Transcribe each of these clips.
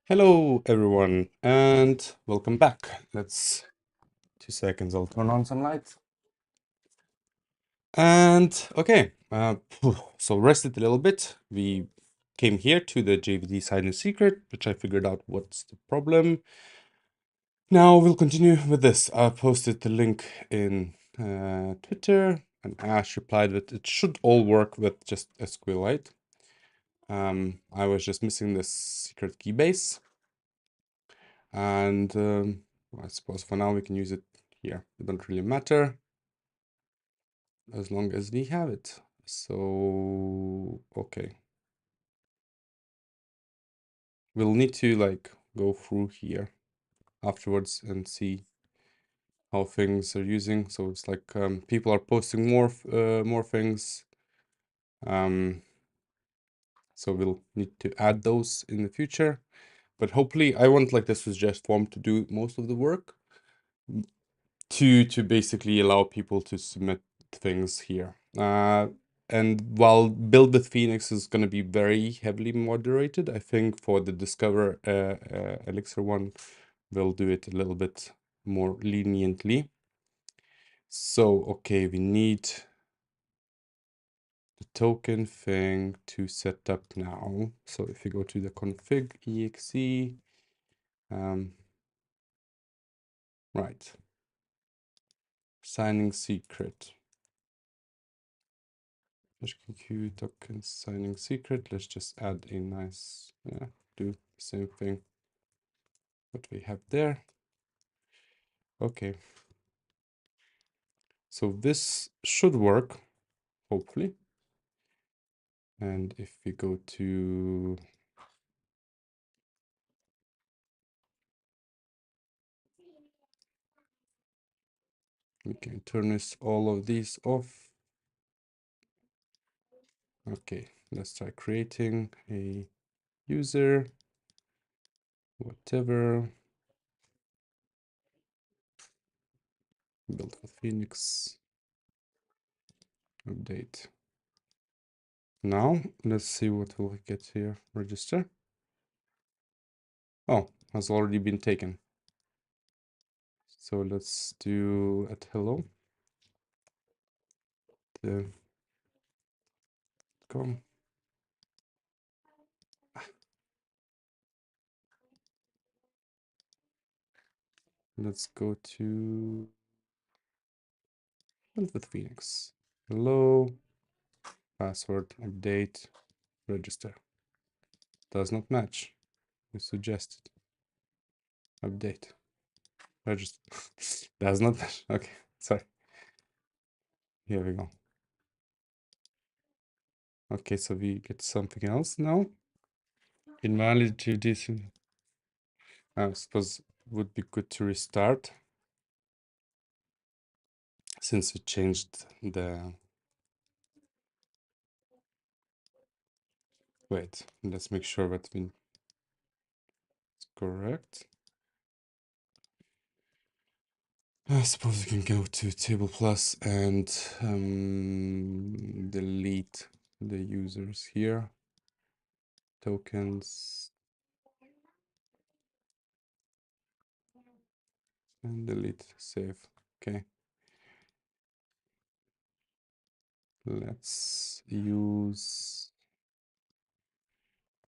Hello, everyone, and welcome back. Let's 2 seconds. I'll turn on some lights. And okay, so rested a little bit. We came here to the JVD sign-in secret, which I figured out what's the problem. Now we'll continue with this. I posted the link in Twitter, and Ash replied that it should all work with just SQLite. I was just missing this secret key base. And I suppose for now we can use it here. It don't really matter as long as we have it. So, okay. We'll need to like go through here afterwards and see how things are using. So it's like people are posting more things. So we'll need to add those in the future. But hopefully I want like this was just form to do most of the work. To basically allow people to submit things here. And while build with Phoenix is going to be very heavily moderated, I think for the Discover Elixir one, we'll do it a little bit more leniently. So, okay, we need the token thing to set up now. So if you go to the config exe, right, signing secret. HQQ token signing secret. Let's just add a nice, do the same thing what we have there. Okay. So this should work, hopefully. And if we go to we can turn this all of these off. Okay, let's try creating a user, whatever. Build with Phoenix. Update. Now, let's see what we'll get here. Register. Oh, has already been taken. So let's do at hello. Com. Let's go to build with Phoenix. Hello, password, update, register. Does not match. You suggested. Update. Register. Does not match. Okay, sorry. Here we go. Okay, so we get something else now. Invalid GDC. I suppose would be good to restart since we changed the. Wait, let's make sure that it's correct. I suppose we can go to table plus and delete the users here. Tokens and delete, save. Okay. Let's use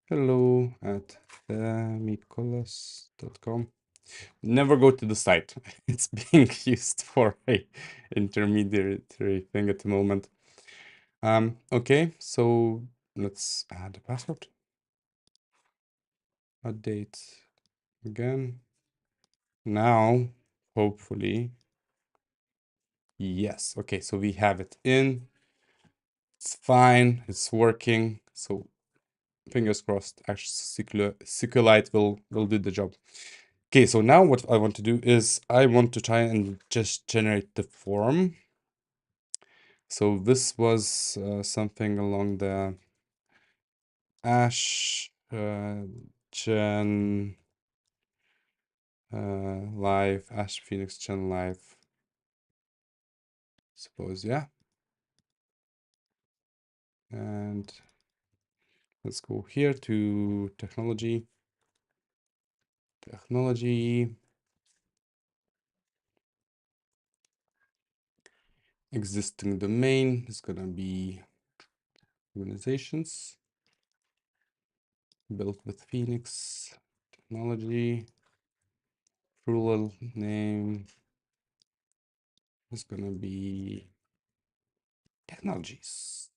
hello at meetcolas.com. Never go to the site. It's being used for a intermediary thing at the moment. Okay, so let's add a password. Update again. Now, hopefully, yes. Okay, so we have it in. It's fine. It's working. So fingers crossed. Actually, SQLite will do the job. Okay, so now what I want to do is I want to try and just generate the form. So this was something along the Ash Gen live, Ash Phoenix Gen live. Suppose, yeah. And let's go here to technology. Technology. Existing domain is gonna be organizations. Built with Phoenix. Technology. Plural name is gonna be technologies.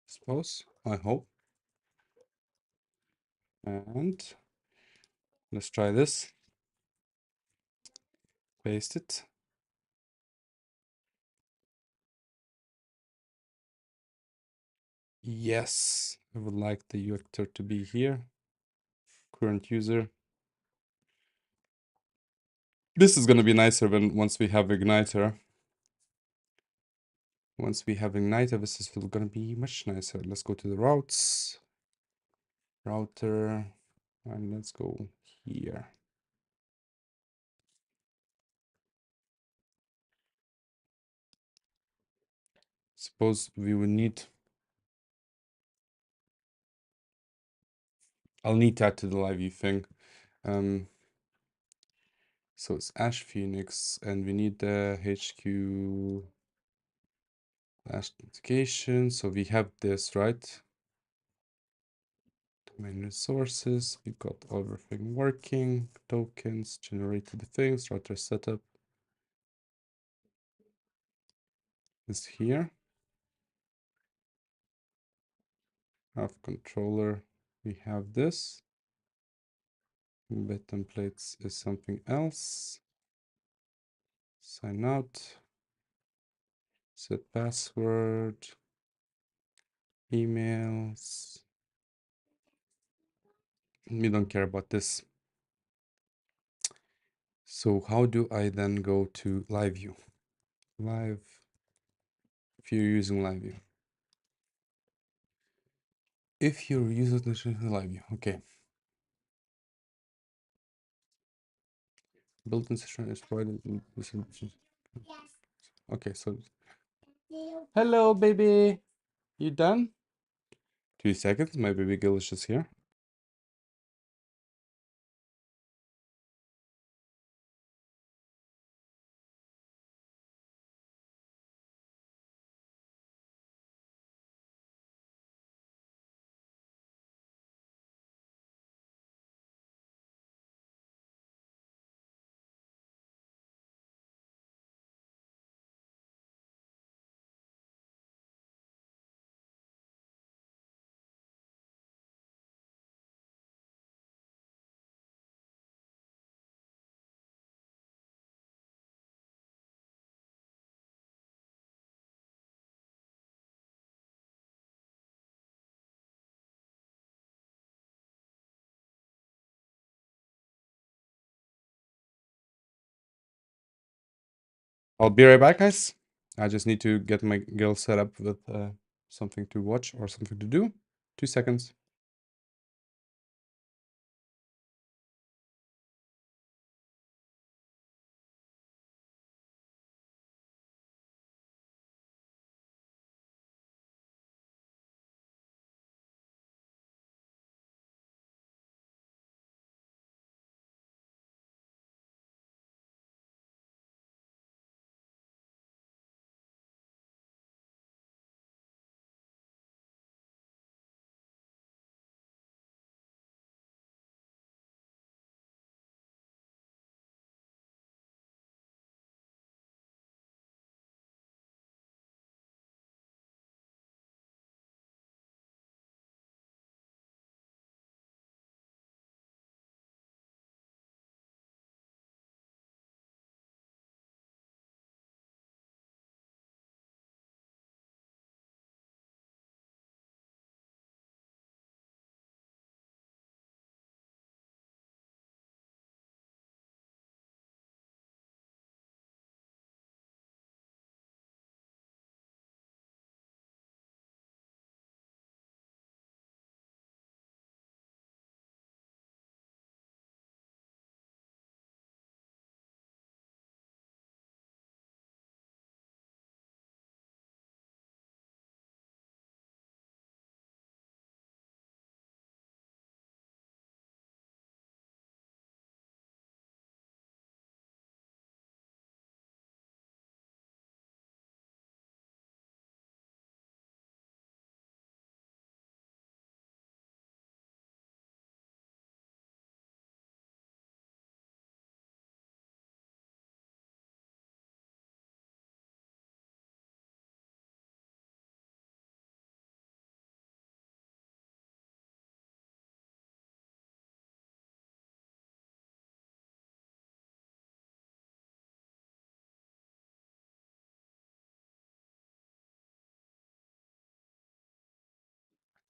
Suppose, I hope. And let's try this. Paste it. Yes, I would like the actor to be here. Current user. This is gonna be nicer when once we have Igniter. Once we have Igniter, this is gonna be much nicer. Let's go to the routes. Router. And let's go here. Suppose we would need. I'll need to add to the Liveview thing. So it's Ash Phoenix, and we need the HQ authentication. So we have this, right? Domain resources. We got everything working. Tokens, generated the things, router setup is here. Have controller. We have this. Embed templates is something else. Sign out. Set password. Emails. We don't care about this. So how do I then go to Liveview? Live, if you're using Liveview. If you're using Liveview, okay. Built-in session is provided. Okay, so hello, baby. You done? 2 seconds. My baby girl is just here. I'll be right back, guys. I just need to get my girl set up with something to watch or something to do. 2 seconds.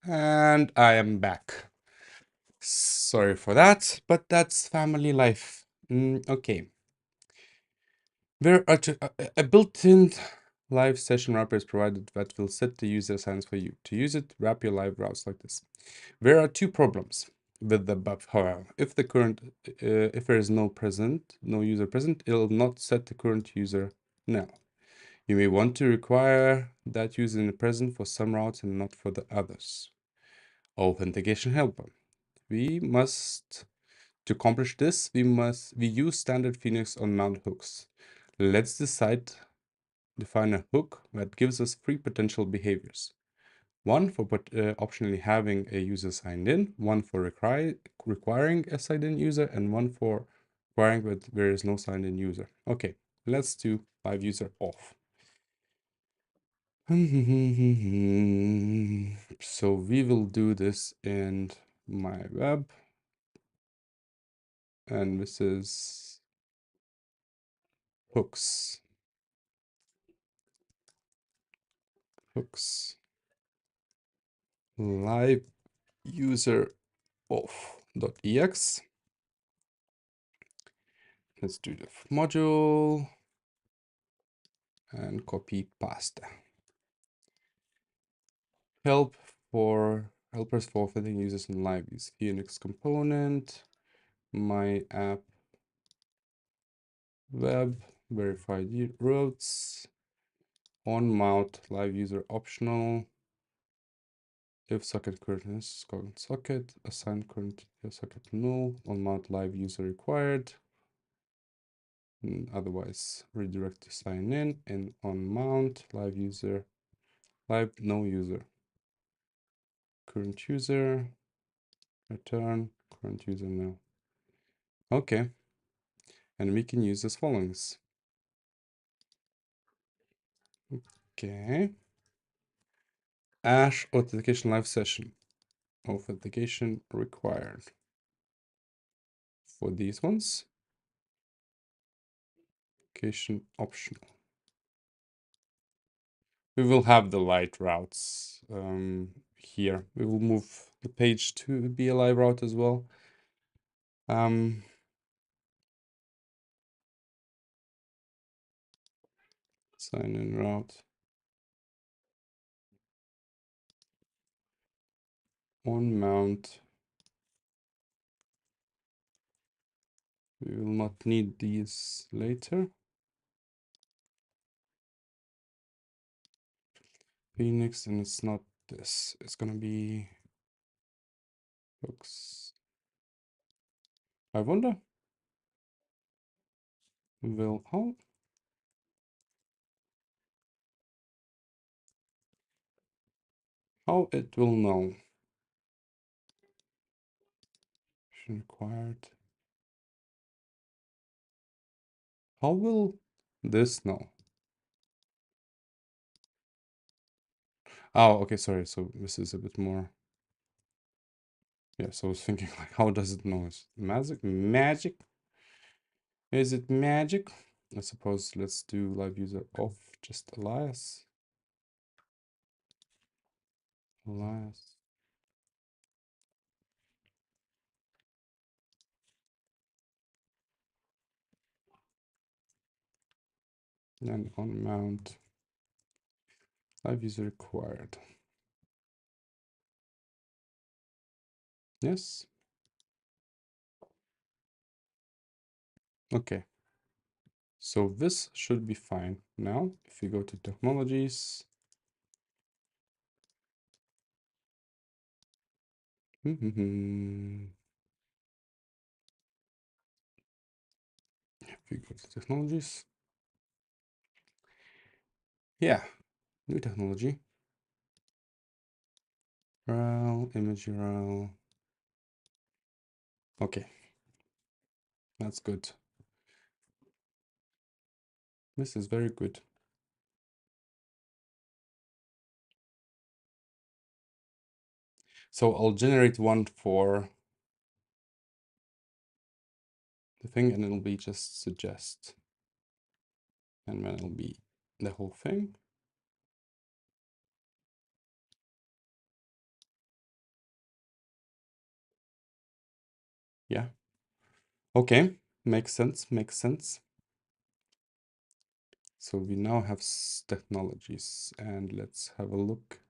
And I am back. Sorry for that, but that's family life. Okay. There are a built-in live session wrapper is provided that will set the user signs for you. To use it, wrap your live routes like this. There are two problems with the above, however. If there is no user present, it will not set the current user now. You may want to require that user in the present for some routes and not for the others. Authentication helper. To accomplish this, we use standard Phoenix on mount hooks. Let's define a hook that gives us three potential behaviors. One for optionally having a user signed in, one for requiring a signed in user, and one for requiring that there is no signed in user. Okay, let's do live user off. So we will do this in my web, and this is hooks. Live user off.ex. Let's do the module and copy pasta. Helpers for fitting users in live use. Phoenix component, my app, web, verified routes, on mount, live user optional. If socket current is current socket, assign current socket null, on mount live user required. Otherwise, redirect to sign in, and on mount live no user. Current user, return current user now. Okay, and we can use as follows. Okay. Ash authentication live session. Authentication required. For these ones, authentication optional. We will have the light routes here. We will move the page to be a live route as well. Sign in route. On mount. We will not need these later. Phoenix, and it's not this. It's gonna be hooks. I wonder. Will how it will know. Required. How will this know? Oh, okay, sorry. So this is a bit more. Yeah, so I was thinking like, how does it know? Is it magic? Magic? Is it magic? I suppose let's do live user off, just alias. Alias. And on mount. Live user required. Yes. Okay. So this should be fine. Now, if you go to technologies, if you go to technologies, yeah, new technology, RAL, image RAL. Okay, that's good. This is very good. So I'll generate one for the thing, and it'll be just suggest, and then it'll be the whole thing. Yeah. Okay. Makes sense. Makes sense. So we now have technologies, and let's have a look.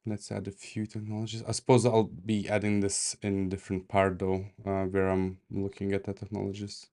Let's add a few technologies. I suppose I'll be adding this in different part though, where I'm looking at the technologies.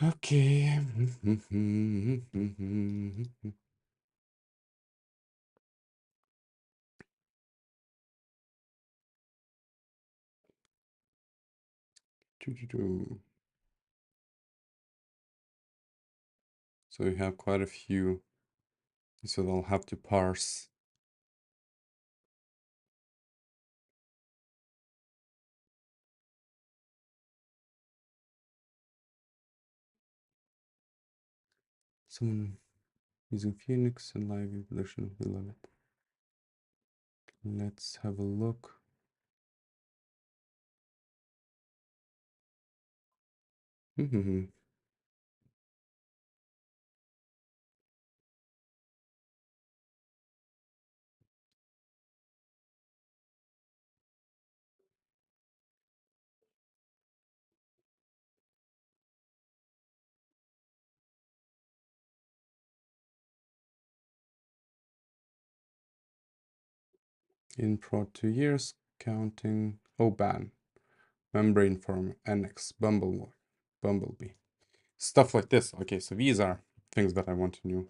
Okay. So we have quite a few, so they'll have to parse. Someone using Phoenix and Liveview production, we love it. Let's have a look. In Pro 2 years, counting ban, membrane form, NX, Bumblebee. Stuff like this. Okay, so these are things that I want to know,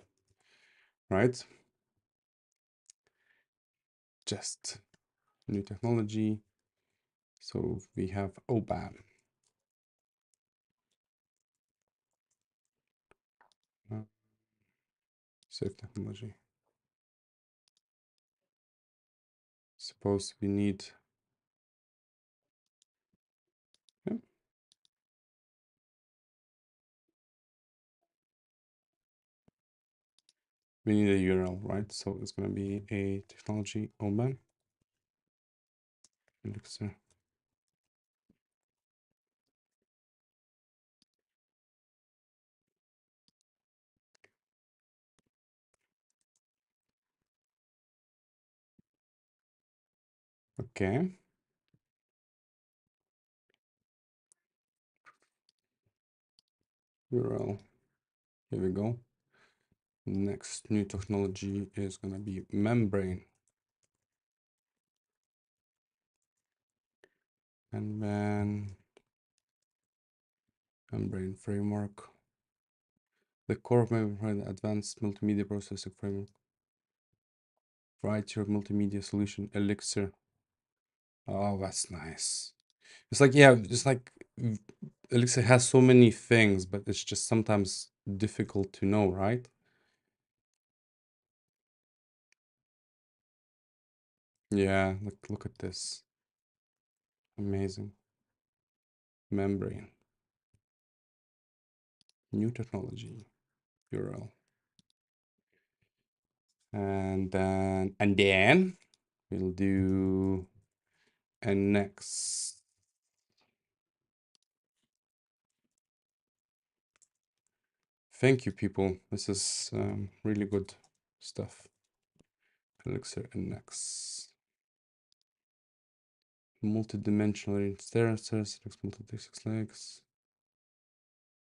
right? Just new technology. So we have OBAN. Save technology. Suppose we need, yeah, we need a URL, right? So it's going to be a technology OBAN. Elixir. Okay. URL. Here we go. Next new technology is going to be membrane. And then membrane framework. The core of membrane advanced multimedia processing framework. Write your multimedia solution, Elixir. Oh, that's nice. It's like, yeah, it's like Elixir has so many things, but it's just sometimes difficult to know, right? Yeah, look at this. Amazing. Membrane. New technology. URL. And then we'll do and next. Thank you, people. This is really good stuff. Elixir and next. Multi-dimensional stairs, multi-text legs,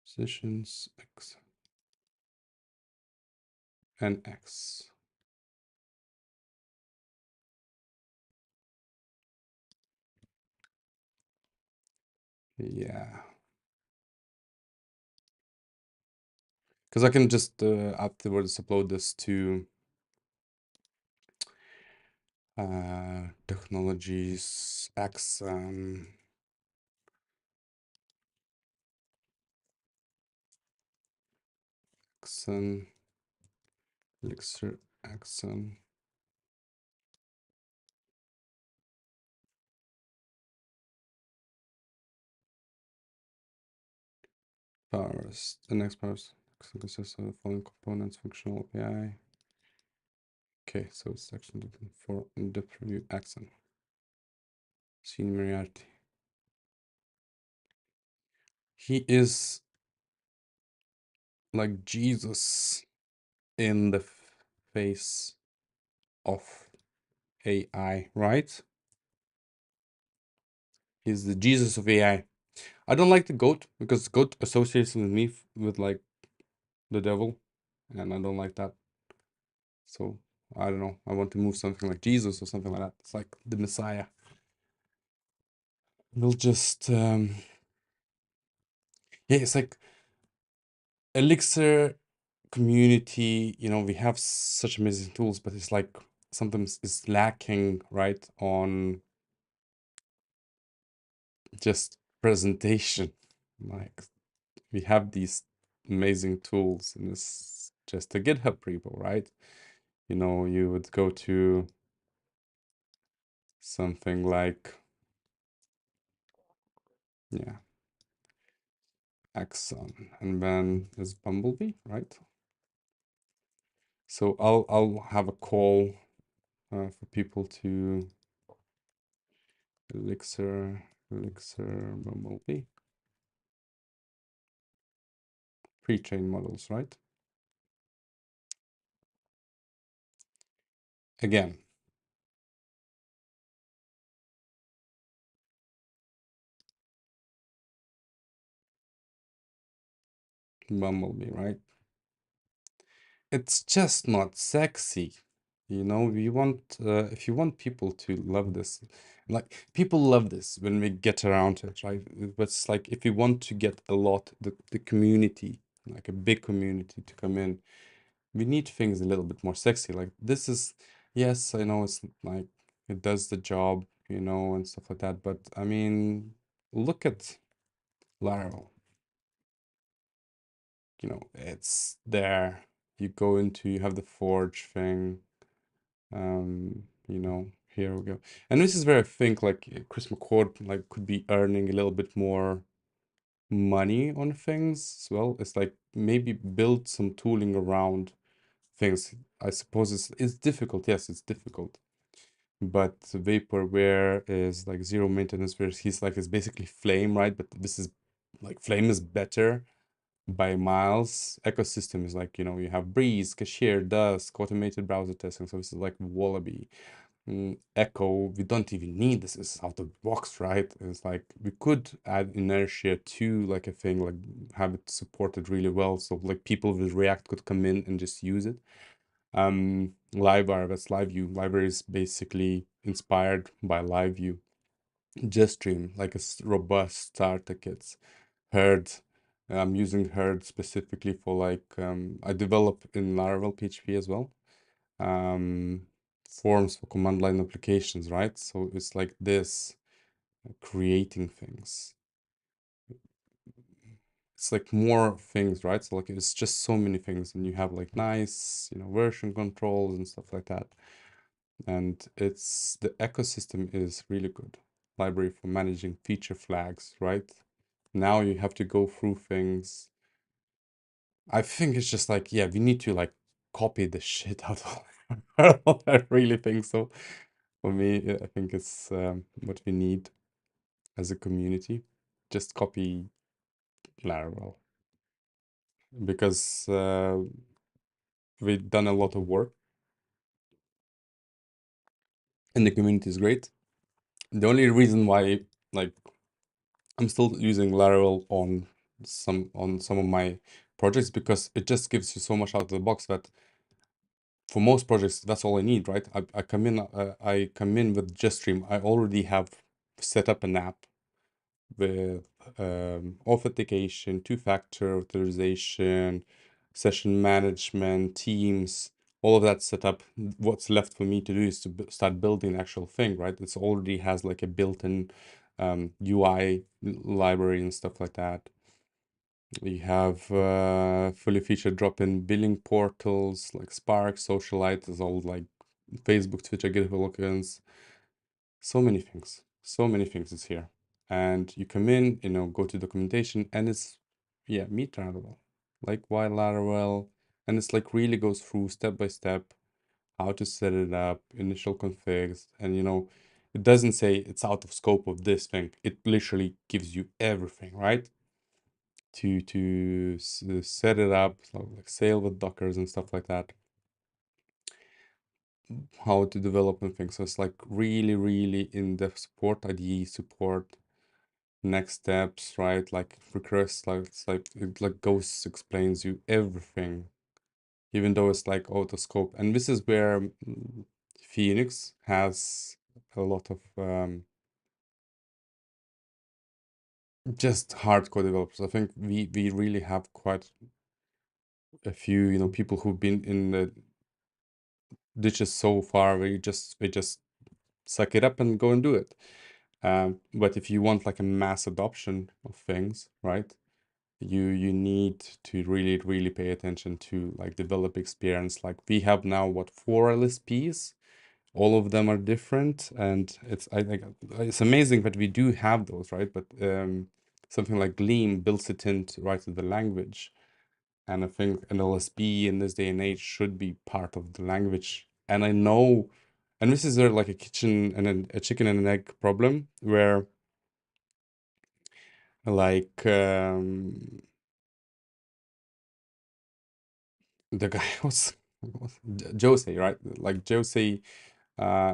positions, X and X. Yeah. Because I can just afterwards upload this to technologies X Xen Elixir Xen. Powers. The next powers consists of the following components: functional API. Okay, so it's section for in-depth review action. Seniority. He is like Jesus in the face of AI, right? He's the Jesus of AI. I don't like the goat because goat associates with me with like the devil, and I don't like that. So I don't know. I want to move something like Jesus or something like that. It's like the Messiah. We'll just yeah, it's like Elixir community, we have such amazing tools, but it's like sometimes it's lacking, right, on just presentation. Like we have these amazing tools and it's just a GitHub repo, right? You would go to something like, yeah, Axon, and then there's Bumblebee, right? So I'll have a call for people to Elixir Bumblebee pre-trained models, right? Again, Bumblebee, right? It's just not sexy. We want if you want people to love this, like people love this when we get around to it, right? But it's like if you want to get a lot, the community, like a big community to come in, we need things a little bit more sexy. Like this is, yes, I know it's like it does the job, and stuff like that. But I mean, look at Laravel. It's there. You have the Forge thing. Here we go. And this is where I think like Chris McCord like could be earning a little bit more money on things as well. It's like maybe build some tooling around things. I suppose it's difficult. Yes, it's difficult. But Vaporware is like zero maintenance, where he's like it's basically Flame, right? But this is like Flame is better by miles. Ecosystem is like, you have Breeze, Cashier, Dusk, automated browser testing. So this is like Wallaby. Echo, we don't even need this. It's out of the box, right? It's like we could add inertia to like a thing, like have it supported really well. So like people with React could come in and just use it. Livewire, that's Liveview. Livewire is basically inspired by Liveview. Jetstream, like a robust starter kits. Herd, I'm using Herd specifically for like I develop in Laravel PHP as well. Um, Forms for command line applications, right? So it's like this, creating things. It's like more things, right? So like it's just so many things, and you have like nice, version controls and stuff like that. And the ecosystem is really good. Library for managing feature flags, right? Now you have to go through things. I think it's just like, yeah, we need to like copy the shit out of Laravel. I really think so. For me, I think it's what we need as a community. Just copy Laravel because we've done a lot of work and the community is great. The only reason why like I'm still using Laravel on some of my projects because it just gives you so much out of the box that for most projects that's all I need, right? I come in with JustStream. I already have set up an app with authentication, two-factor authorization, session management, teams, all of that set up. What's left for me to do is to start building an actual thing, right? It's already has like a built-in UI library and stuff like that. We have fully featured drop-in billing portals like Spark, Socialite, is all like Facebook, Twitter, GitHub Accounts. So many things. So many things is here. And you come in, go to documentation, and it's yeah, meet Laravel. Like why Laravel, and it's like really goes through step by step how to set it up, initial configs, and it doesn't say it's out of scope of this thing. It literally gives you everything, right? To set it up, so like sail with Dockers and stuff like that. How to develop and things. So it's like really, really in-depth support, IDE support, next steps, right? Like requests, like it's like it like Ghost explains you everything, even though it's like out of scope. And this is where Phoenix has a lot of just hardcore developers. I think we really have quite a few, people who've been in the ditches so far where they just suck it up and go and do it. But if you want like a mass adoption of things, right? You need to really, really pay attention to like develop experience. Like we have now what, 4 LSPs? All of them are different, and I think it's amazing that we do have those, right? But something like Gleam builds it into right to the language. And I think an LSP in this day and age should be part of the language. And I know, and this is like a a chicken and an egg problem where like the guy was Jose, right? Like Jose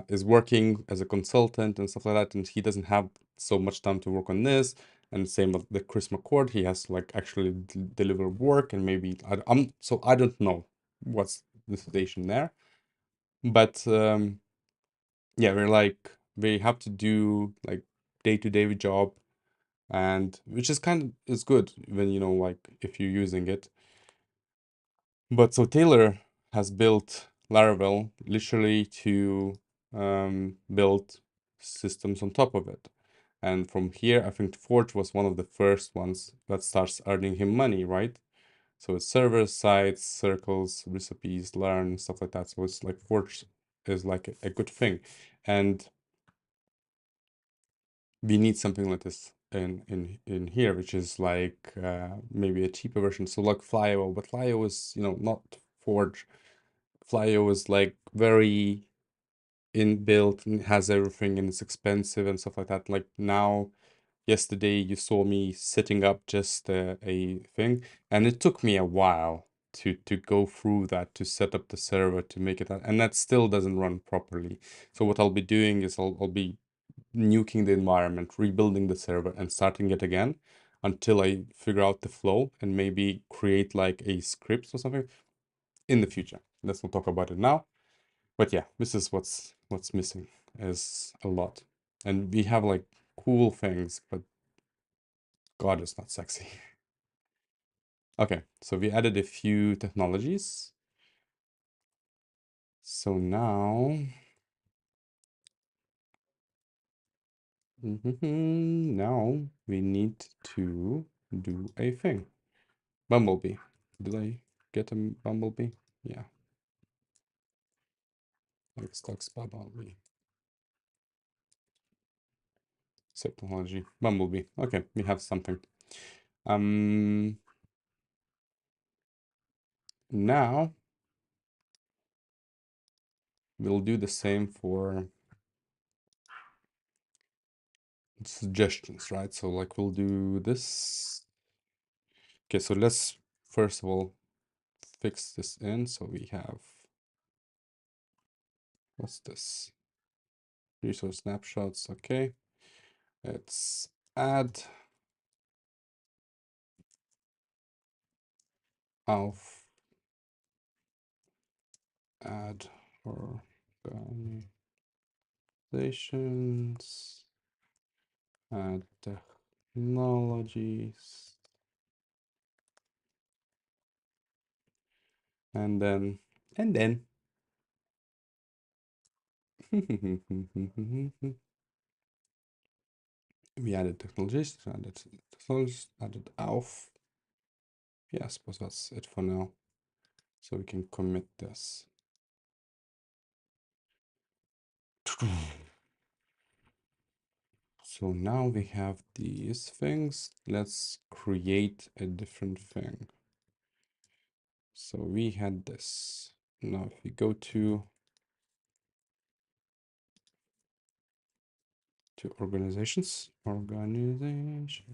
is working as a consultant and stuff like that, and he doesn't have so much time to work on this. And same with the Chris McCord, he has to like actually deliver work, and maybe so I don't know what's the situation there. But yeah, we have to do like day-to-day job, and which is kind of is good when like if you're using it. But so Taylor has built Laravel literally to build systems on top of it. And from here, I think Forge was one of the first ones that starts earning him money, right? So it's servers, sites, circles, recipes, learn, stuff like that. So it's like Forge is like a good thing. And we need something like this in here, which is like maybe a cheaper version. So like Flyo, but Flyo is, not Forge. Flyo is like very inbuilt and has everything and it's expensive and stuff like that. Like now, yesterday you saw me setting up just a thing, and it took me a while to go through that, to set up the server, to make it, and that still doesn't run properly. So what I'll be doing is I'll be nuking the environment, rebuilding the server, and starting it again until I figure out the flow and maybe create like a script or something in the future. Let's not talk about it now. But yeah, this is what's missing is a lot. And we have like cool things, but God, it's not sexy. Okay, so we added a few technologies. So now, now we need to do a thing. Bumblebee. Did I get a bumblebee? Yeah. Let's talk Bumblebee. Set technology. Bumblebee. Okay, we have something. Now we'll do the same for suggestions, right? So like we'll do this. Okay, so let's first of all fix this in. So we have, what's this? Resource snapshots. Okay, let's add auf, add organizations, add technologies, and then we added technologies, added auf. Yeah, I suppose that's it for now. So we can commit this. So now we have these things. Let's create a different thing. So we had this. Now if we go to organizations, organization,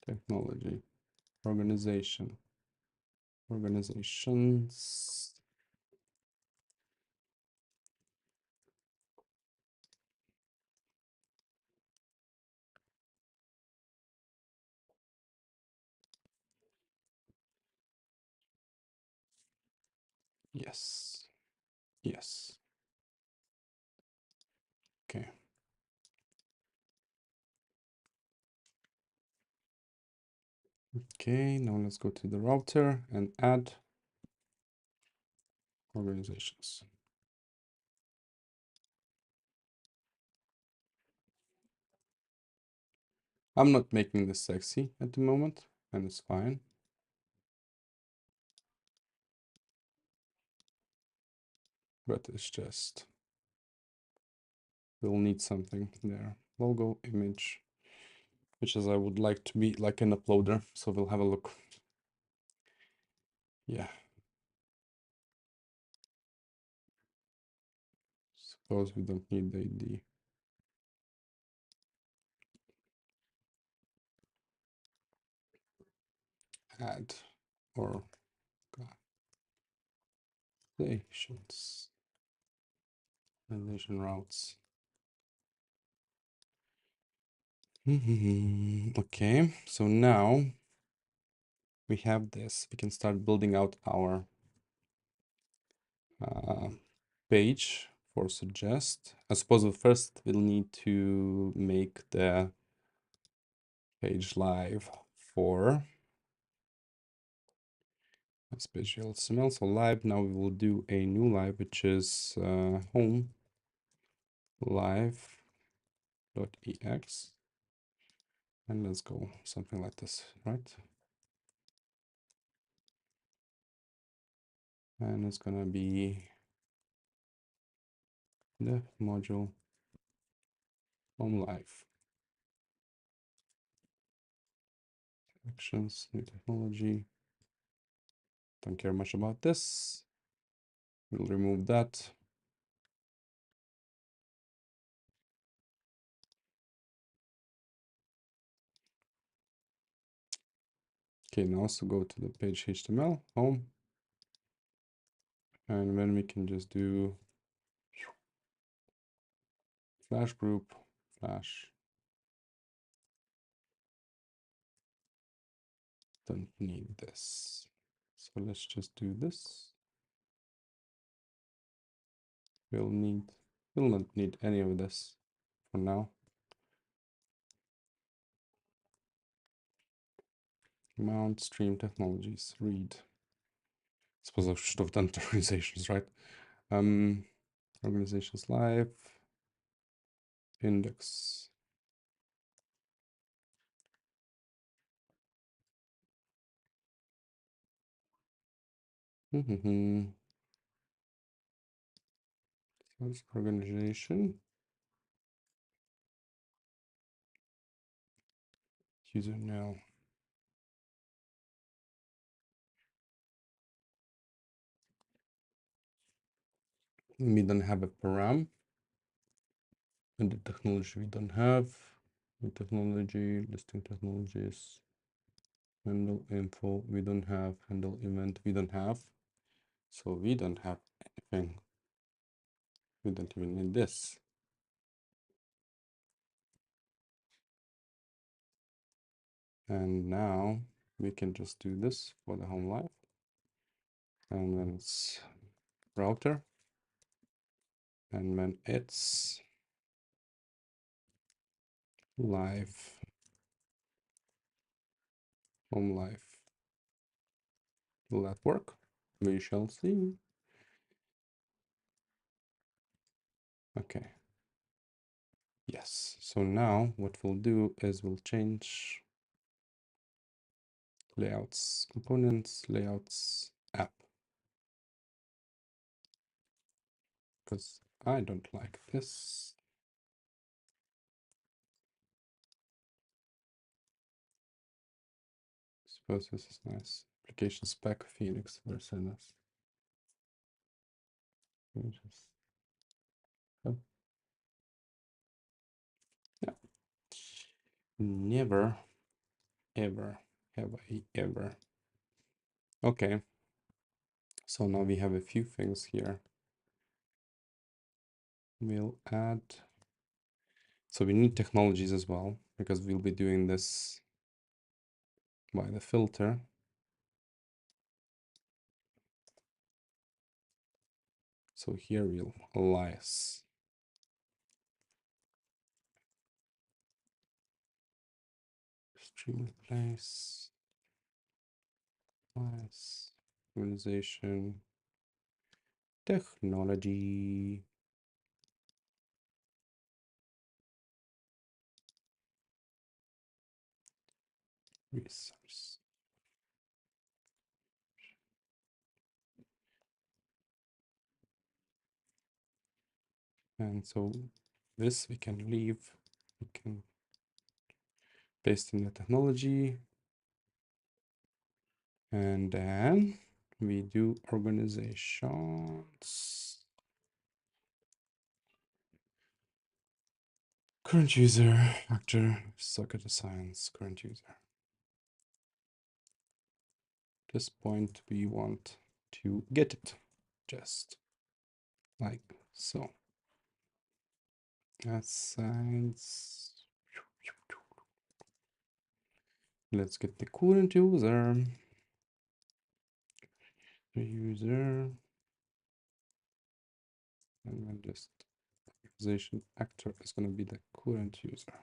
technology, organizations. Yes, yes. Okay. Okay, now let's go to the router and add organizations. I'm not making this sexy at the moment, and it's fine. But it's just, we'll need something there. Logo, image, which is I would like to be like an uploader. So we'll have a look. Yeah. Suppose we don't need the ID. Add organizations. Organization routes. Okay, so now we have this. We can start building out our page for suggest. I suppose first we'll need to make the page live for special HTML. So live, now we will do a new live, which is home live.ex. And let's go something like this, right? And it's gonna be the module home live. Actions, new technology. Don't care much about this. We'll remove that. Okay, now also go to the page HTML, home. And then we can just do flash group, flash. Don't need this. So let's just do this. We'll not need any of this for now. Mount stream technologies, read. Suppose I should have done the organizations, right? Organizations live, index. Organization. User now. We don't have a param. And the technology we don't have. The technology, listing technologies. Handle info, we don't have. Handle event, we don't have. So we don't have anything. We don't even need this. And now we can just do this for the home live. And then it's router. And then it's live. Home live. Will that work? We shall see. Okay. Yes. So now what we'll do is we'll change layouts, components, layouts, app. because I don't like this. Suppose this is nice. Application spec Phoenix versus this. Just, oh. Yeah. Never, ever have I ever. Okay. So now we have a few things here. We'll add. So we need technologies as well, because we'll be doing this by the filter. So here we'll alias. Stream place. Alias. Organization. Technology. Resource. And so this we can leave. We can paste in the technology. And then we do organizations. Current user, actor, socket assigns, current user. At this point, we want to get it just like so. Assigns. Let's get the current user. The user. And then just organization actor is going to be the current user.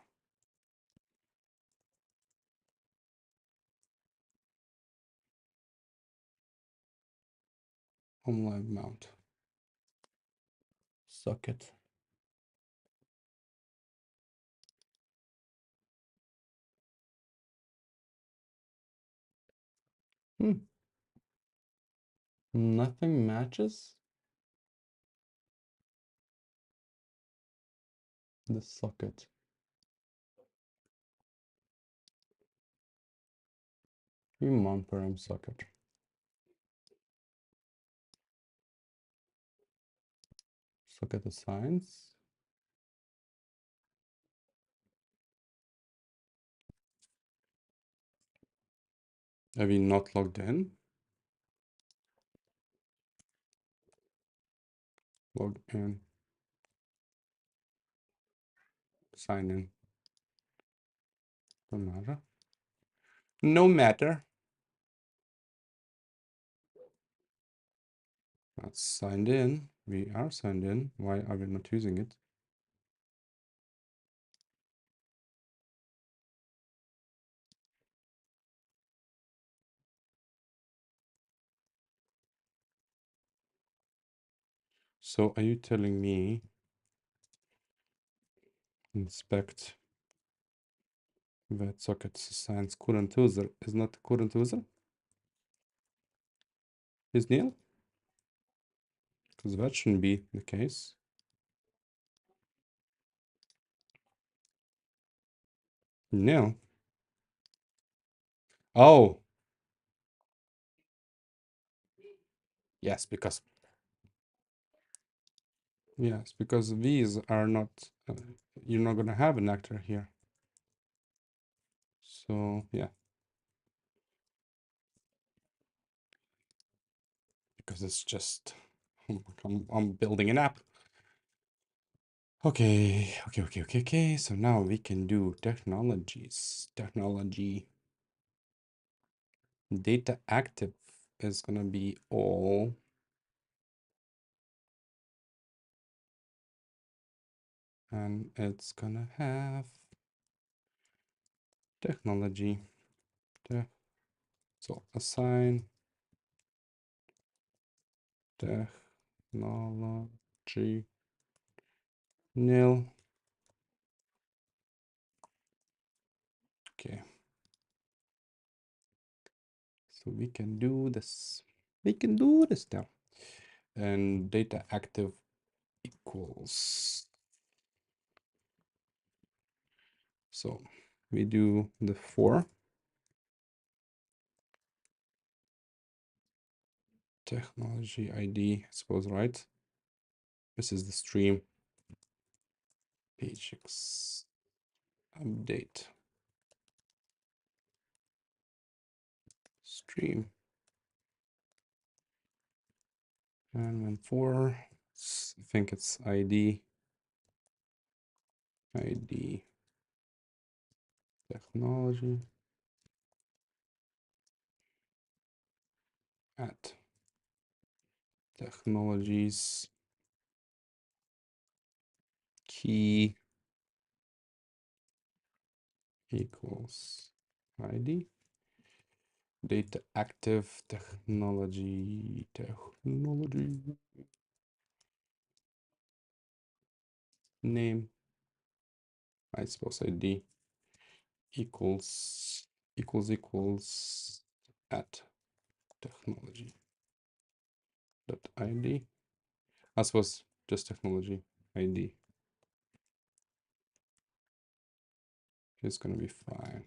Home live mount. Socket. Nothing matches the socket. Mount param socket. Socket assigns. Are we not logged in? Log in. Sign in. No matter. No matter. That's signed in. We are signed in. Why are we not using it? So are you telling me inspect that socket assigns current user is not current user? Is nil? Because that shouldn't be the case. Nil. Oh. Yes, because these are not, you're not gonna have an actor here. So yeah. Because it's just, I'm building an app. Okay. So now we can do technologies. Technology. Data active is gonna be all. And it's gonna have technology. So assign technology nil. Okay. So we can do this. We can do this now. And data active equals. So we do the for technology ID, I suppose, right? This is the stream. Pagix update stream. And when for, I think it's ID technology at technologies key equals ID data active technology name, I suppose ID equals at technology dot ID. I suppose just technology ID is gonna be fine.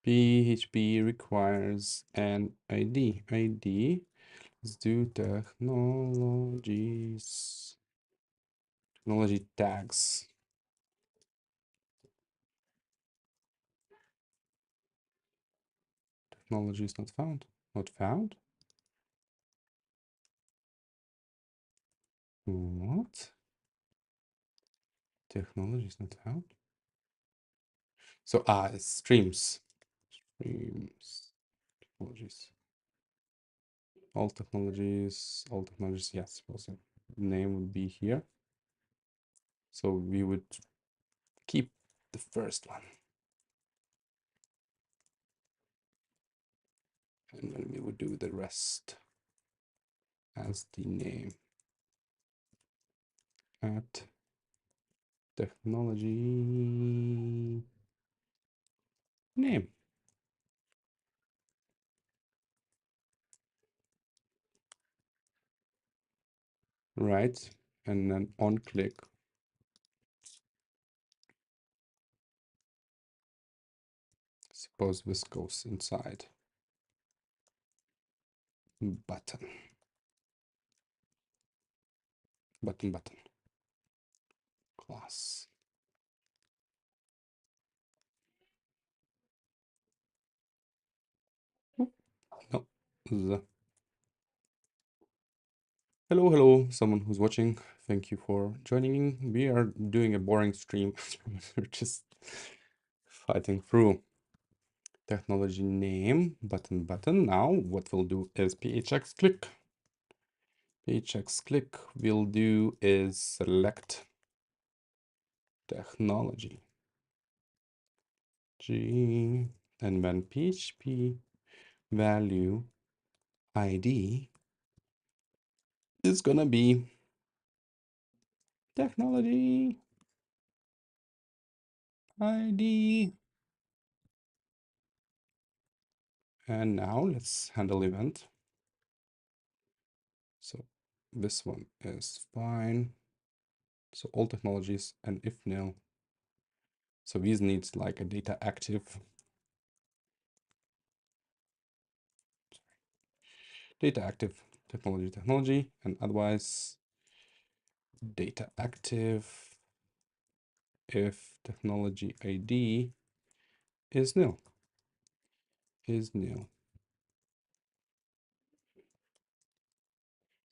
PHP requires an ID. Let's do technology tags. Technology is not found. Not found? What? Technology is not found? So, it's streams. Streams. Technologies. All technologies, yes, also name would be here. So we would keep the first one. And then we would do the rest as the name at technology name. Right, and then on click. Suppose this goes inside button. Button class. Oop, no, the. Hello, someone who's watching. Thank you for joining in. We are doing a boring stream. We're just fighting through. Technology name, button. Now what we'll do is phx click. phx click we'll do is select technology. And then PHP value ID is gonna be technology ID. And now let's handle event. So this one is fine. So all technologies and if nil. So these needs like a data active. Data active technology, and otherwise data active if technology ID is nil.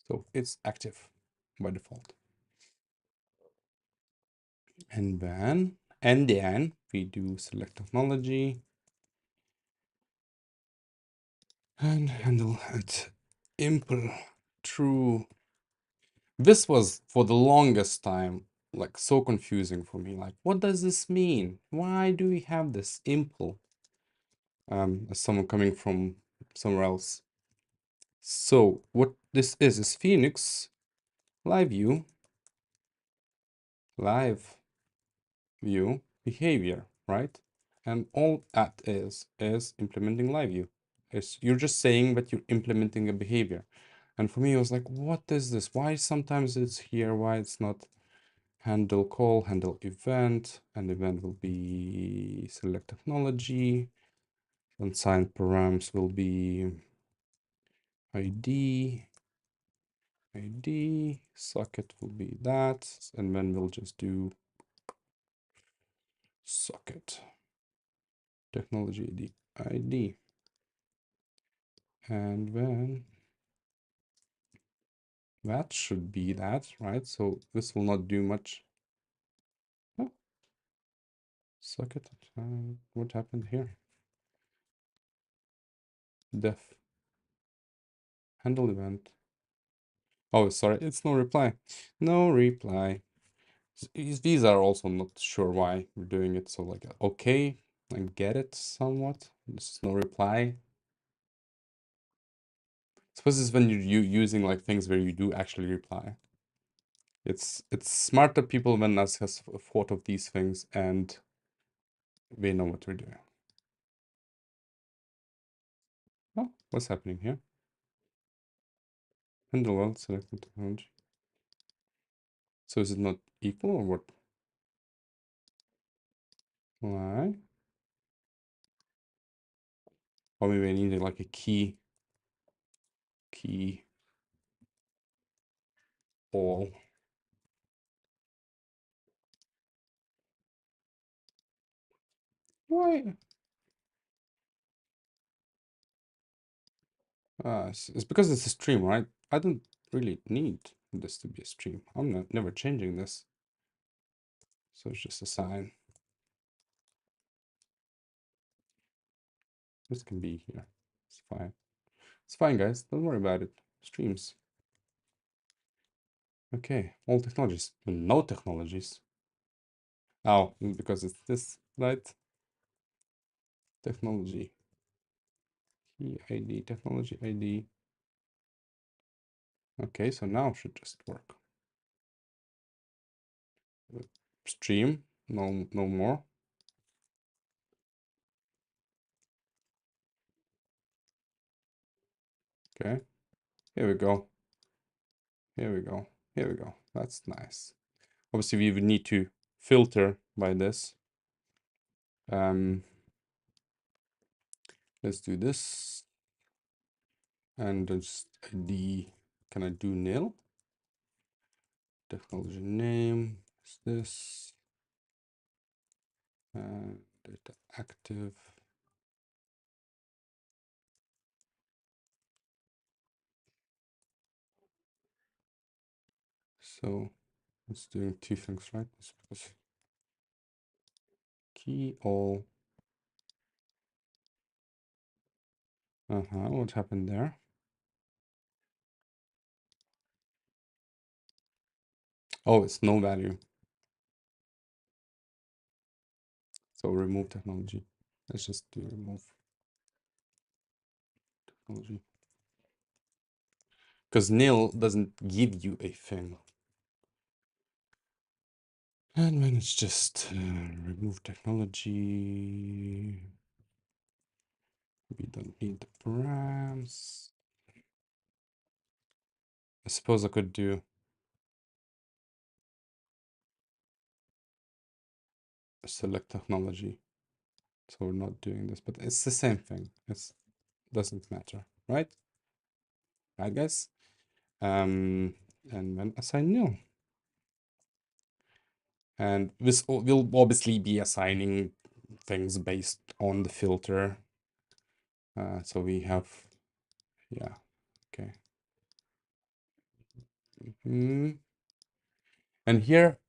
So it's active by default. And then we do select technology and handle at impl true. This was for the longest time like so confusing for me. Like, what does this mean? Why do we have this impl? As someone coming from somewhere else. So what this is Phoenix Liveview behavior, right? And all that is implementing Liveview. You're just saying that you're implementing a behavior. And for me, it was like, what is this? Why sometimes it's here, why it's not? Handle call, handle event, and event will be select technology. Unsigned params will be ID, ID, socket will be that, and then we'll just do socket technology ID, ID. And then that should be that, right? So this will not do much. Oh, socket, what happened here? Def, handle event. Oh, sorry, it's no reply. No reply. These are also not sure why we're doing it. So like, okay, I get it somewhat. This is no reply. Suppose this is when you're using like things where you do actually reply. It's smarter people than us has thought of these things and they know what we're doing. Oh, what's happening here? Handle well, select technology. So is it not equal or what? Why? Or maybe I need like a key all. Why? It's because it's a stream, right? I don't really need this to be a stream. I'm never changing this. So it's just a sign. This can be here. It's fine. It's fine, guys. Don't worry about it. Streams. Okay. All technologies. No technologies. Oh, because it's this, right? Technology. Key ID. Technology ID. Okay, so now it should just work. Stream. No more. Okay. Here we go. Here we go. Here we go. That's nice. Obviously, we would need to filter by this. Let's do this. And just ID. Can I do nil? Technology name is this. And data active. So it's doing two things, right? It's because key all. What happened there? Oh, it's no value. So remove technology. Let's just do remove technology. Because nil doesn't give you a thing. And then it's just remove technology. We don't need the params. I suppose I could do select technology. So we're not doing this, but it's the same thing. It doesn't matter, right? Right, guys? And then assign nil. And this will obviously be assigning things based on the filter. So we have, yeah, okay. And here,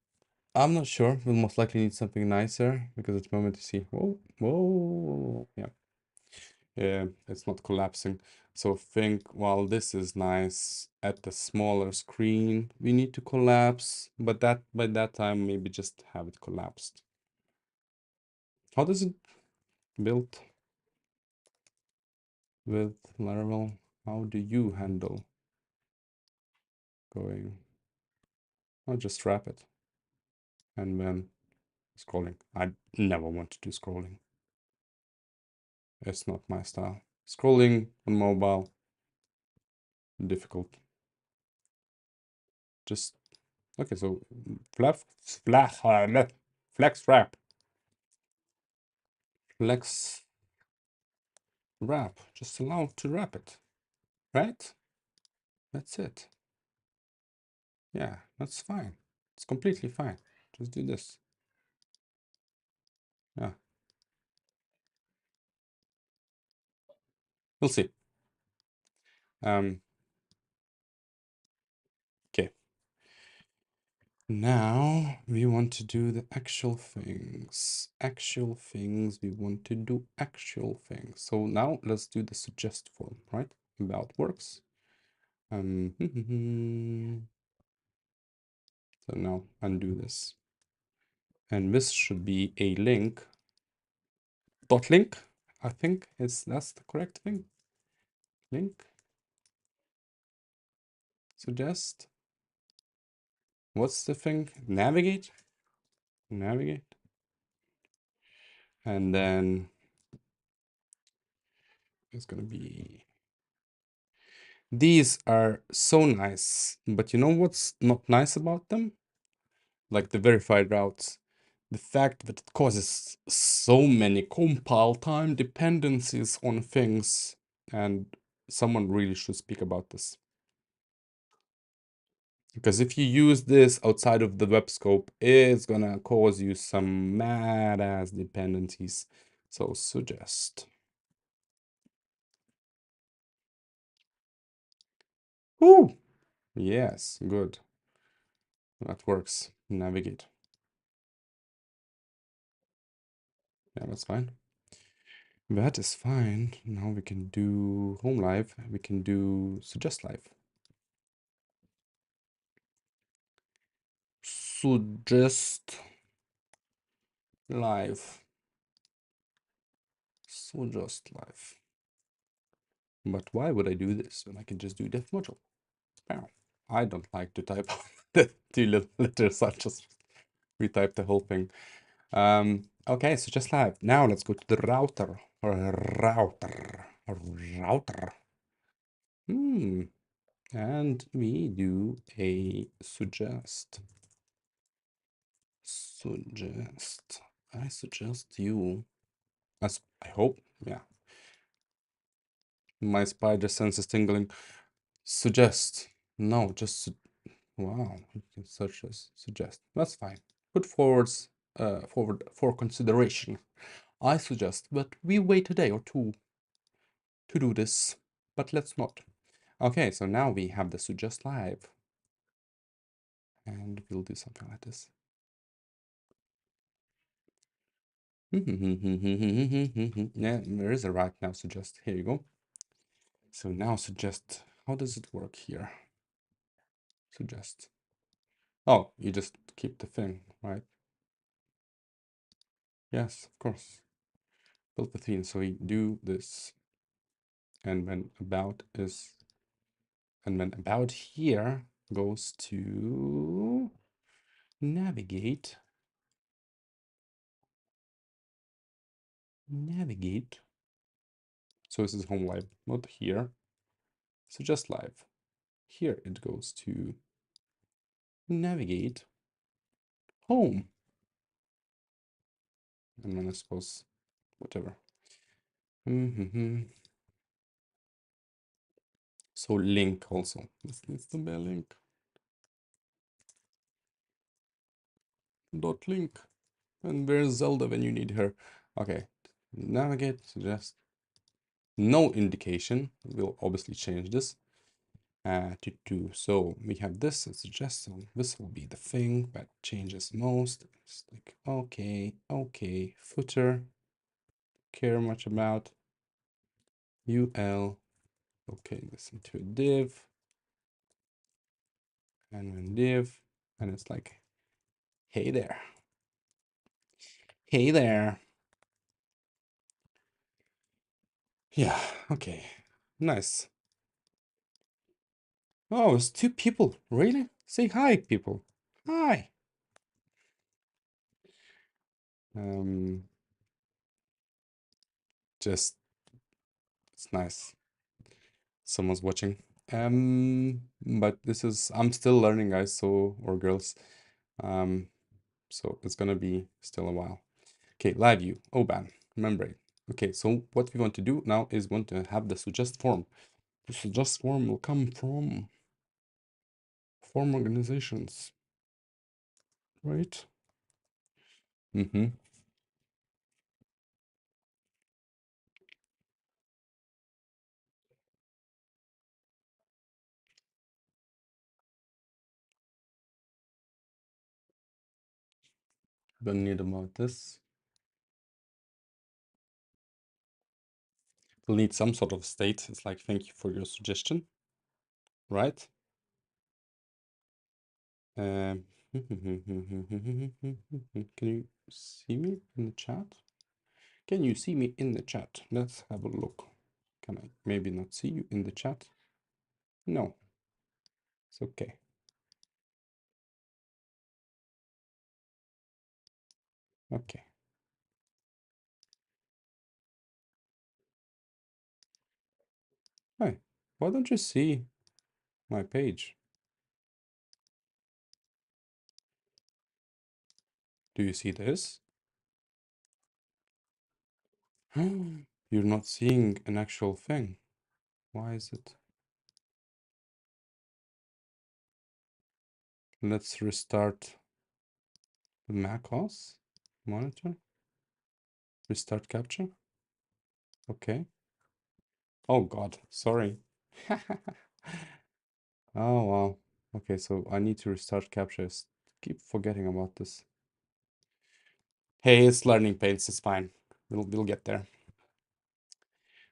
I'm not sure. We'll most likely need something nicer because it's moment to see. Whoa, yeah. Yeah, it's not collapsing. So think while this is nice at the smaller screen, we need to collapse, but that by that time maybe just have it collapsed. How does it build with Laravel? How do you handle going? I'll just wrap it and then scrolling. I never want to do scrolling. It's not my style. Scrolling on mobile, difficult. Just, okay, so flex wrap. Flex wrap, just allow to wrap it, right? That's it. Yeah, that's fine. It's completely fine. Just do this. Yeah, we'll see. Okay. Now we want to do the actual things. Actual things. We want to do actual things. So now let's do the suggest form, right? About works. So now undo this. And this should be a link. Dot link, I think that's the correct thing. Link. Suggest. What's the thing? Navigate. Navigate. And then it's gonna be. These are so nice, but you know what's not nice about them? Like the verified routes. The fact that it causes so many compile time dependencies on things, and someone really should speak about this. Because if you use this outside of the web scope, it's gonna cause you some mad ass dependencies. So suggest. Ooh, yes, good. That works. Navigate. Yeah, that's fine. That is fine. Now we can do home live. We can do suggest live. Suggest live. Suggest live. But why would I do this when I can just do def module? Wow. I don't like to type the two little letters. I just retype the whole thing. Okay, suggest live. Now let's go to the router. Router. And we do a suggest. Suggest. I suggest you. As I hope. Yeah. My spider sense is tingling. Suggest. No, just wow. You can search as suggest. That's fine. Put forwards forward for consideration. I suggest that we wait a day or two to do this, but let's not. Okay, so now we have the suggest live. And we'll do something like this. Yeah, there is a right now suggest. Here you go. So now suggest. How does it work here? Suggest. Oh, you just keep the thing, right? Yes, of course. Build the theme. So we do this. And when about is. And when about here goes to navigate. Navigate. So this is home live, not here. So just live. Here it goes to navigate home. And then I suppose whatever. So link also. This needs to be a link. Dot link. And where's Zelda when you need her? Okay. Navigate, suggest. No indication. We'll obviously change this. To 2. So we have this as suggest. So this will be the thing that changes most. It's like okay, okay, footer. Care much about UL. Okay, this into a div. And then div. And it's like, hey there. Hey there. Yeah, okay. Nice. Oh, it's 2 people. Really? Say hi, people. Hi. Um, just It's nice. Someone's watching. But this is, I'm still learning, guys, so, or girls. Um, so it's gonna be still a while. Okay, Liveview, OBAN, membrane. Okay, so what we want to do now is want to have the suggest form. The suggest form will come from form organizations, right? Mm-hmm. Don't need about this. We'll need some sort of state. It's like, thank you for your suggestion, right? Um, can you see me in the chat? Can you see me in the chat? Let's have a look. Can I maybe not see you in the chat? No, it's okay. Okay. Hi, why don't you see my page? Do you see this? You're not seeing an actual thing. Why is it? Let's restart the macOS monitor. Restart capture. Okay. Oh God, sorry. Oh wow. Okay, so I need to restart capture. I keep forgetting about this. Hey, it's learning pains. It's fine. We'll get there.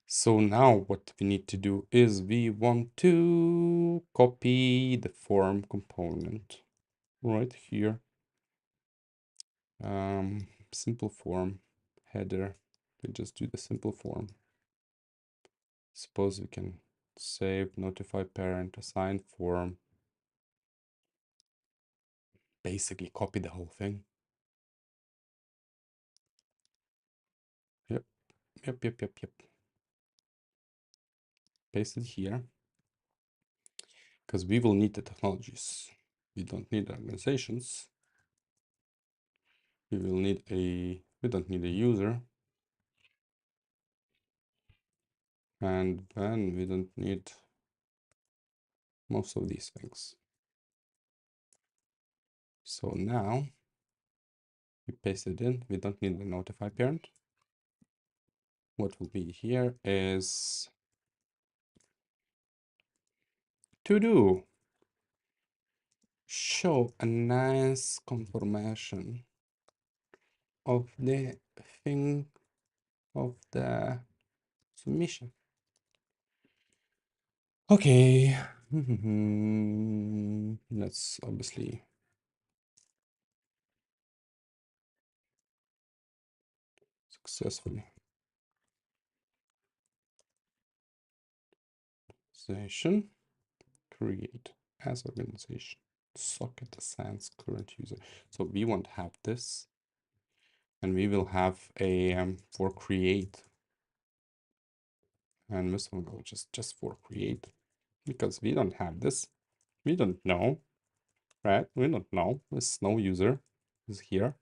So now what we need to do is we want to copy the form component right here. Simple form header. We just do the simple form. Suppose we can save, notify parent, assign form. Basically copy the whole thing. Yep. Paste it here. Because we will need the technologies. We don't need organizations. We will need we don't need a user. And then we don't need most of these things. So now we paste it in. We don't need the notify parent. What will be here is to do. Show a nice confirmation of the thing of the submission. Okay. Let's obviously successfully. Organization, create as organization, socket assigns current user. So we won't have this, and we will have a for create, and this will go just for create, because we don't have this. We don't know, right? We don't know. This no user is here.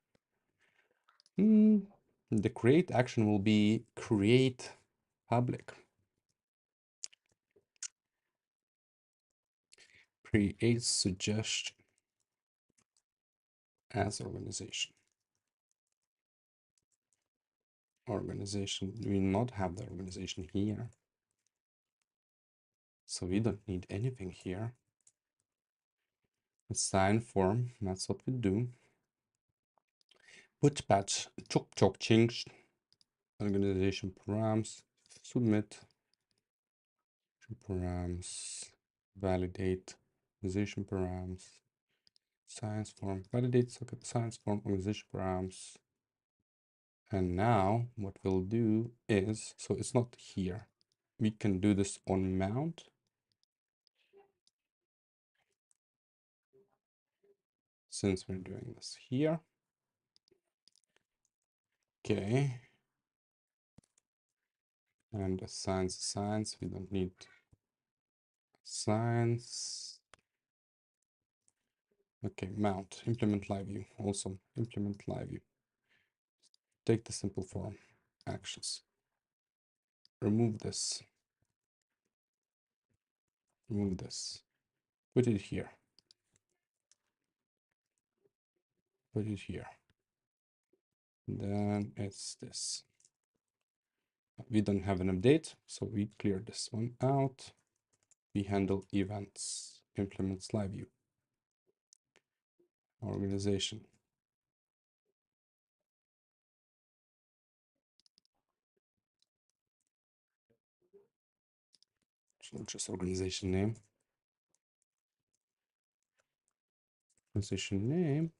The create action will be create public. Create suggestion as organization. Organization, we not have the organization here. So we don't need anything here. Assign form, that's what we do. Put patch, chok change, organization params, submit, params, validate, organization params, science form, validate socket science form, organization params. And now what we'll do is, so it's not here. We can do this on mount. Since we're doing this here. Okay. And assigns, we don't need assigns. Okay, mount, implement Liveview, also implement Liveview. Take the simple form, actions. Remove this, put it here, put it here. Then it's this. We don't have an update, so we clear this one out. We handle events, implements Liveview, organization. So just organization name. Organization name.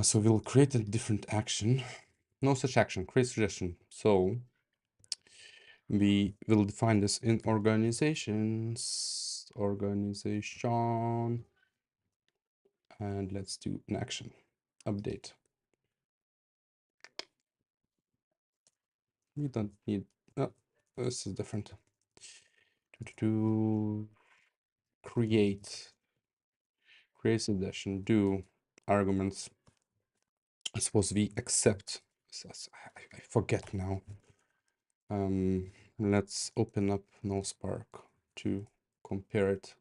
So we'll create a different action. No such action, create suggestion. So we will define this in organizations, organization, and let's do an action, update. We don't need, oh, this is different. To create suggestion, do arguments. I suppose we accept, I forget now. Let's open up NoSpark to compare it.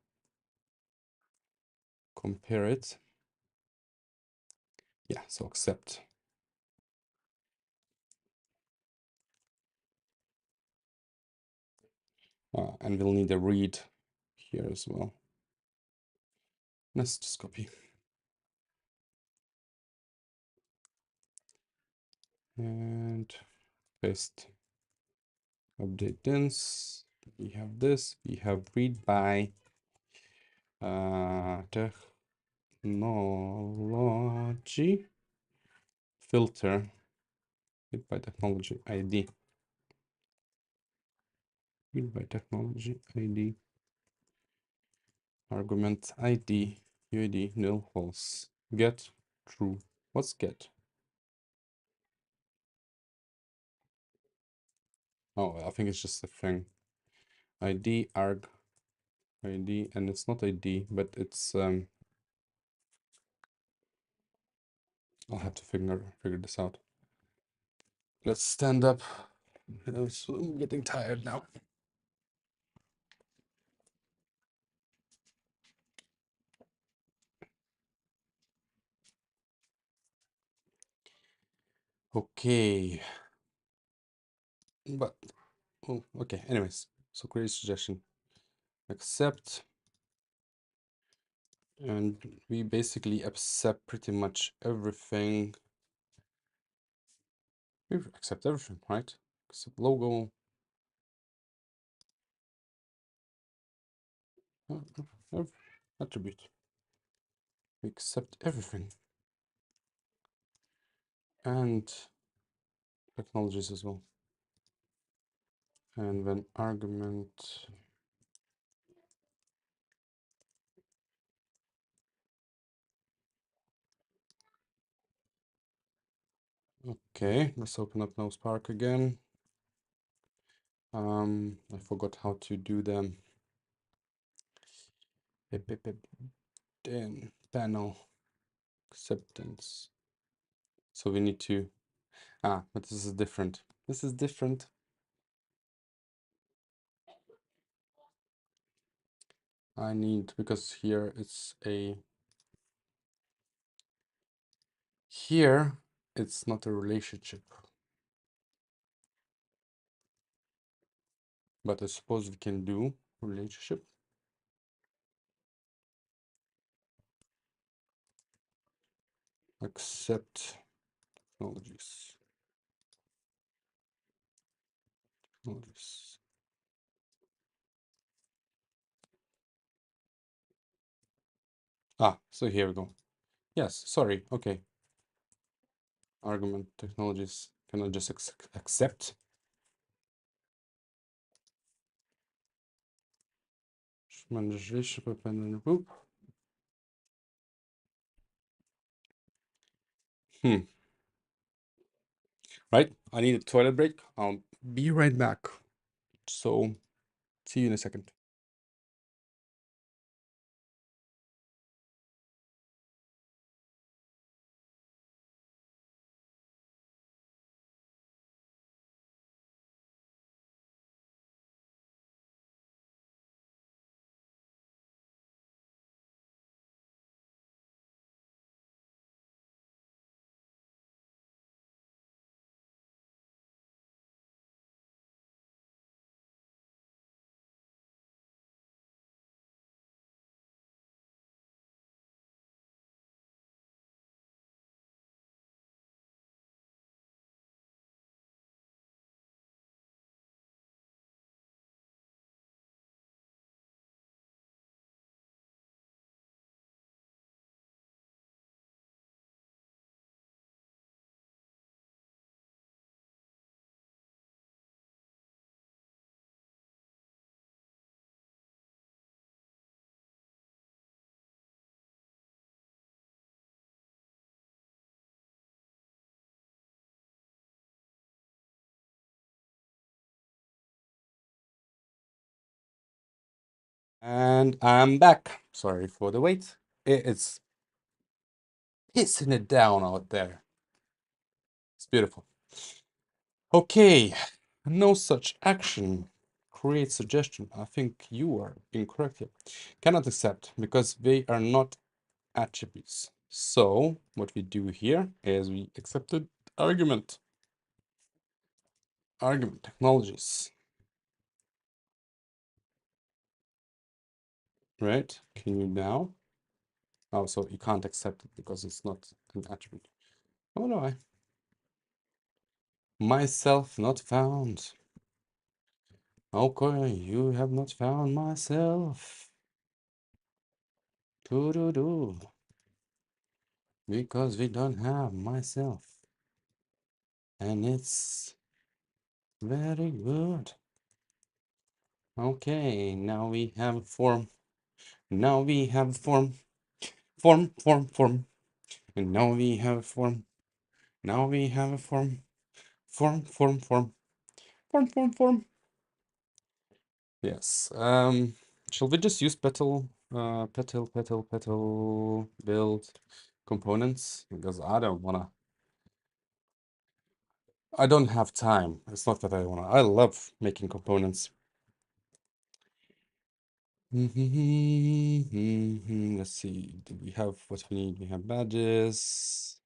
Yeah, so accept. And we'll need a read here as well. Let's just copy. And paste. Update this. We have this. We have read by technology filter. Read by technology ID. Read by technology ID. Argument ID. UID nil false. Get true. What's get? Oh, I think it's just a thing. ID arg ID, and it's not ID, but it's I'll have to figure this out. Let's stand up. I'm getting tired now. Okay. But oh, okay. Anyways, so create suggestion. Accept. And we basically accept pretty much everything. We accept everything, right? Accept logo. Attribute. We accept everything. And technologies as well. And then argument. Okay, let's open up NoSpark again. I forgot how to do them. Then panel acceptance. So we need to, but this is different. This is different. I need, because here it's here it's not a relationship. But I suppose we can do relationship. Accept technologies. So here we go. Yes, sorry, okay. Argument technologies, can I just accept? right? I need a toilet break. I'll be right back. So, see you in a second. And I'm back. Sorry for the wait. It's pissing it down out there. It's beautiful. Okay, no such action. Create suggestion. I think you are incorrect here. Cannot accept because they are not attributes. So what we do here is we accepted argument. Argument technologies. Right? Can you now? Oh, so you can't accept it because it's not an attribute. Oh no, I myself not found. Okay, you have not found myself. Do do do. Because we don't have myself. And it's very good. Okay, now we have form. Now we have form. Form. And now we have form. Now we have a form. Form. Yes. Shall we just use petal build components? Because I don't wanna. I don't have time. It's not that I wanna. I love making components. Let's see. Do we have what we need? We have badges.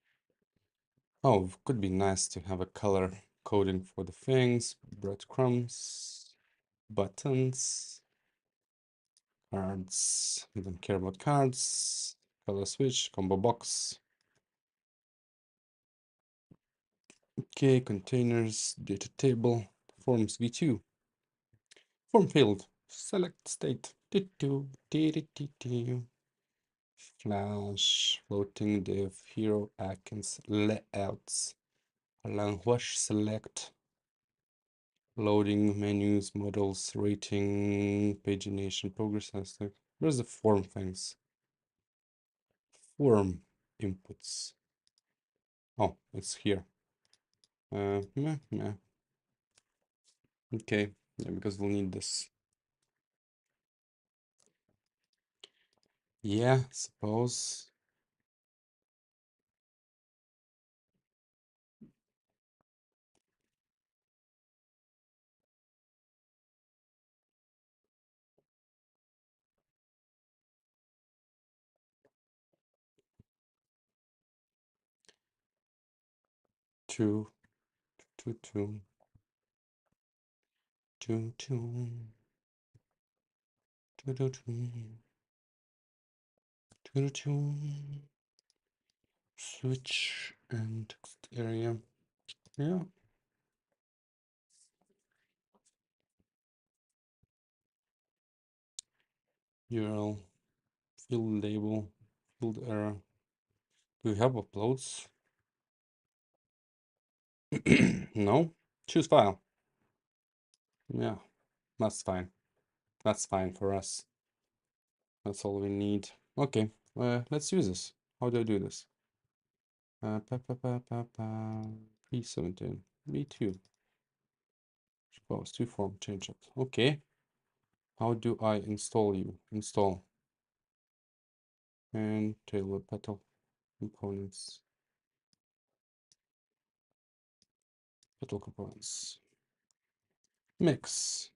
Oh, could be nice to have a color coding for the things. Breadcrumbs, buttons, cards. We don't care about cards. Color switch, combo box. Okay, containers, data table, forms v2. Form field, select state. Flash, floating div, hero icons, layouts, language select, loading menus, models, rating, pagination, progress, hashtag. Where's the form things? Form inputs. Oh, it's here. Meh. Okay, yeah, because we'll need this. Yeah, suppose. Two, two, two, two, two, two, two, two, two. Switch and text area. Yeah. URL, field label, field error. Do we have uploads? No. Choose file. Yeah, that's fine. That's fine for us. That's all we need. Okay, let's use this. How do I do this? P17. Me too. Suppose to form change it. Okay. How do I install you? Install and Tailwind petal components. Petal components. Mix.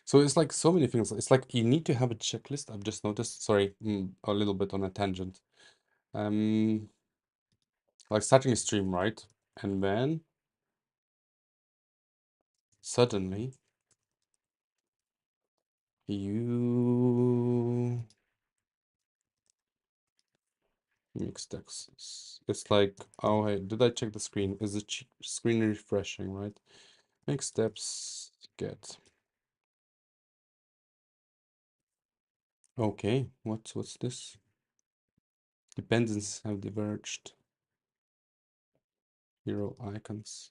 So it's like so many things. It's like you need to have a checklist. I've just noticed. Sorry, a little bit on a tangent. Um, like starting a stream, right? And then suddenly you mix texts. It's like, oh, hey, did I check the screen? Is the screen refreshing, right? Next steps, get. Okay, what's this? Dependencies have diverged. Hero icons.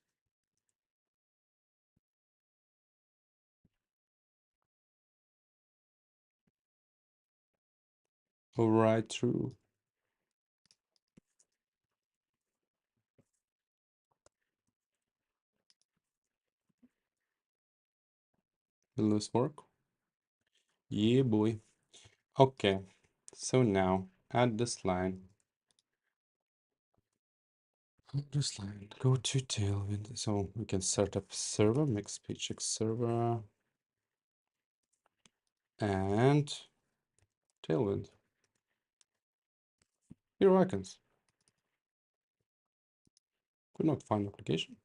All right, true. Will this work? Yeah, boy. Okay, so now add this line. This line, go to Tailwind. So we can start up server, mix paycheck server, and Tailwind. Hero icons. Could not find application.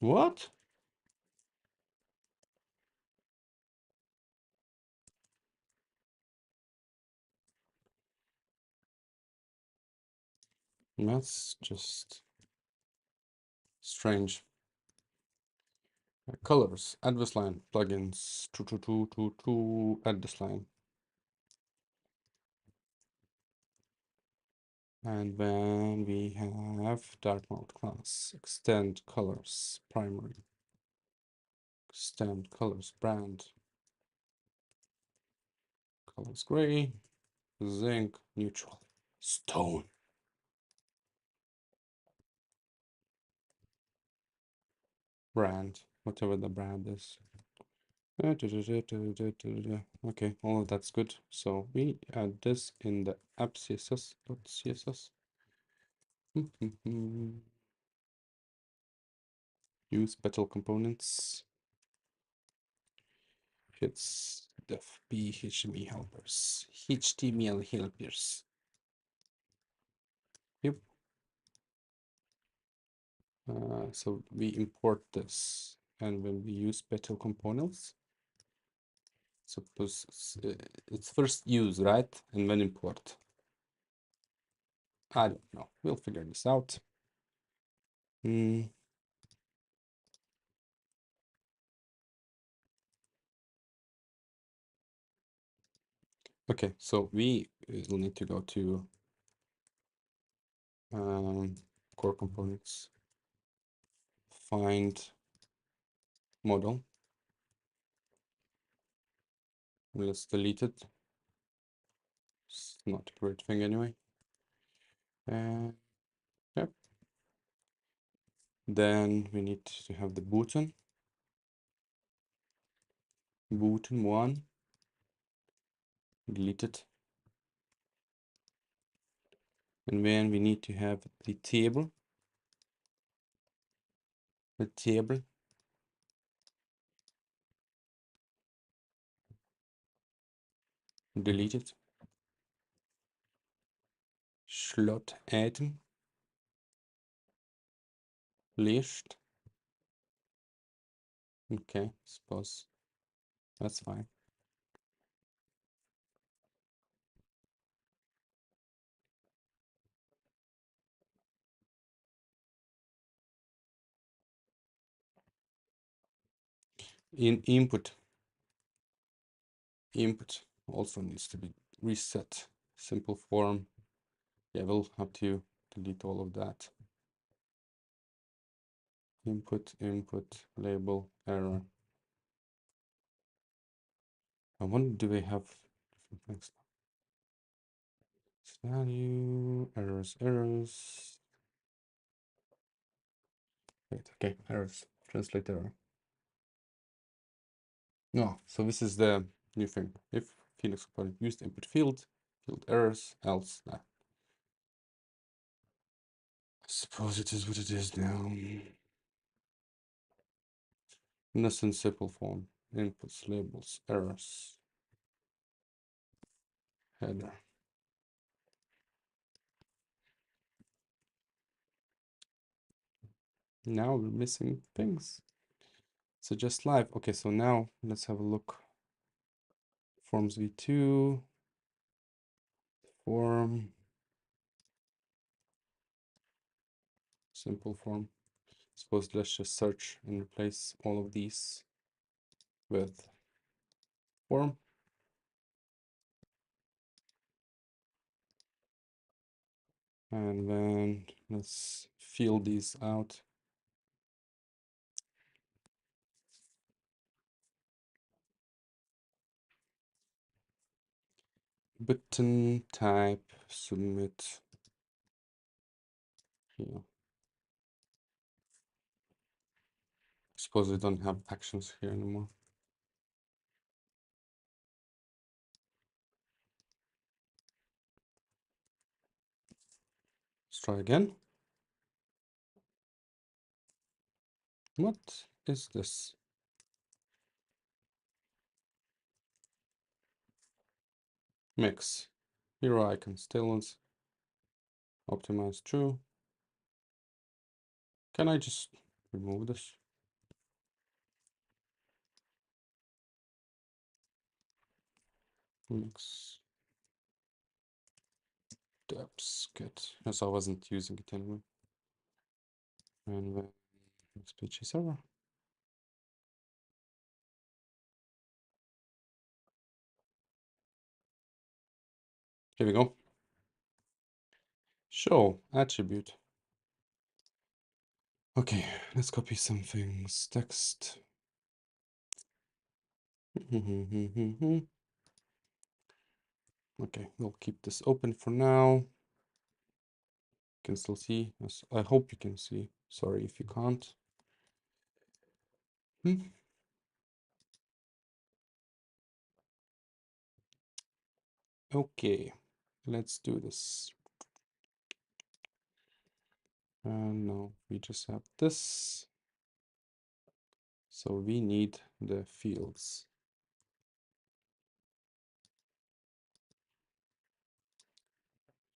What? That's just strange. Colors, add this line, plugins, add this line. And then we have dark mode class, extend colors, primary, extend colors, brand, colors gray, zinc, neutral, stone. Brand, whatever the brand is. Okay, all of that's good. So we add this in the app CSS.css. Use petal components. It's def p HTML helpers. HTML helpers. Yep. So we import this, and when we use petal components, suppose it's first use, right? And then import. I don't know. We'll figure this out. Okay, so we will need to go to core components, find model. Let's delete it. It's not a great thing anyway. Yep. Then we need to have the button. Button one. Delete it. And then we need to have the table. The table. Delete it. Slot item. List. Okay, suppose that's fine. In input also needs to be reset. Simple form. Yeah, we'll have to delete all of that. Input label error. I wonder, do we have different things? value, errors. Wait, okay, errors, translate error. No, so this is the new thing. If Phoenix component used input field errors, else. I suppose it is what it is now. Innocent simple form, inputs, labels, errors, header. Now we're missing things. So just live. Okay, so now let's have a look. Forms v2, form, simple form. Suppose let's just search and replace all of these with form. And then let's fill these out. Button type submit here. Suppose we don't have actions here anymore. Let's try again. What is this? Mix. Hero icons, tailwinds, optimize true. Can I just remove this? Mix depths, good. As I wasn't using it anyway. And then XPG server. Here we go. Show attribute. Okay, let's copy some things. Text. Okay, we'll keep this open for now. You can still see. Yes, I hope you can see. Sorry if you can't. Okay, let's do this. And now we just have this. So we need the fields.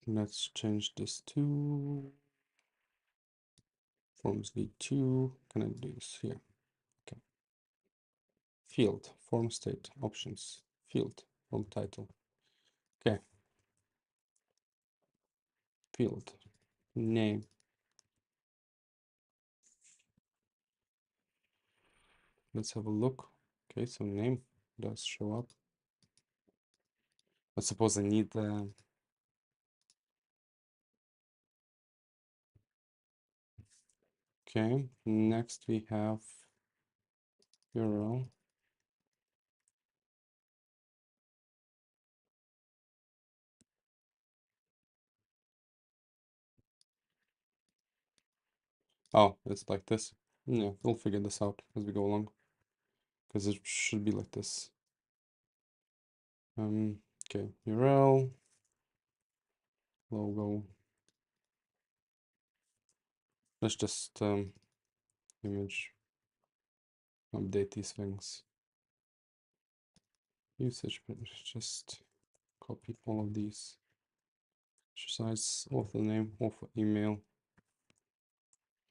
Let's change this to forms v2. Can I do this here? Okay. Field, form state, options, field, form title. Okay. Field, name. Let's have a look. Okay, so name does show up. I suppose I need the okay. Next we have URL. Oh, it's like this. Yeah, we'll figure this out as we go along. Because it should be like this. Okay, URL, logo. Let's just image update these things. Usage, but just copy all of these. Exercise, author name, author email.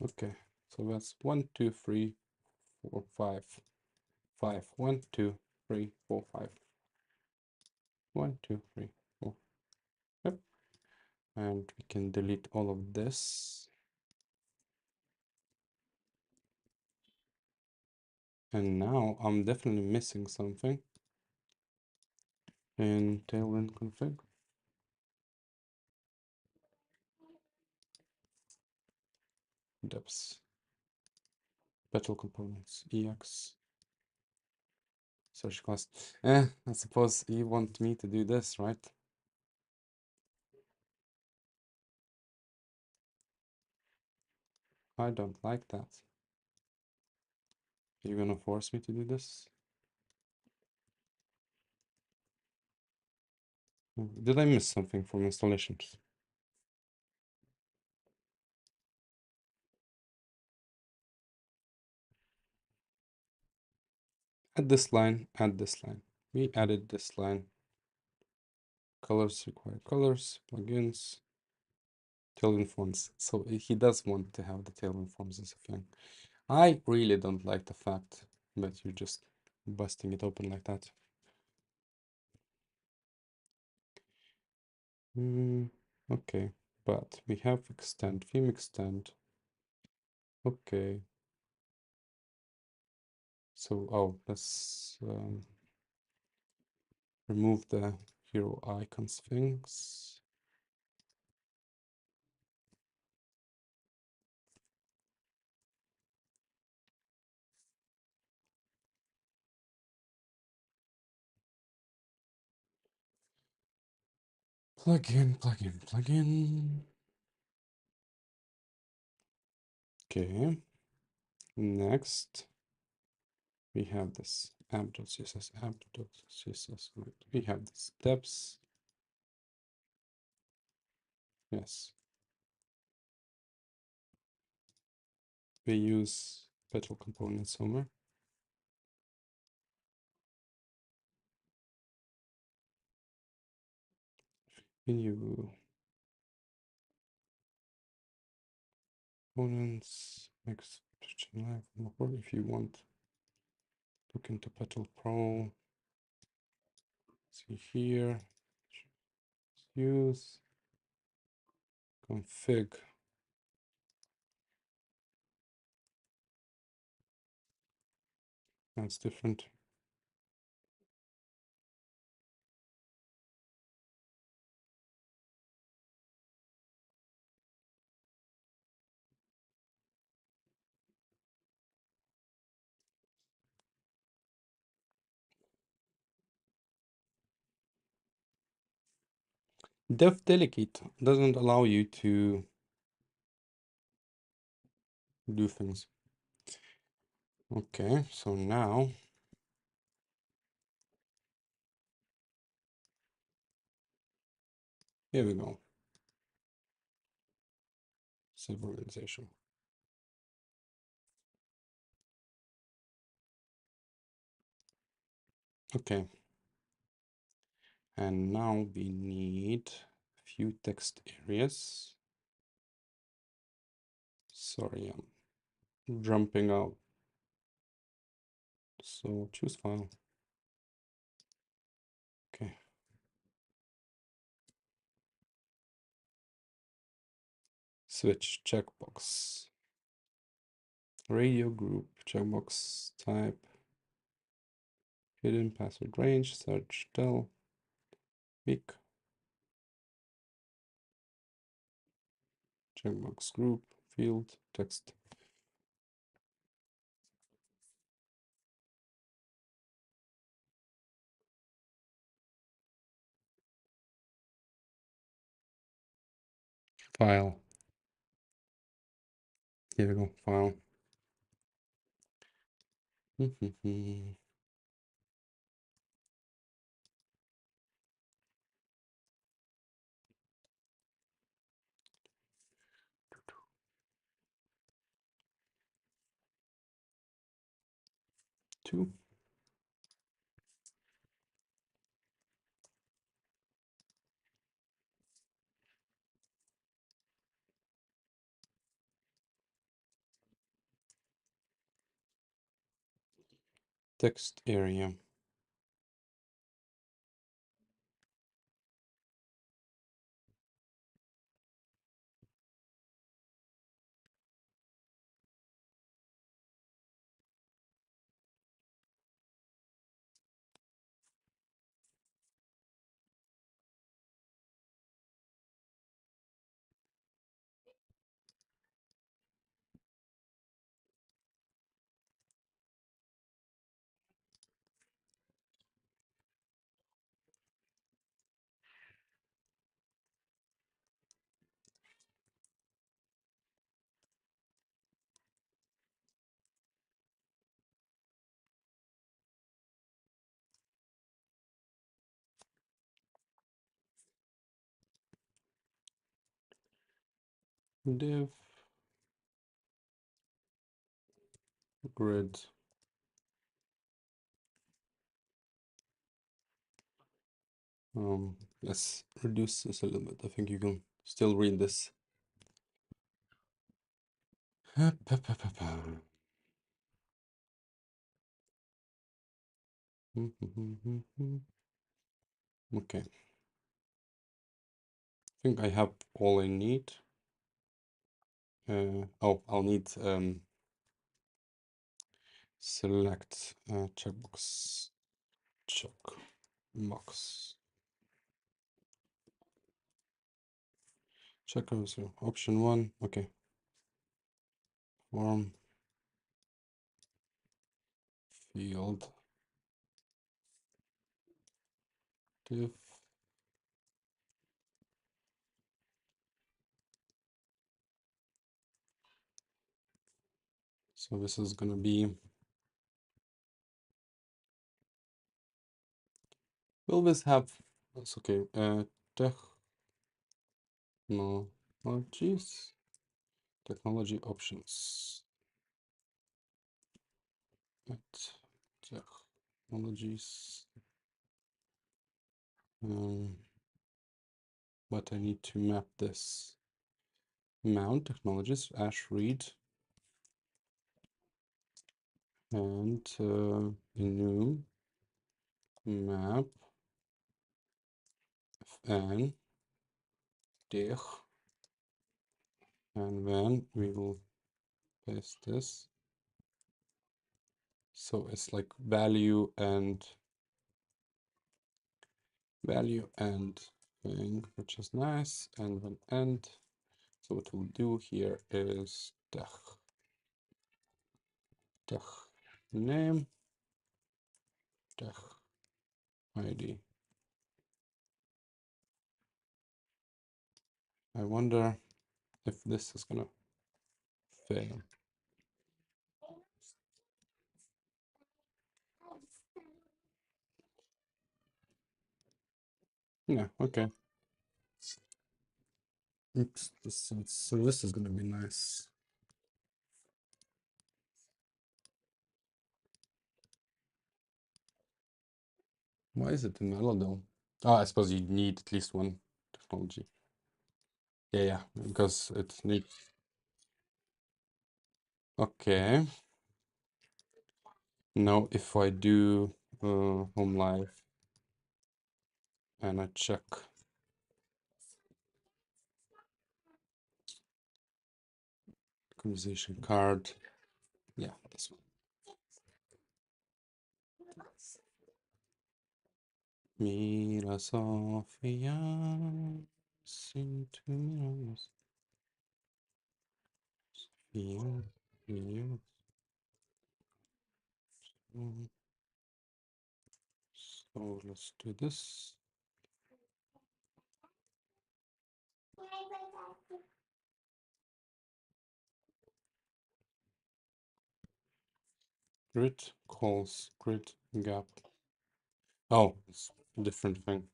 Okay, so that's 1, 2, 3, 4, 5. 5. 1, 2, 3, 4, 5. 1, 2, 3, 4. Yep. And we can delete all of this. And now I'm definitely missing something in Tailwind config. Depths. Petal components. EX. Search class. I suppose you want me to do this, right? I don't like that. Are you gonna force me to do this? Did I miss something from installations? Add this line, add this line. We added this line. Colors require colors, plugins, Tailwind fonts. So he does want to have the Tailwind fonts as a thing. I really don't like the fact that you're just busting it open like that. Okay, but we have extend, theme extend. Okay. So, oh, let's remove the hero icons things. Plugin, plugin, plugin. Okay. Next, we have this app.css, app.css. We have this steps. Yes. We use petal components somewhere. New components, next live more if you want. Look into Petal Pro. See here. Use config. That's different. Def delegate doesn't allow you to do things. Okay, so now here we go. Save organization. Okay. And now we need a few text areas. Sorry, I'm jumping out. So choose file. Okay. Switch checkbox. Radio group checkbox type. Hidden password range. Search del. Weak. Checkbox group field text. File. Here we go. File. Two. Text area. div grid. Let's reduce this a little bit. I think you can still read this. Okay. I think I have all I need. Oh, I'll need select checkbox checkbox checker. So option 1. Okay. Form field div. So this is gonna be. Will this have? That's okay. Technologies. Technology options. At technologies. But I need to map this. Mount technologies ash read and enum map fn dir, and then we will paste this. So it's like value and thing, which is nice, and then end. So what we'll do here is tech name, tech ID. I wonder if this is gonna fail. Yeah, okay. So this is gonna be nice. Why is it in Melodon? Oh, I suppose you need at least one technology. Yeah, because it needs. Okay. Now if I do home live and I check conversation card, yeah, this one. Mira Sofia, sing to me, Sofia, you. So let's do this. Grid calls grid gap. Oh, it's a different thing.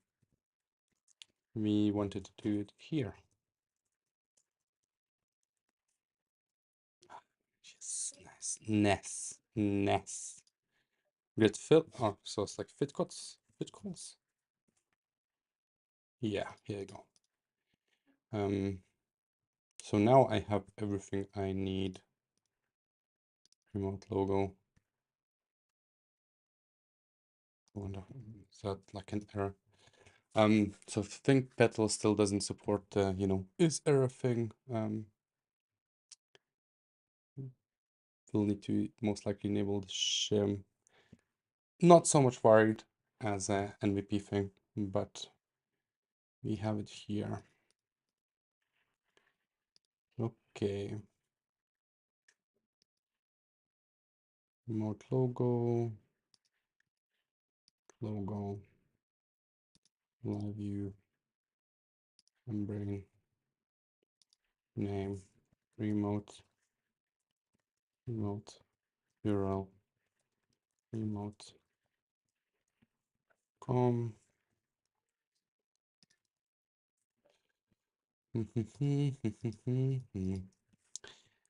We wanted to do it here. Yes, nice. Nice. Grid fill. Oh, so it's like fit calls. Fit calls. Yeah, here you go. So now I have everything I need. Remote logo. I wonder, is that like an error? So I think Petal still doesn't support the, is error thing. We'll need to most likely enable the shim. Not so much worried as a MVP thing, but we have it here. Okay. Remote logo, Liveview, membrane, name, remote, URL, remote, com,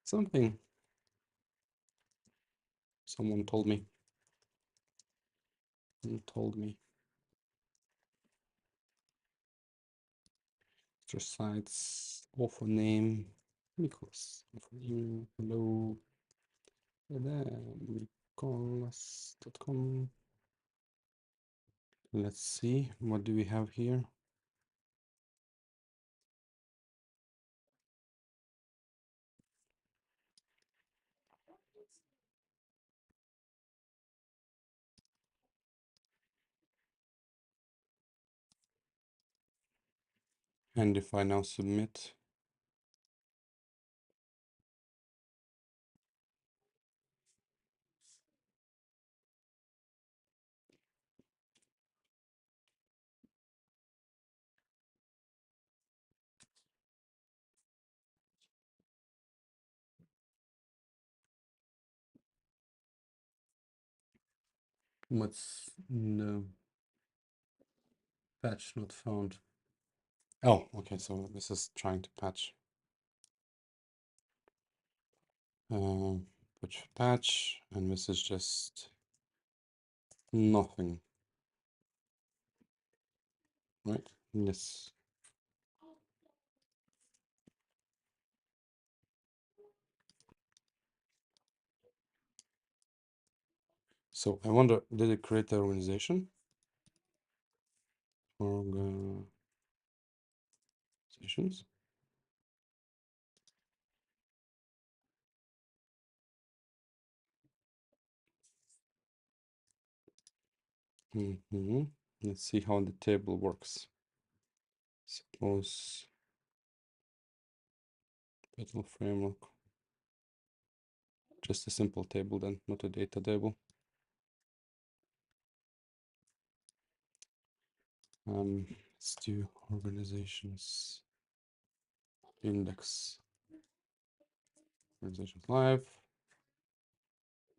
Something someone told me. Told me. Extra sites, author name, Nicholas. Author name, hello. Nicholas.com. Let's see, what do we have here? And if I now submit, what's no patch not found? Oh, okay, so this is trying to patch. Push patch, and this is just nothing, right? Yes. So I wonder, did it create the organization? Organizations? Let's see how the table works. Suppose battle framework. Just a simple table then, not a data table. Let's do organizations index. Organizations live.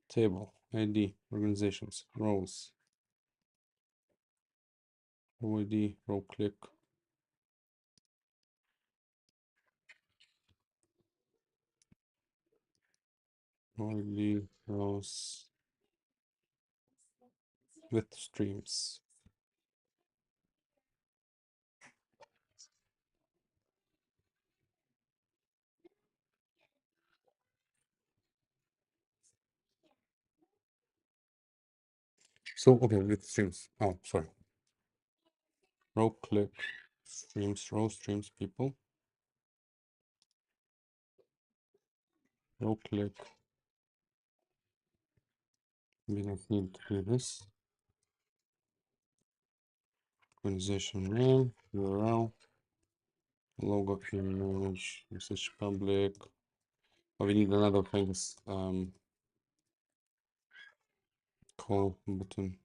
Table ID organizations rows. Row ID, row click. Row ID rows with streams. So okay, with streams. Oh, sorry. Row click streams, row streams people. Row click. We don't need to do this. Organization name, URL, logo image, message public. Oh, we need another things. Call button.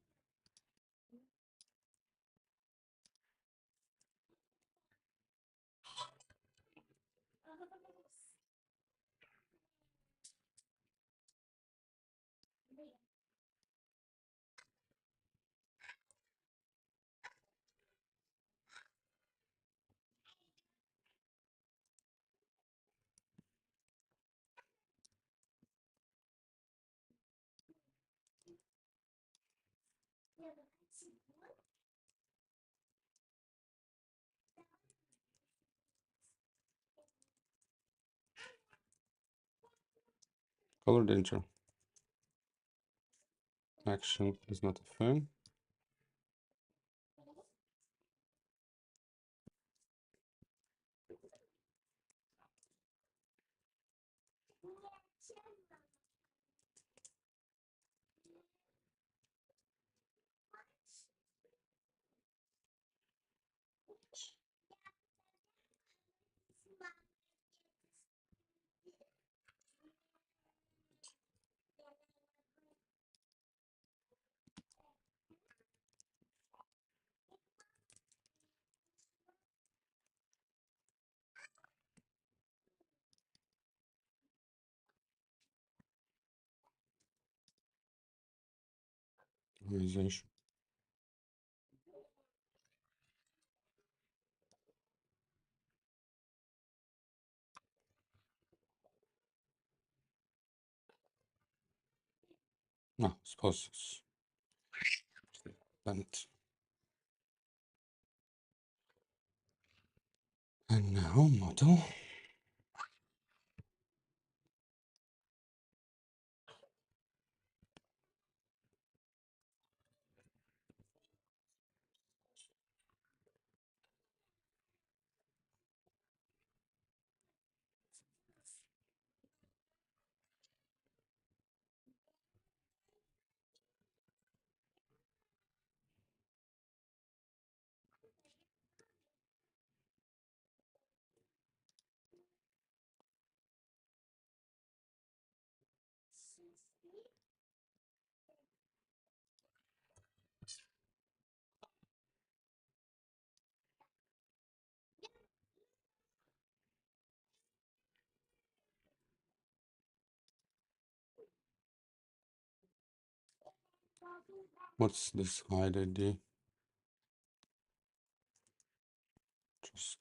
Colored intro. Action is not a thing. Organization. No, suppose it's done it. And now model. What's this hide ID? Just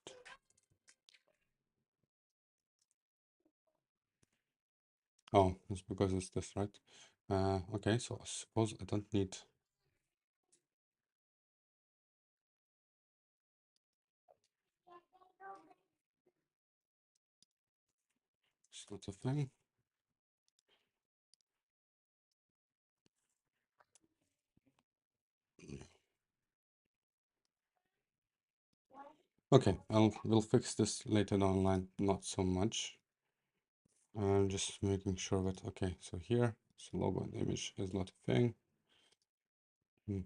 oh, it's because it's this, right? Okay, so I suppose I don't need. It's not a thing. Okay, we'll fix this later down the line. Not so much. I'm just making sure that okay. So here, so logo and image is not a thing. We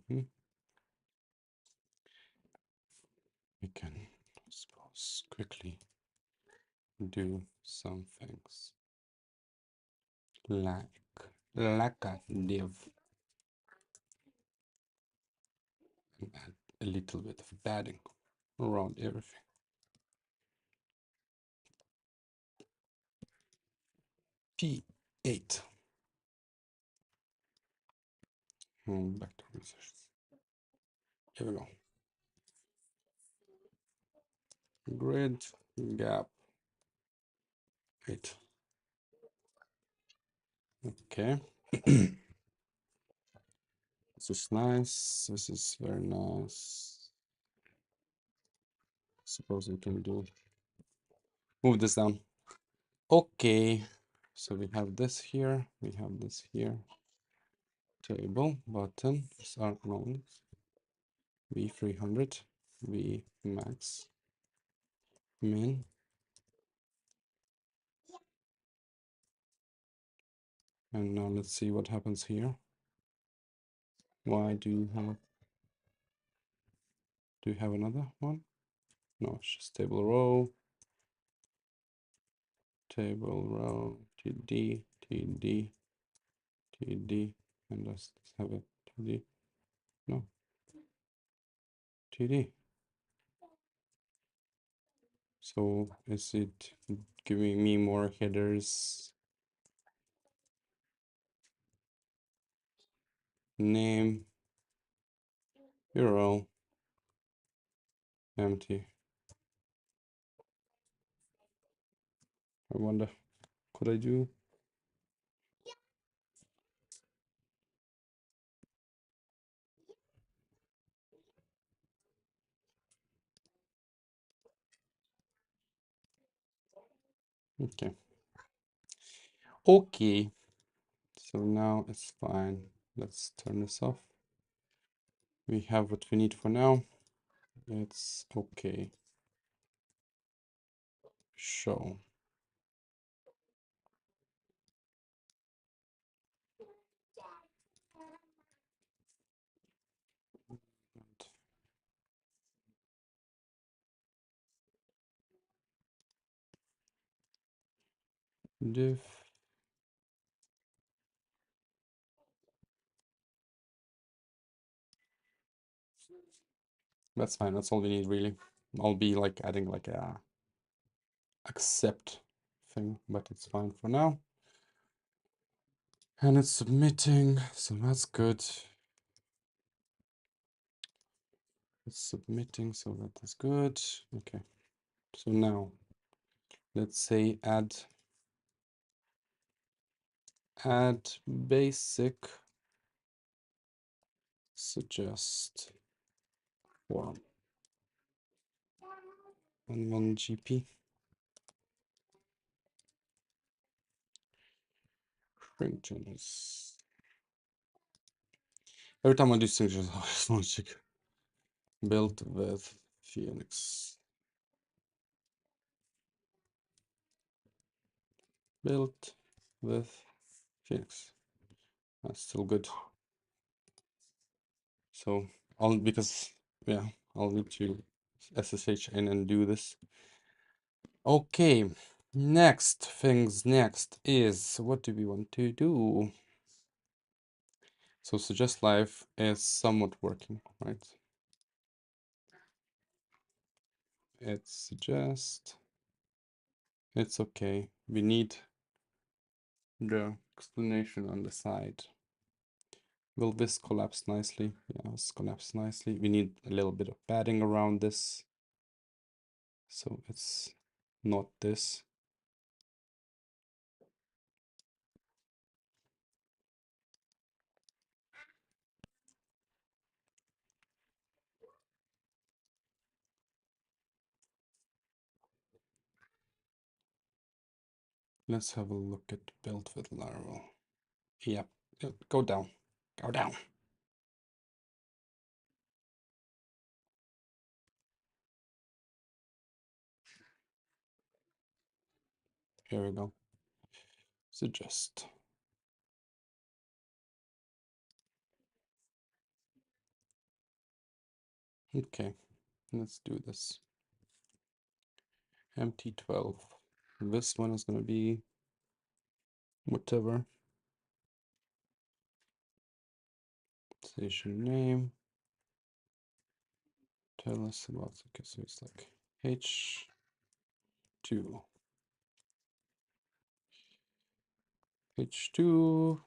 can, I suppose, quickly do some things like a div and add a little bit of padding around everything. P8. Back to research. Here we go. Grid gap 8. Okay. This is nice. This is very nice. Suppose we can do move this down. Okay. So we have this here. We have this here. Table button. These are knowns. V300. V max. Min. And now let's see what happens here. Why do you have another one? No, it's just table row. Table row. TD. TD. TD. And let's have it. TD. No. TD. So is it giving me more headers? Name. URL. Empty. I wonder, could I do? Okay. Okay. So now it's fine. Let's turn this off. We have what we need for now. It's okay. Show. Div. That's fine. That's all we need really. I'll be like adding like a accept thing, but it's fine for now. And it's submitting, so that's good. It's submitting, so that is good. Okay. So now let's say add basic suggest form and then GP. Ringtones. Every time I do things, I just want to check. Built with Phoenix. Built with Phoenix. That's still good. So I'll need to SSH in and do this. Okay, next is what do we want to do? So suggest live is somewhat working, right? It suggests it's okay. We need the explanation on the side. Will this collapse nicely? Yeah, it's collapsed nicely. We need a little bit of padding around this. So it's not this. Let's have a look at build with Laravel. Yep, go down, go down. Here we go. Suggest. Okay, let's do this. MT12. This one is going to be whatever. Station name. Tell us about, okay, so it's like H2. H2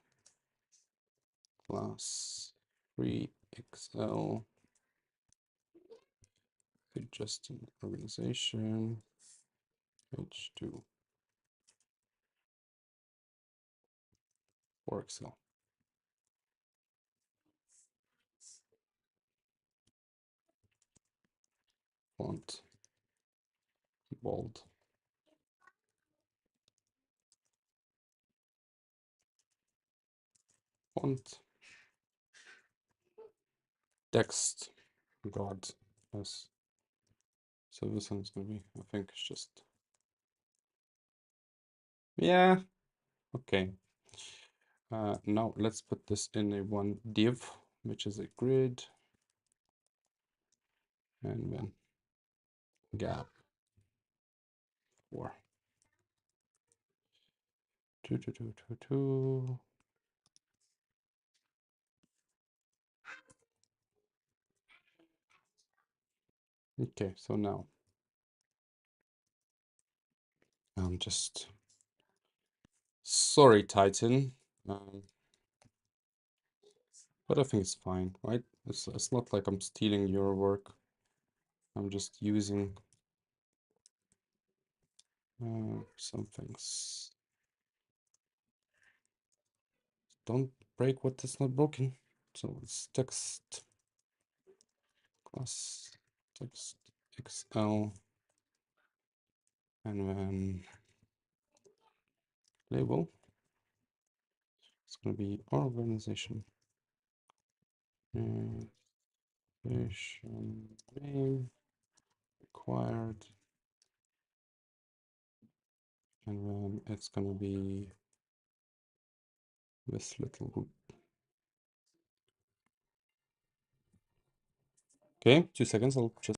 class 3XL. Suggested organization. H2 or Excel. Font bold. Font text God. Yes. So this one's gonna be, I think it's just, yeah, okay. Now let's put this in a one div, which is a grid, and then gap 4. 2, 2, 2, 2, 2. Okay, so now I'm just sorry, Titan. But I think it's fine, right? It's not like I'm stealing your work. I'm just using some things. Don't break what is not broken. So it's text class text XL and then label. It's going to be our organization. Station name required. And then it's going to be this little group. Okay, 2 seconds. I'll just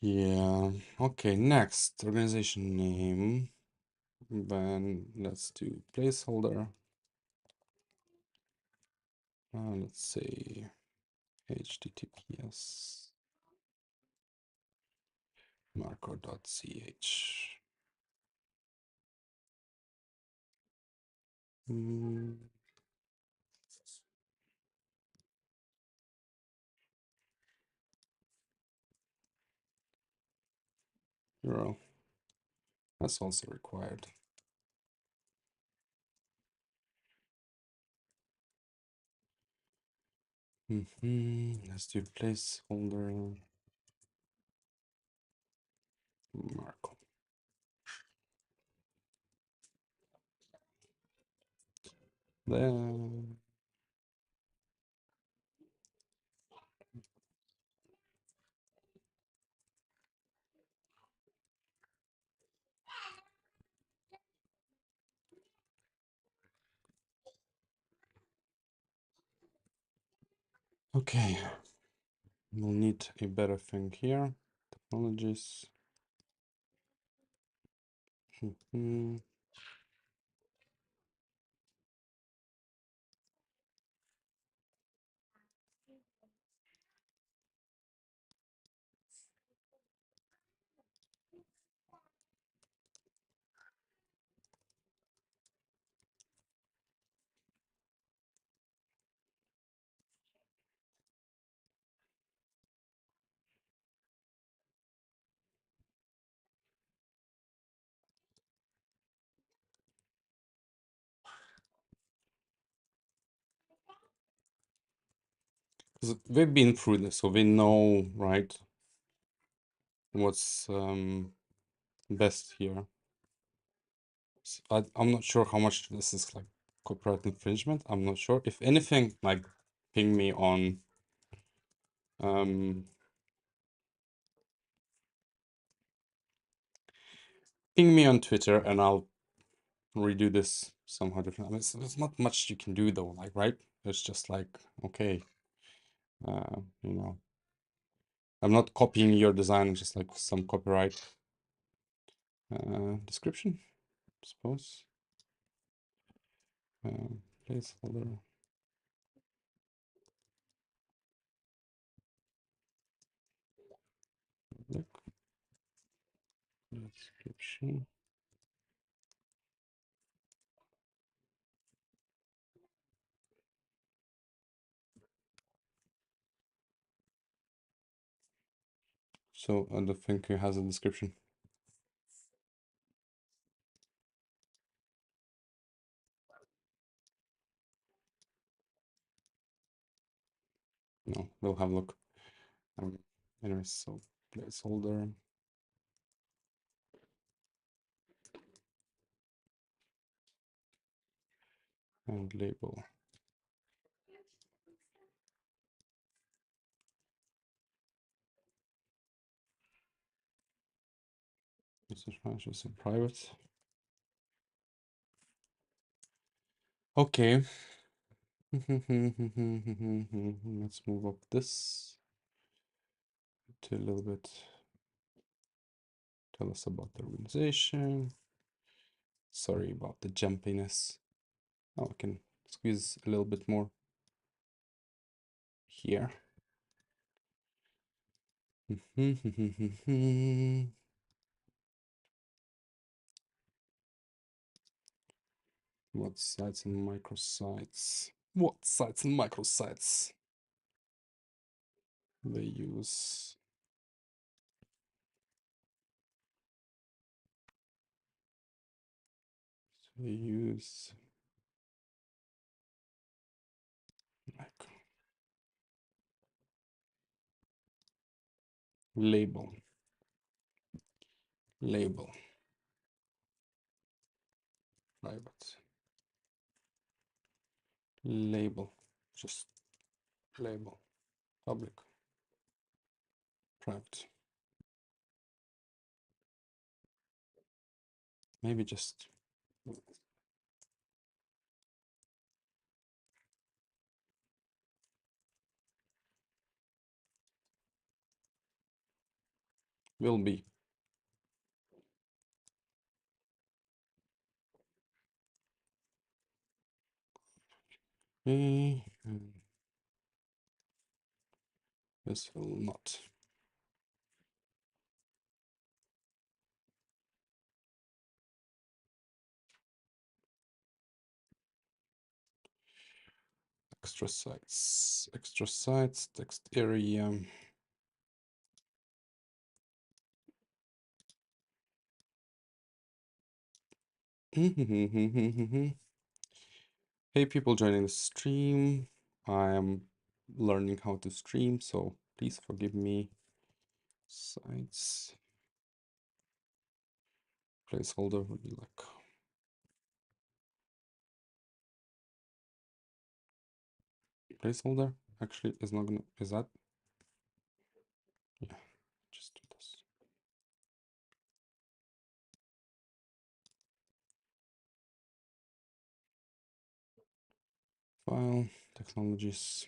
Yeah. Okay, next organization name. Then let's do placeholder. Let's say https marco.ch. URL. That's also required. Let's do placeholder Marco. Then okay, we'll need a better thing here. Technologies. Because we've been through this, so we know, right, what's best here. So I'm not sure how much this is like copyright infringement. I'm not sure. If anything, like ping me on Twitter and I'll redo this somehow different. I mean, there's not much you can do though, like, right? It's just like, okay, you know, I'm not copying your design, just like some copyright description, I suppose. Placeholder. Look. Description. So I don't think it has a description. No, we'll have a look. Anyways, so placeholder. And label. Message manager is private. Okay. Let's move up this to a little bit. Tell us about the organization. Sorry about the jumpiness. Oh, I can squeeze a little bit more here. What sites and microsites? What sites and microsites they use? So they use like label, private, label, just label, public, private. Maybe just will be. Okay, and this will not. Extra sites, text area. Hey, people joining the stream. I am learning how to stream, so please forgive me. Sites placeholder would be like placeholder. Actually, is not gonna. Is that? Yeah, just do this. File technologies.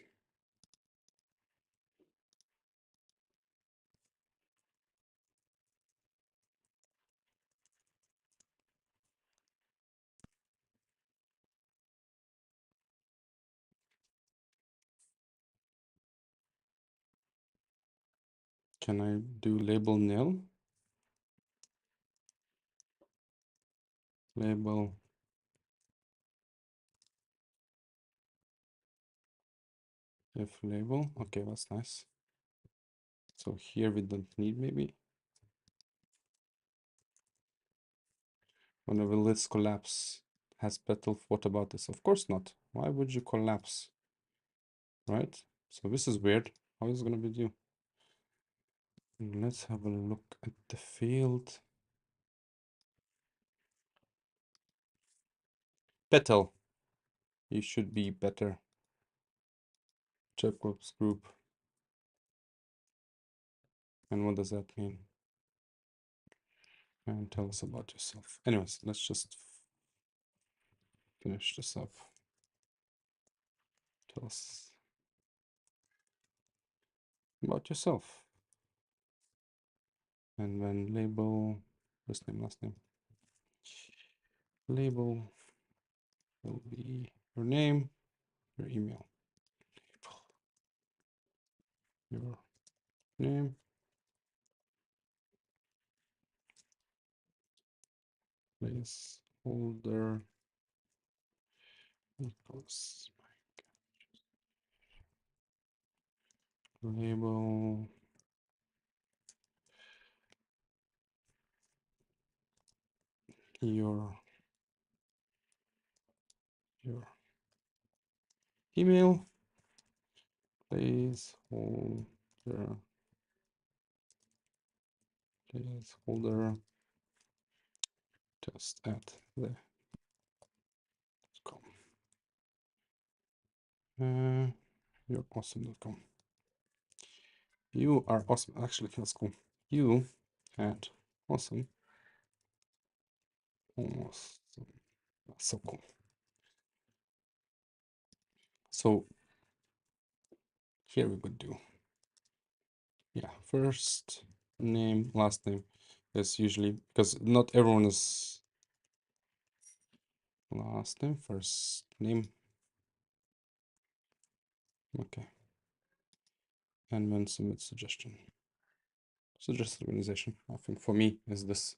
Can I do label nil? Label. If label. Okay, that's nice. So here we don't need maybe. Whenever let's collapse has petal, what about this? Of course not. Why would you collapse? Right? So this is weird. How is it gonna be due? Let's have a look at the field. Petal. You should be better. Jacob's group. And what does that mean? And tell us about yourself. Anyways, let's just finish this up. Tell us about yourself. And then label, first name, last name. Label will be your name, your email. Your name, placeholder equals label, your email, placeholder test at the com. You're awesome.com. You are awesome. Actually, that's cool. You at awesome. Almost. That's so cool. So here we could do, yeah, first name, last name is usually, because not everyone is last name, first name. Okay. And then submit suggestion. Suggested organization, I think for me is this.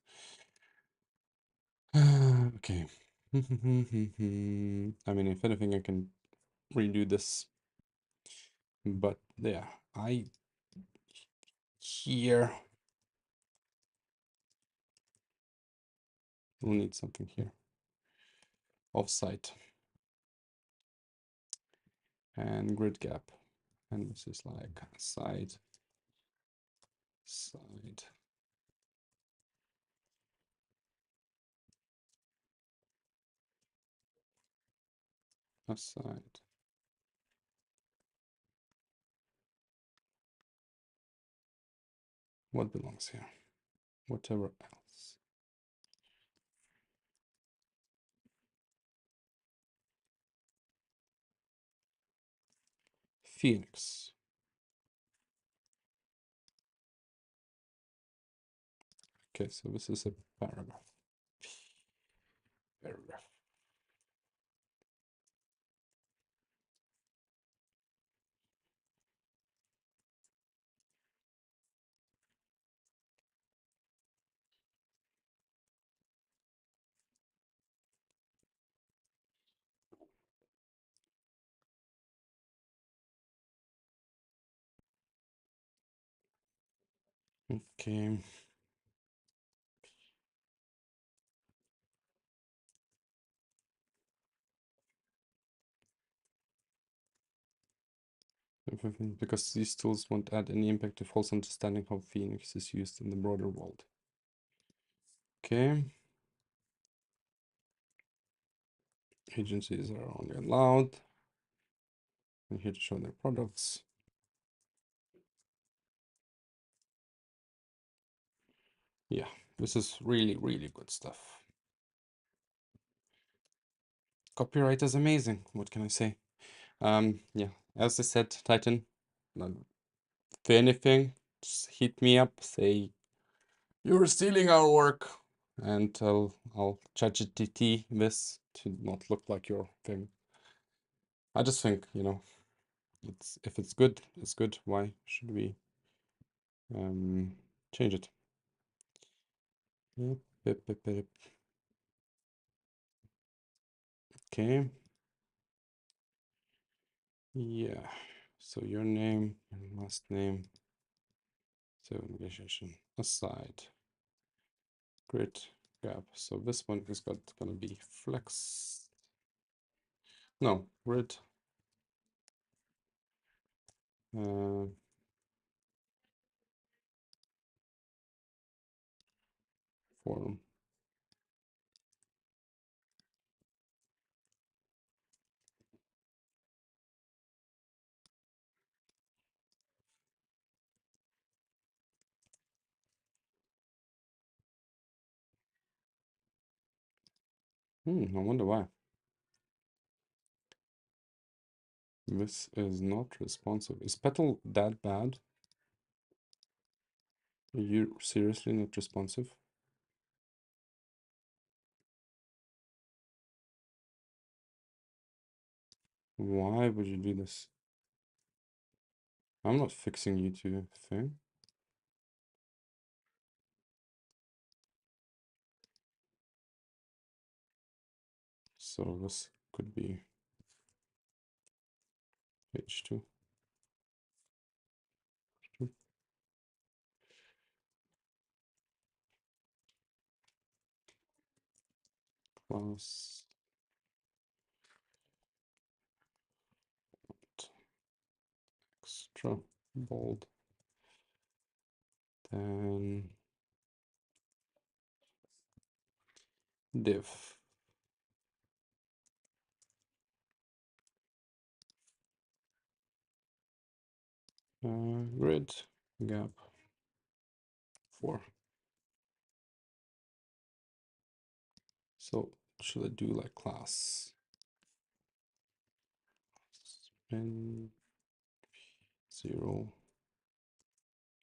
Okay. I mean, if anything, I can redo this. But yeah, I here will need something here. Offsite. And grid gap. And this is like side, aside. What belongs here? Whatever else. Phoenix. Okay, so this is a paragraph. Paragraph. Okay. Because these tools won't add any impact to false understanding how Phoenix is used in the broader world. Okay. Agencies are only allowed. I'm here to show their products. Yeah, this is really, really good stuff. Copyright is amazing. What can I say? Yeah, as I said, Titan, if anything, just hit me up, say you're stealing our work, and I'll ChatGPT this to not look like your thing. I just think, you know, it's if it's good, it's good. Why should we change it? Yep, yep, yep, yep. Okay. Yeah. So your name, your last name, so negotiation aside. Grid gap. So this one is gonna be flex. No, grid. Uh, form. I wonder why. This is not responsive. Is Petal that bad? Are you seriously not responsive? Why would you do this? I'm not fixing you to a thing. So this could be H2. Plus extra bold. Then div. Grid gap 4. So should I do like class? Spin 0.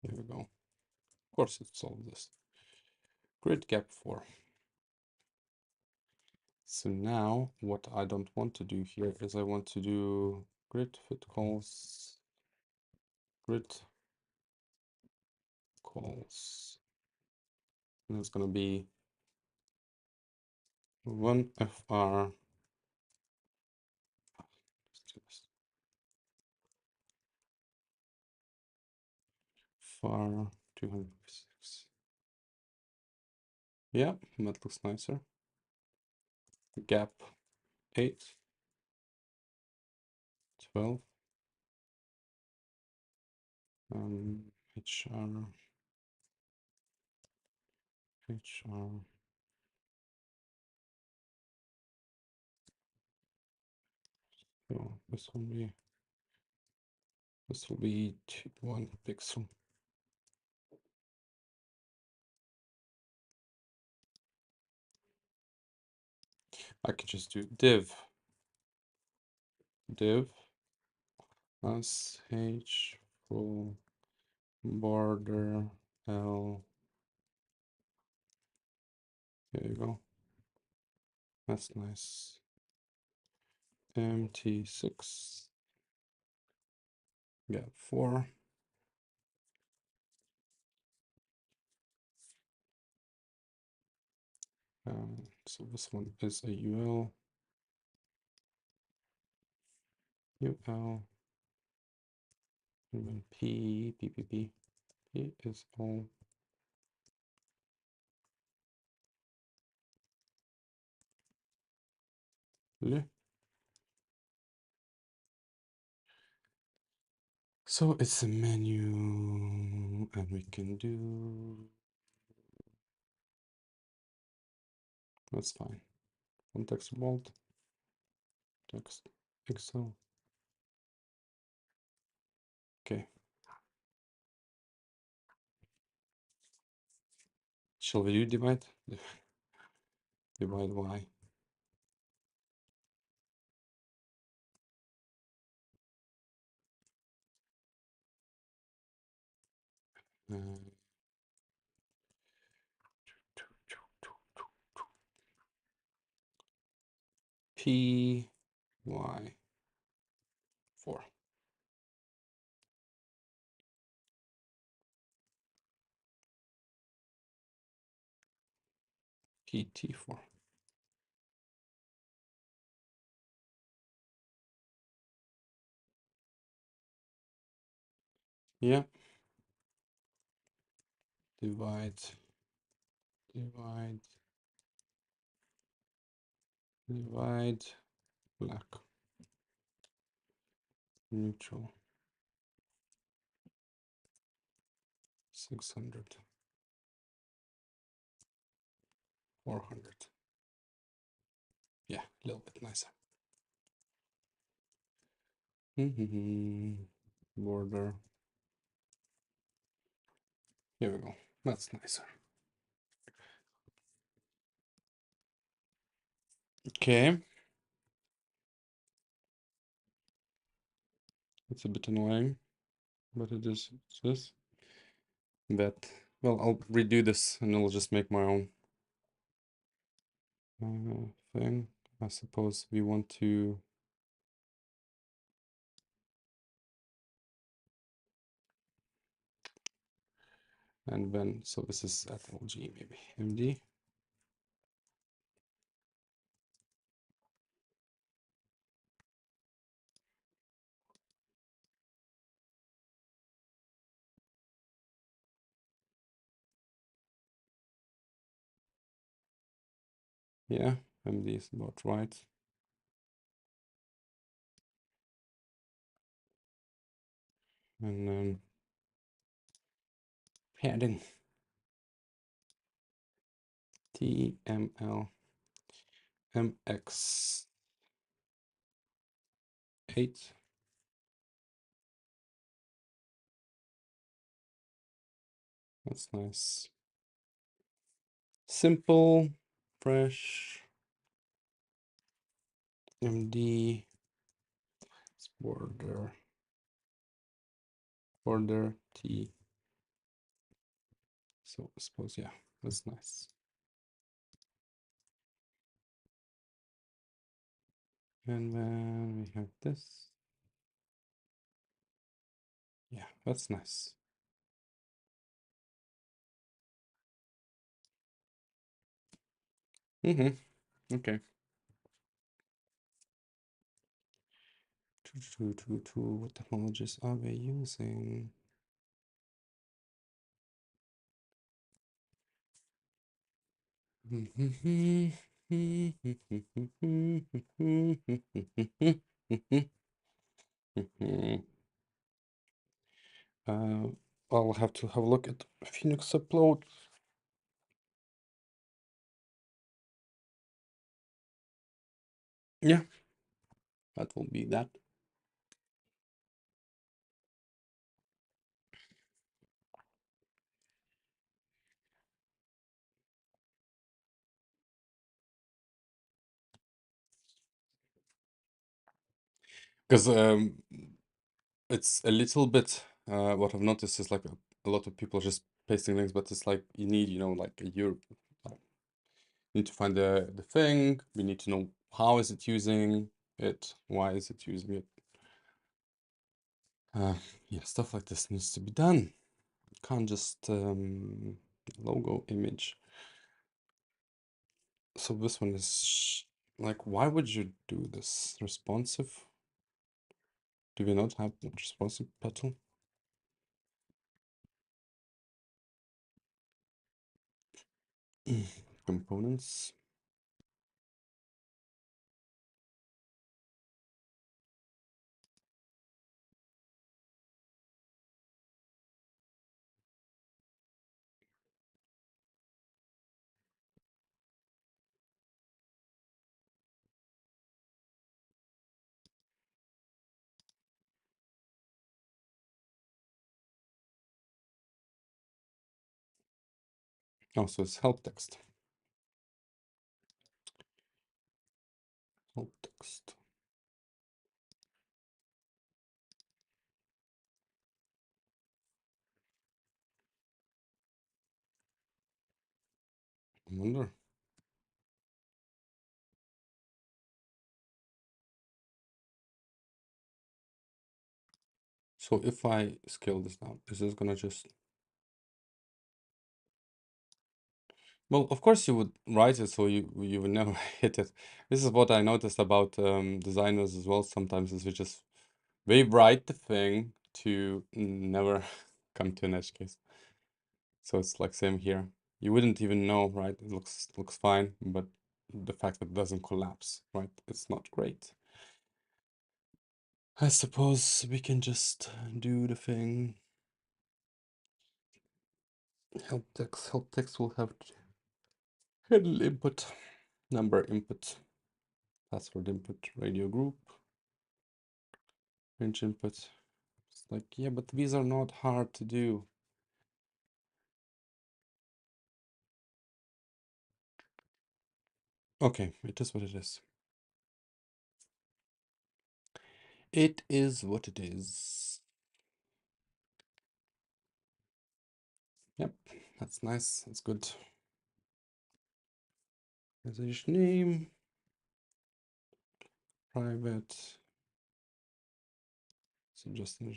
There we go. Of course it solved this. Grid gap 4. So now what I don't want to do here is I want to do grid fit calls, grid calls. And it's gonna be 1 FR. Let's do this. FR 256. Yeah, that looks nicer. Gap 8, 12. HR. So this will be 1 pixel. I could just do div sh full border L Here you go. That's nice. MT6. Gap 4. So this one is a UL. UL. And then P is all. Le. So it's a menu, and we can do. That's fine. Context bold. Text Excel. Okay. Shall we do divide? Divide Y. Uh, P Y 4. PT 4. Yeah. Divide. Black. Neutral. 600. 400. Yeah, a little bit nicer. Border. Here we go. That's nicer. Okay. It's a bit annoying, but it is this. But, well, I'll redo this and I'll just make my own thing. I suppose we want to. And then, so this is at LG maybe, MD. Yeah, MD is about right. And then padding. TML MX 8. That's nice. Simple, fresh, MD, border T. So I suppose, yeah, that's nice. And then we have this. Yeah, that's nice. Okay. What technologies are we using? I'll have to have a look at Phoenix upload. Yeah, that will be that. Because it's a little bit, what I've noticed is like a lot of people just pasting links, but it's like you need, like a Europe, need to find the thing. We need to know how is it using it, why is it using it. Yeah, stuff like this needs to be done. Can't just logo image. So this one is like, why would you do this? Responsive? Do we not have responsive petal? Components. Oh, so it's help text. Help text. I wonder. So if I scale this down, is this gonna just... Well, of course you would write it so you would never hit it. This is what I noticed about designers as well. Sometimes is they write the thing to never come to an edge case. So it's like same here. You wouldn't even know, right? It looks fine, but the fact that it doesn't collapse, right? It's not great. I suppose we can just do the thing. Help text will have handle input, number input, password input, radio group, range input. It's like, yeah, but these are not hard to do. Okay, it is what it is. It is what it is. Yep, that's nice. That's good. Organization name, private, suggestion.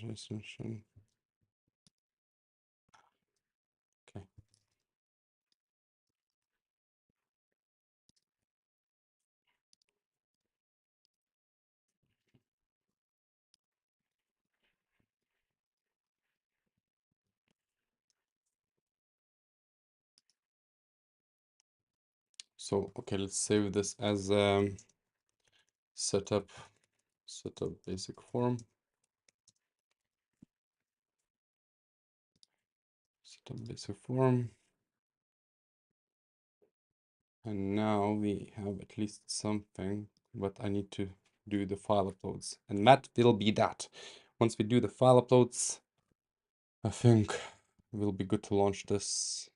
Okay. So, okay, let's save this as setup basic form. Setup basic form. And now we have at least something, but I need to do the file uploads. And that will be that. Once we do the file uploads, I think it will be good to launch this.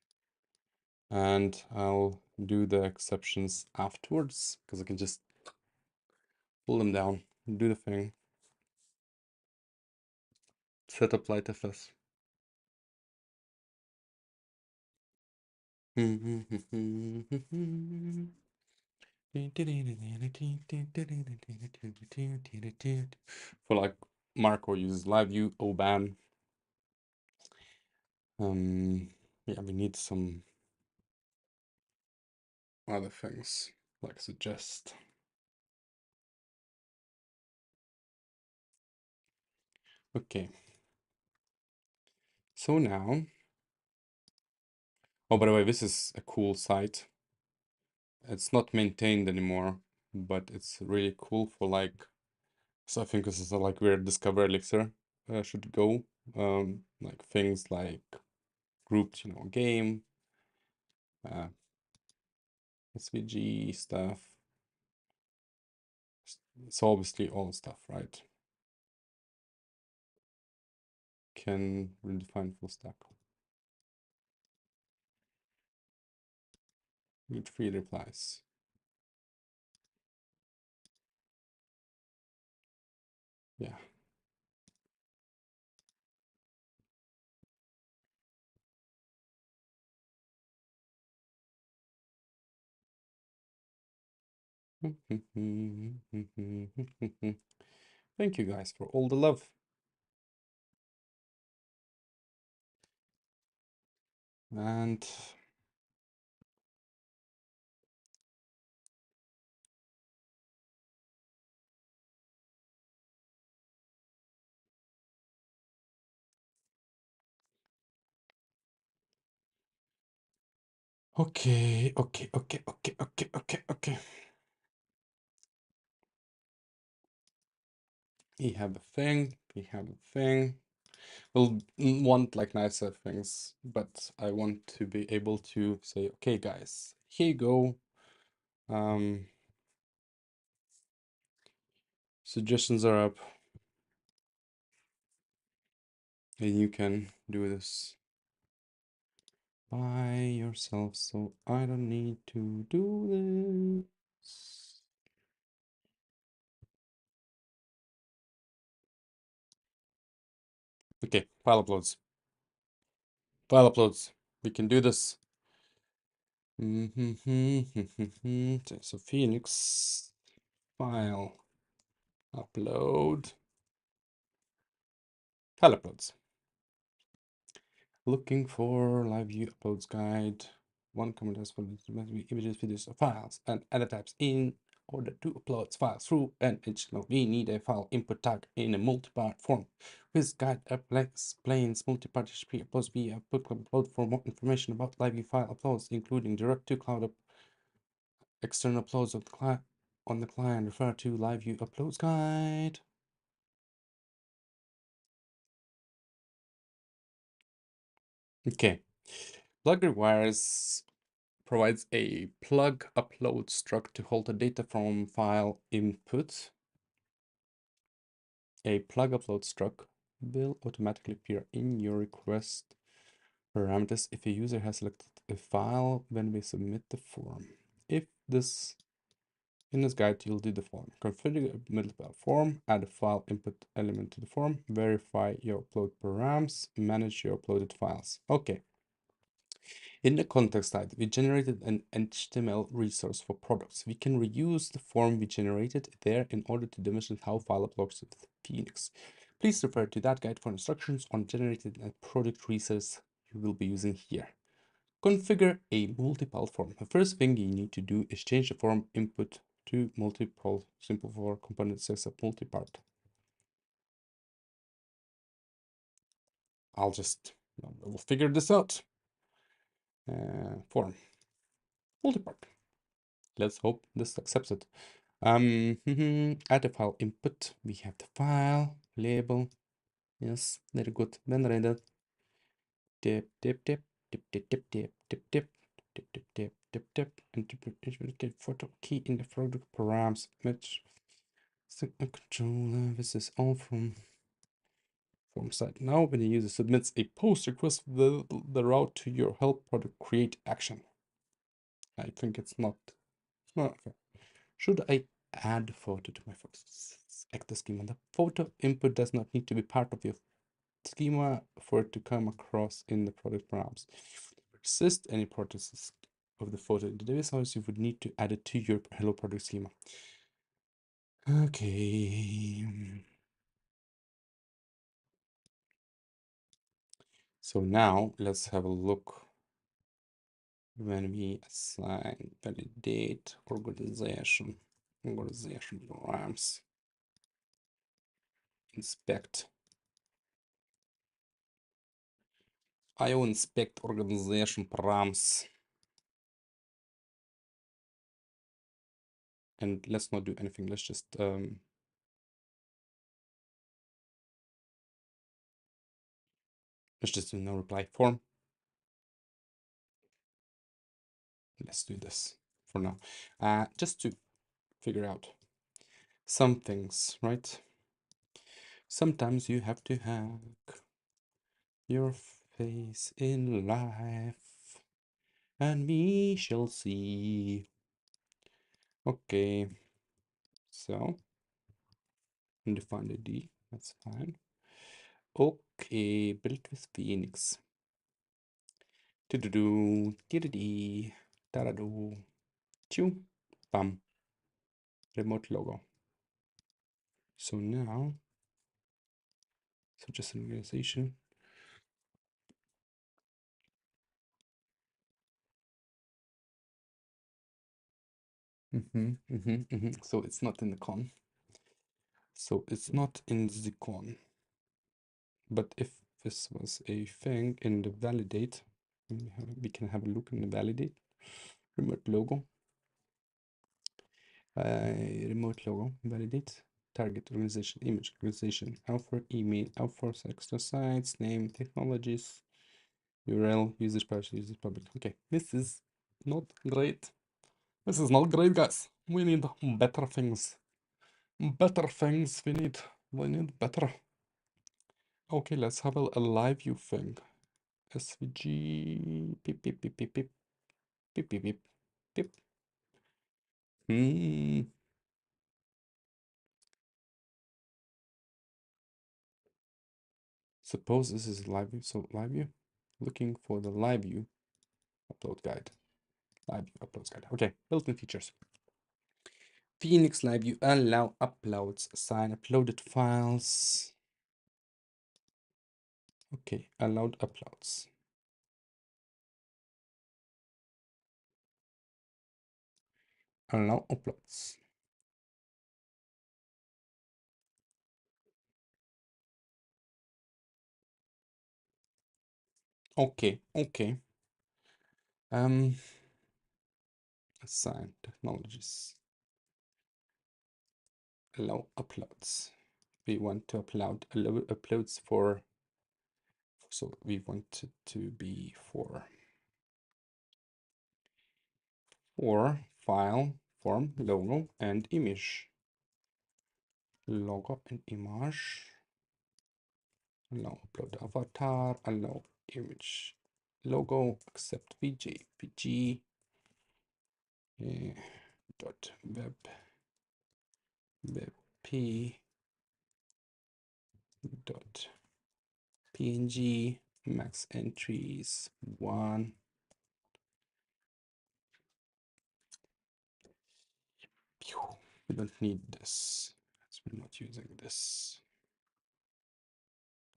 And I'll do the exceptions afterwards, because I can just pull them down, do the thing. Set up LightFS. For like Marco uses Liveview, OBAN. Yeah, we need some other things like suggest. Okay. So now, oh, by the way, this is a cool site. It's not maintained anymore, but it's really cool for like, so I think this is like where Discover Elixir should go. Like things like grouped, game, SVG stuff. It's obviously all stuff, right? Can redefine full stack. Need 3 replies. Yeah. Thank you guys for all the love. And okay. We have a thing. We have a thing. We'll want like nicer things, but I want to be able to say, okay, guys, here you go. Suggestions are up, and you can do this by yourself, so I don't need to do this. Okay, file uploads. File uploads. We can do this. So Phoenix file upload. File uploads. Looking for live view uploads guide. One comment has for images, videos, or files, and other types in order to upload files through an HTML. We need a file input tag in a multi-part form. This guide explains multi-part HTTP uploads via upload for more information about live view file uploads, including direct to cloud external uploads on the client. Refer to live view uploads guide. Okay. Plug provides a plug upload struct to hold the data from file input. A plug upload struct will automatically appear in your request parameters if a user has selected a file when we submit the form. If this In this guide, you'll do the following: configure a multiple form, add a file input element to the form, verify your upload params, manage your uploaded files. Okay. In the context slide, we generated an HTML resource for products. We can reuse the form we generated there in order to demonstrate how file uploads with Phoenix. Please refer to that guide for instructions on generated and product resource you will be using here. Configure a multiple form. The first thing you need to do is change the form input to multiple, simple for component says a multi-part. We'll figure this out. Form, multi-part. Let's hope this accepts it. Add the file input. We have the file, label. Yes, very good. Then render. Dip, dip, dip, dip, dip, dip, dip, dip, dip, dip, dip, dip, dip, dip, and get photo key in the product params image. Controller. This is all from form side. Now, when the user submits a post request, the route to your help product create action. I think it's not. Okay. Should I add photo to my photos? Actor schema. The photo input does not need to be part of your schema for it to come across in the product params. Persist any process of the photo in the database house, you would need to add it to your hello product schema. Okay. So now let's have a look when we assign validate organization params, inspect. I will inspect organization params. And let's not do anything. Let's just do no reply form. Let's do this for now. Just to figure out some things, right? Sometimes you have to hack your face in life, and we shall see. Okay, so undefined ID, that's fine. Okay, built with Phoenix. Do-do-do, dee-dee-dee, da-da-do, choo, bam. remote logo. So now, so just an organization. So it's not in the con. So it's not in the con. But if this was a thing in the validate, we can have a look in the validate. Remote logo. Remote logo, validate. Target organization, image organization, author, email, authors, extra sites, name, technologies, URL, users private, users public. Okay, this is not great. This is not great, guys. We need better things. Better things we need. We need better. Okay, let's have a live view thing. SVG beep beep beep beep beep beep beep beep beep. Suppose this is live view. So live view, looking for the live view upload guide. Live view uploads guide. Okay, built-in features. Phoenix Live View allow uploads, assign uploaded files. Okay, allowed uploads. Allow uploads. Okay, okay. Assign technologies. Allow uploads. We want to upload allow uploads for, so we want it to be for file, form, logo, and image. Logo and image. Allow upload avatar, allow image, logo, accept pg dot webp dot png, max entries 1. We don't need this, as we're not using this.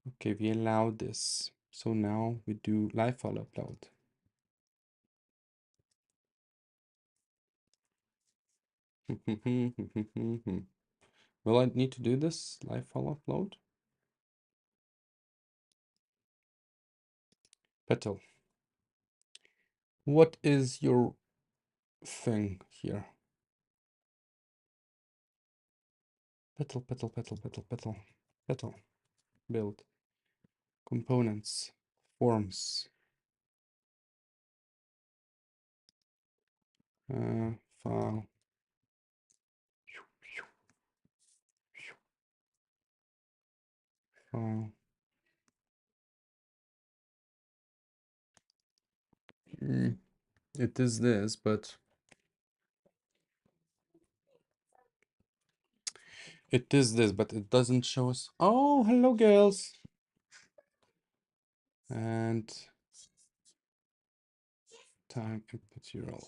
Okay, we allow this. So now we do live file upload. Will I need to do this live file upload? Petal. What is your thing here? Petal, petal, petal, petal, petal, petal. Build. Components. Forms. File. File. It is this, but it is this, but it doesn't show us. Oh, hello, girls. And time input URL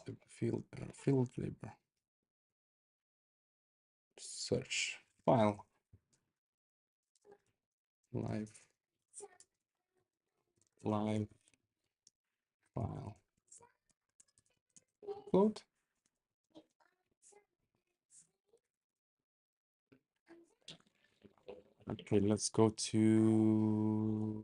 field labor. Search file. Live file. Upload. Okay, let's go to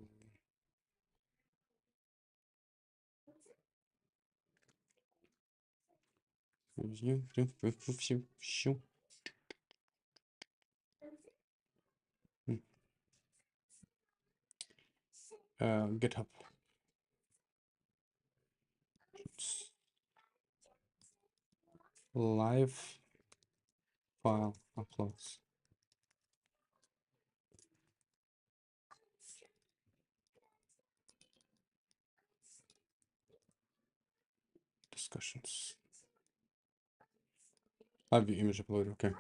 GitHub. Live file uploads. Discussions. Live view image upload. Okay.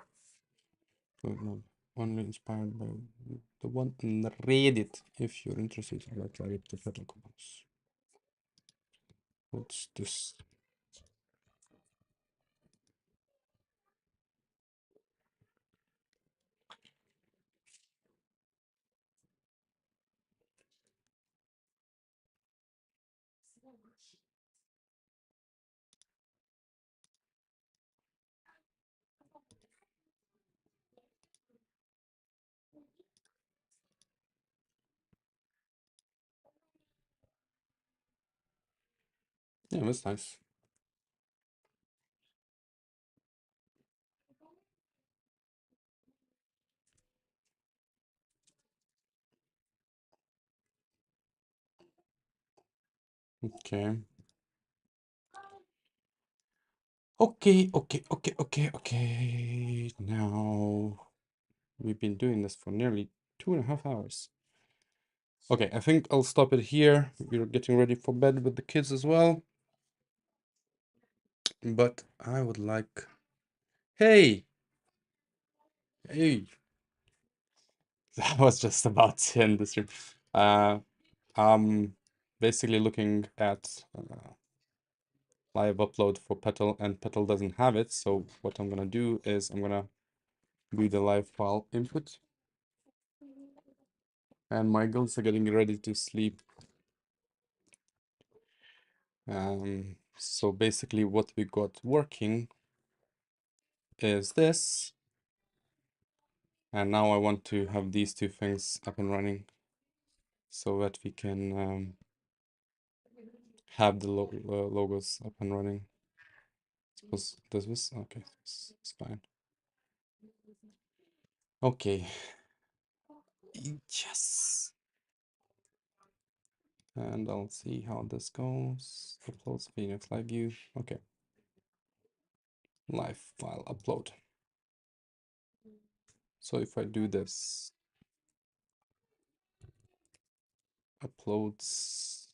Only inspired by the one in Reddit. If you're interested, I'd like to add the federal components. What's this? Yeah, that's nice. Okay. Okay. Now we've been doing this for nearly 2.5 hours. Okay, I think I'll stop it here. We're getting ready for bed with the kids as well. But I would like. Hey! Hey! That was just about to end the stream. I'm basically looking at live upload for Petal, and Petal doesn't have it. So what I'm gonna do is I'm gonna do the live file input, and my girls are getting ready to sleep. So basically, what we got working is this, and now I want to have these two things up and running so that we can have the logos up and running. Suppose does this? Okay, it's fine. Okay. Yes. And I'll see how this goes. Uploads Phoenix Live View. Okay. Live file upload. So if I do this, uploads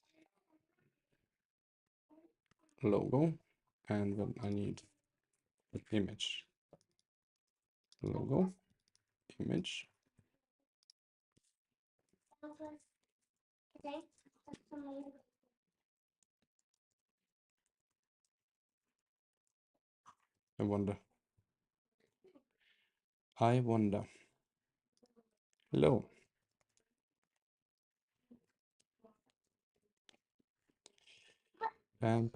logo, and then I need an image. Logo, image. I wonder. Hello. Pam.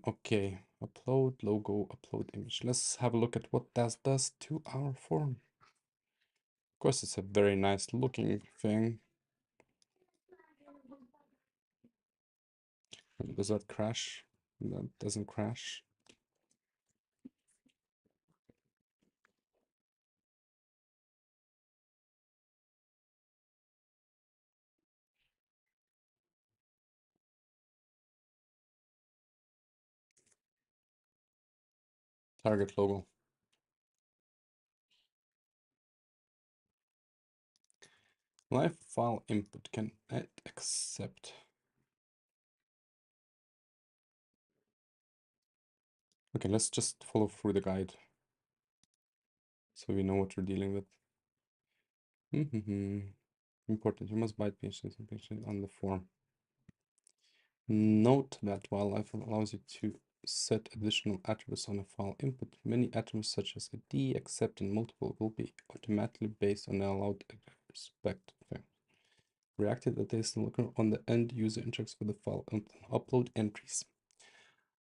Okay. Upload logo, upload image. Let's have a look at what that does to our form. Of course, it's a very nice looking thing. Does that crash? That doesn't crash. Target logo. Live file input can add accept. Okay, let's just follow through the guide so we know what we're dealing with. Important, you must byte patience and patience on the form. Note that while live file allows you to set additional attributes on a file input, many attributes such as ID, accept, and multiple will be automatically based on the allowed respect. Okay. Reactive data is looking on the end user interacts with the file and upload entries.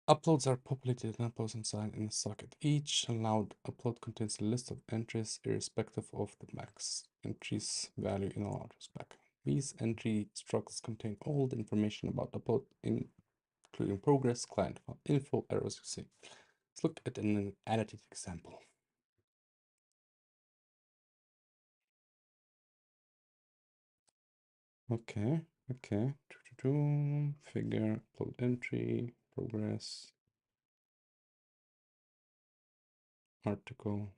Uploads are populated and uploads inside in a socket. Each allowed upload contains a list of entries irrespective of the max entries value in allowed respect. These entry structs contain all the information about upload, including progress, client file info, errors, etc. Let's look at an additive example. Okay. Figure, upload entry, progress, article,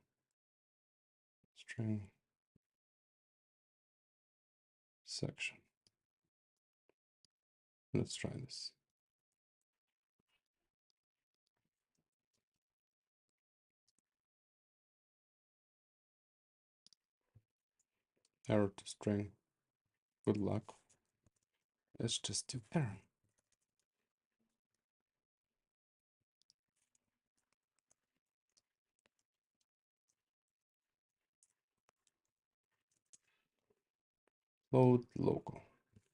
string, section. Let's try this. Error to string. Good luck. Let's just do error. Load local.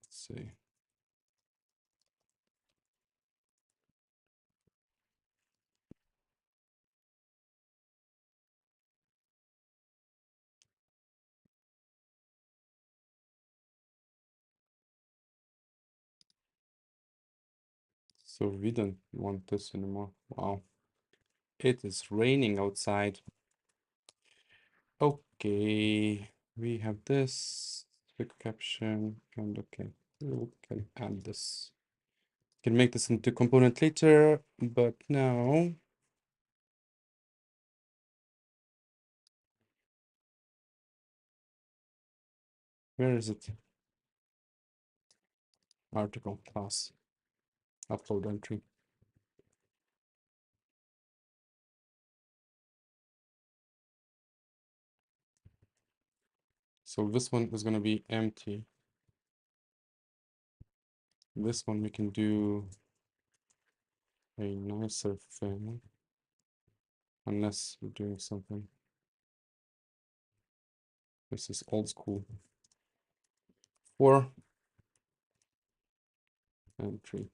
Let's see. So we don't want this anymore. Wow. It is raining outside. Okay, we have this quick caption, and okay, we can add this. Can make this into component later, but now where is it? Article class upload entry. So this one is going to be empty. This one we can do a nicer thing, unless we're doing something. This is old school. For entry.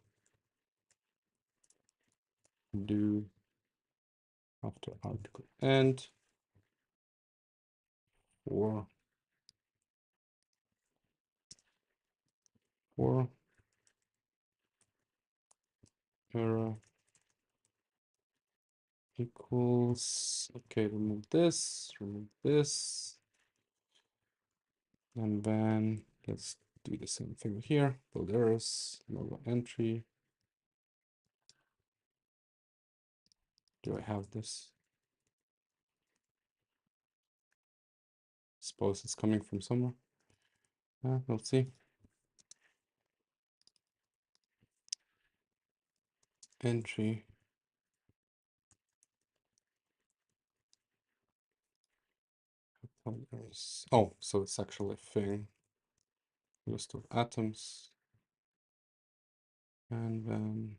Do after article and for error equals, okay, remove this, and then let's do the same thing here. Build errors, logo entry. Do I have this? Suppose it's coming from somewhere. We'll see. Entry. Oh, so it's actually a thing. List of atoms. And then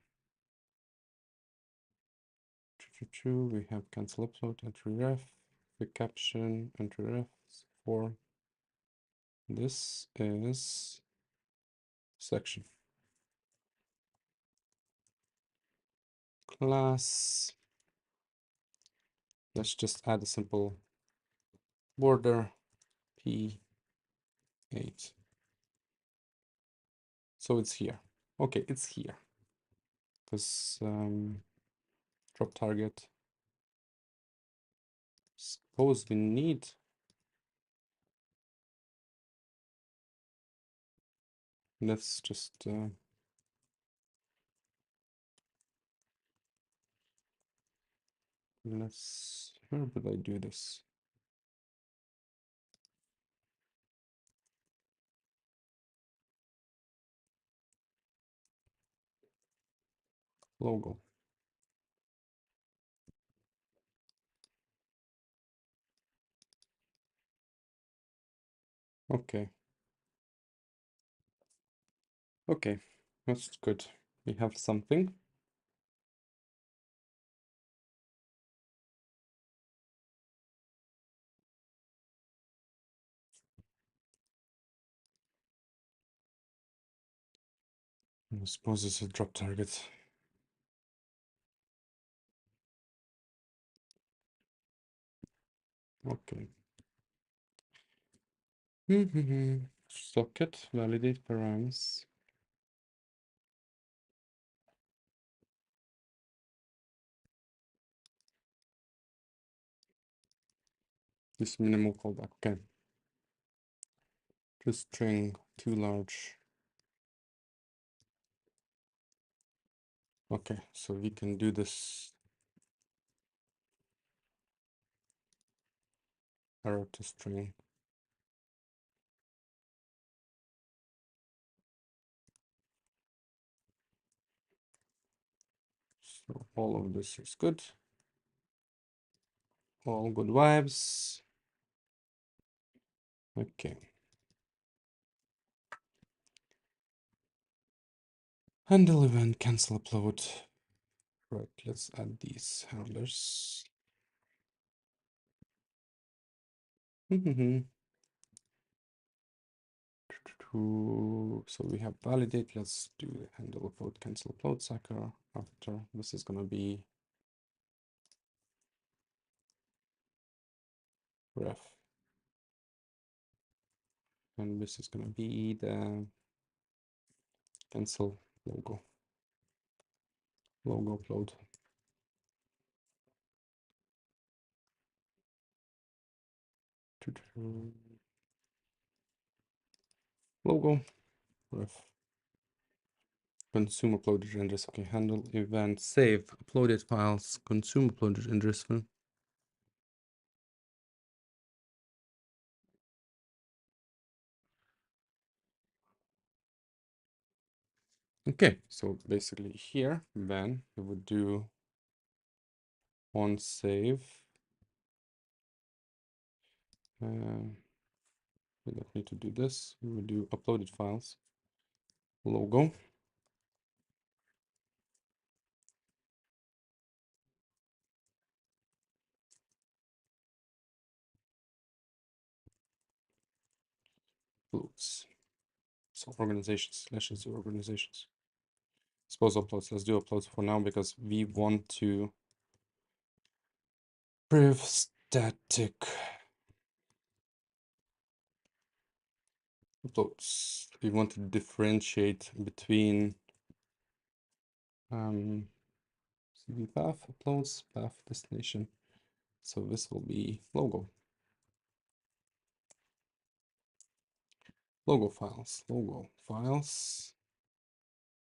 we have cancel upload, entry ref, the caption, entry ref for this is section. Class. Let's just add a simple border P8. So it's here. Okay, it's here. Because drop target. Suppose we need let's just where would I do this? Logo. Okay. Okay, that's good. We have something. I suppose it's a drop target. Okay. Socket, validate params. This minimal callback. Okay. Just string too large. Okay, so we can do this arrow to string. So all of this is good. All good vibes. Okay. Handle event, cancel upload. Right, let's add these handlers. So we have validate. Let's do the handle upload, cancel upload sucker. After this is gonna be ref, and this is gonna be the cancel logo. Logo upload. Logo. Ref. Consume uploaded renders. Okay, handle event save uploaded files. Consume uploaded renders. Okay, so basically here, then we would do on save. We don't need to do this. We would do uploaded files. Logo. Uploads. So organizations. Let's just do organizations. Suppose uploads. Let's do uploads for now because we want to priv static uploads. We want to differentiate between CV path uploads, path destination. So this will be logo. Logo files.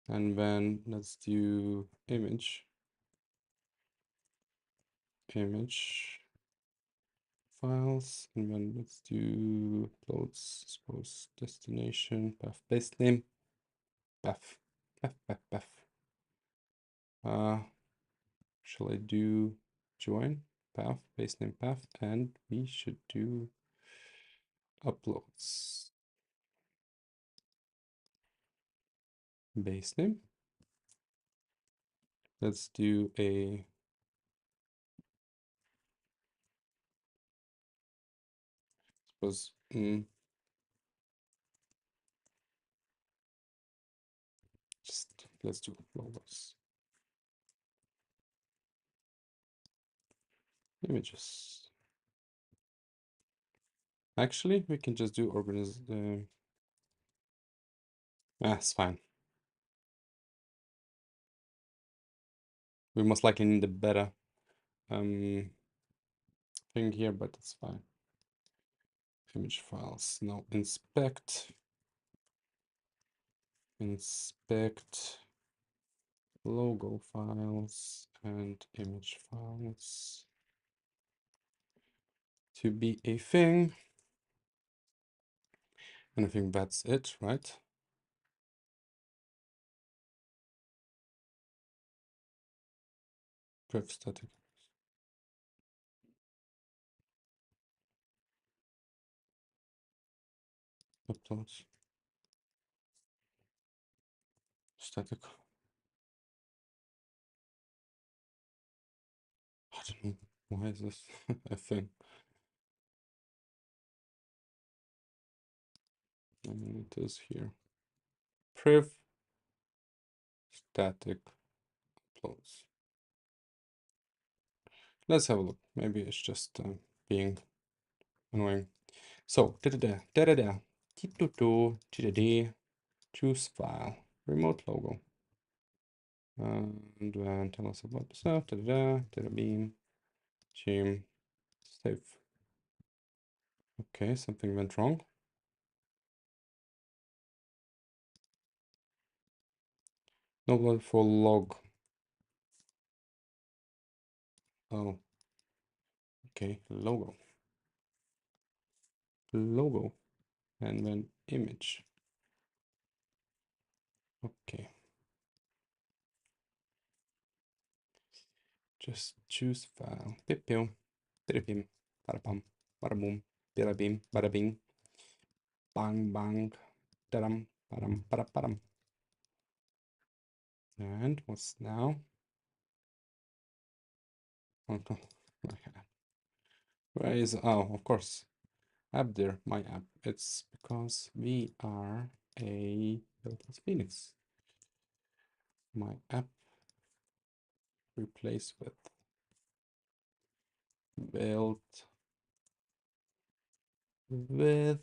And then let's do image files, and then let's do uploads, suppose destination, path base name, path. Shall I do join path, base name path, and we should do uploads. Base name. Let's do a suppose just let's do logos. Images. Actually, we can just do it's fine. We most likely need a better thing here, but it's fine. Image files. Now inspect logo files and image files to be a thing. And I think that's it, right? Priv static. Uploads. Static. I don't know. Why is this a thing? And it is here. Priv static uploads. Let's have a look. Maybe it's just being annoying. So, choose file, remote logo. And then tell us about the stuff, data beam, team, save. Okay, something went wrong. No blood for log. Oh, okay, logo, and then image. Okay. Just choose file. Pipim, piripim, parapam, paraboom, pirabim, barabing, bang, bang, taram, param, paraparam. And what's now? Okay. Where is, oh, of course, app there, my app. It's because we are a built as Phoenix. My app replace with built with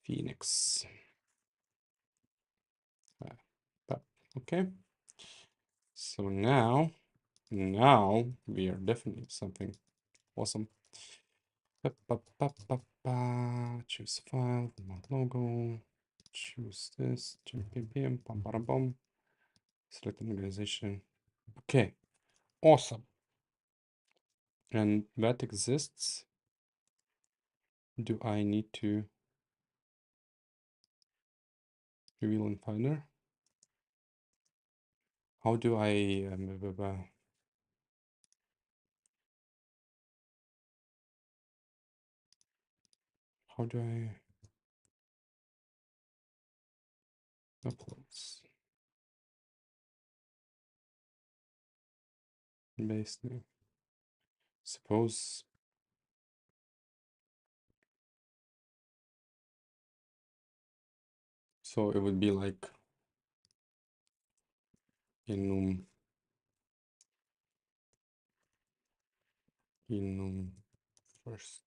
Phoenix. Okay. So now we are definitely something awesome. Choose file, remote logo, choose this, pim, pam, bam, bam. Select an organization. Okay, awesome. And that exists. Do I need to reveal in Finder? How do I how do I uploads? Base name. Suppose so it would be like enum first.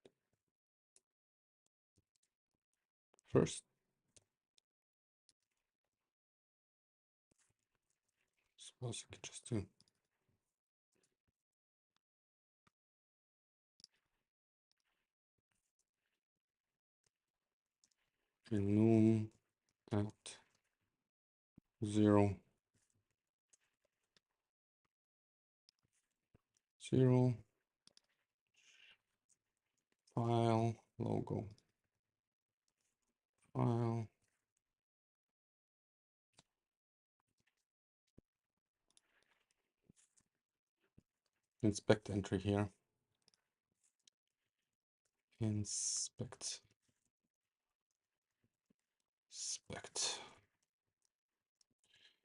Suppose you could just do enum at 0 0 file logo file inspect entry here. Inspect.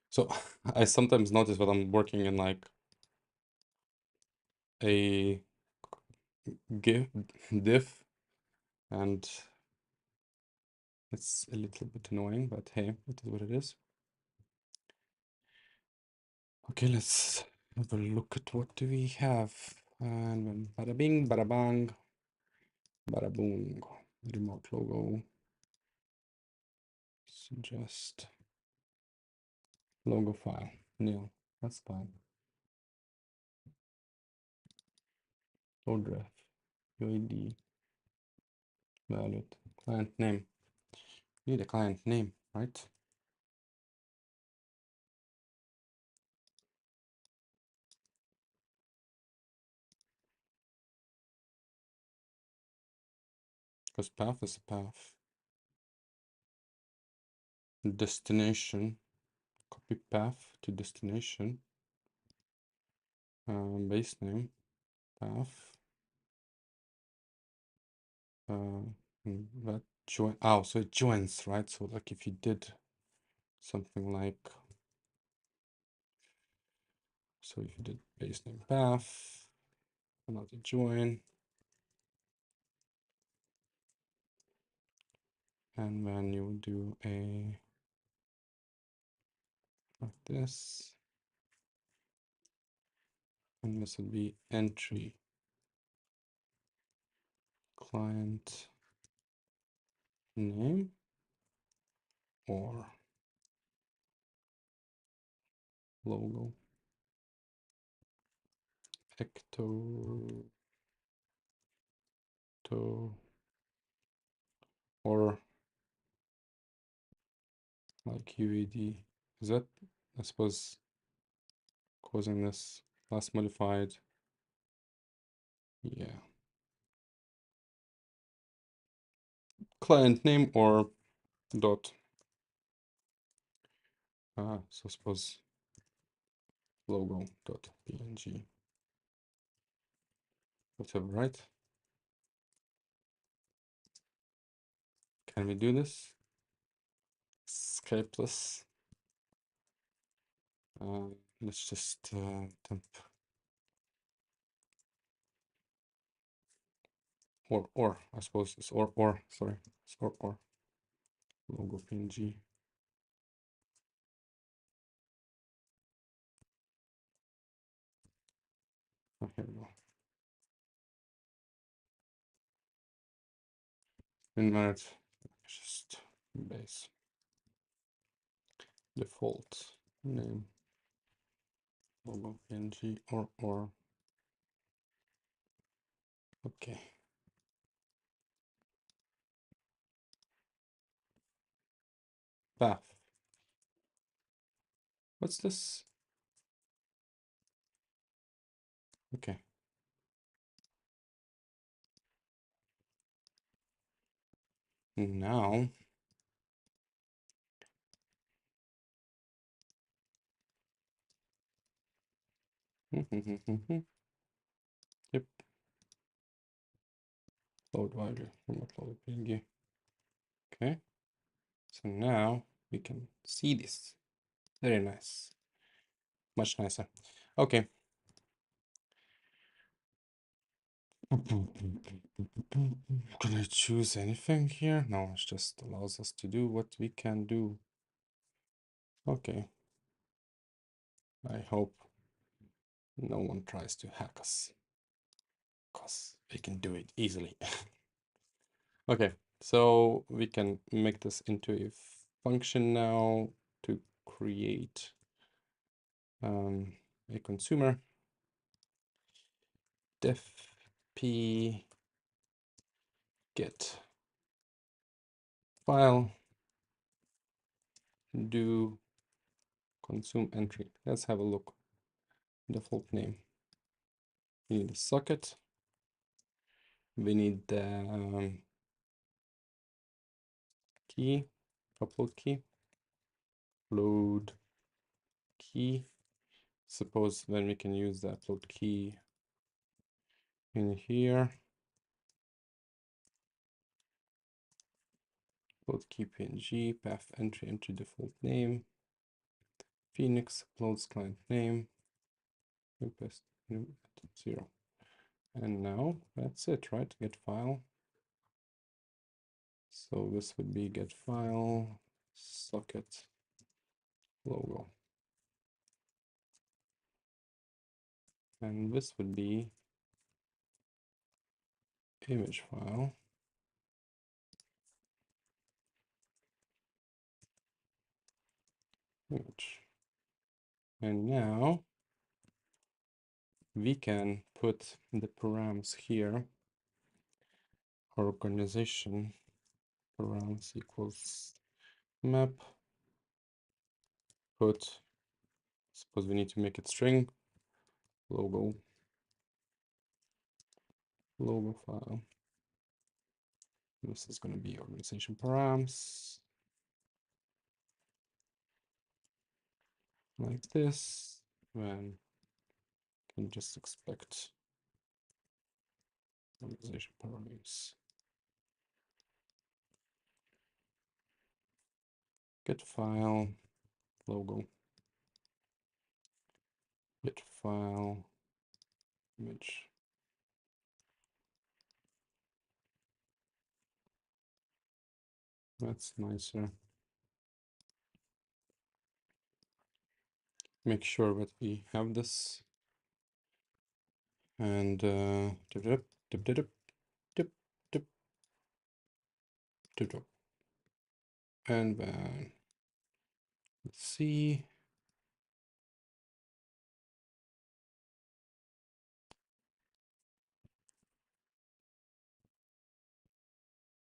So I sometimes notice that I'm working in like a gif diff, and it's a little bit annoying, but hey, it is what it is. Okay, let's have a look at what do we have. And then bada bing, bada bang, bada boom. Remote logo. Suggest logo file. Nil. That's fine. Load ref. UID. Valid. Client name. Need a client name, right? Because path is a path. Destination. Copy path to destination. Base name. Path. That join. Oh, so it joins, right? So like if you did something like, so if you did base name path, another join, and then you would do a like this, and this would be entry client name or logo ecto to or like UAD. Is that, I suppose, causing this last modified? Yeah. Client name or dot. So suppose logo dot png. Whatever, right? Can we do this? Scriptless. Let's just temp or I suppose it's or sorry, it's or logo png. Oh, here we go. Invalid. Just base default. name logo png or okay. Path. What's this? Okay. Now yep. Load value from upload png. Okay. So now we can see this. Very nice. Much nicer. Okay. Can I choose anything here? No, it just allows us to do what we can do. Okay. I hope no one tries to hack us, because we can do it easily. Okay, so we can make this into a function now to create a consumer. Def p get file do consume entry. Let's have a look. Default name. We need a socket. We need the key, upload key, load key. Suppose then we can use the upload key in here. Upload key png, path entry, entry default name, Phoenix uploads client name, paste 0. And now that's it, right? Get file. So this would be get file, socket, logo. And this would be image file, image. And now we can put the params here. Organization params equals map. Put, suppose we need to make it string, logo file. This is going to be organization params, like this. Then can just expect organization params. Get file, logo, get file, image. That's nicer. Make sure that we have this. And dip, dip, dip, dip, dip, dip, dip, dip. And then let's see.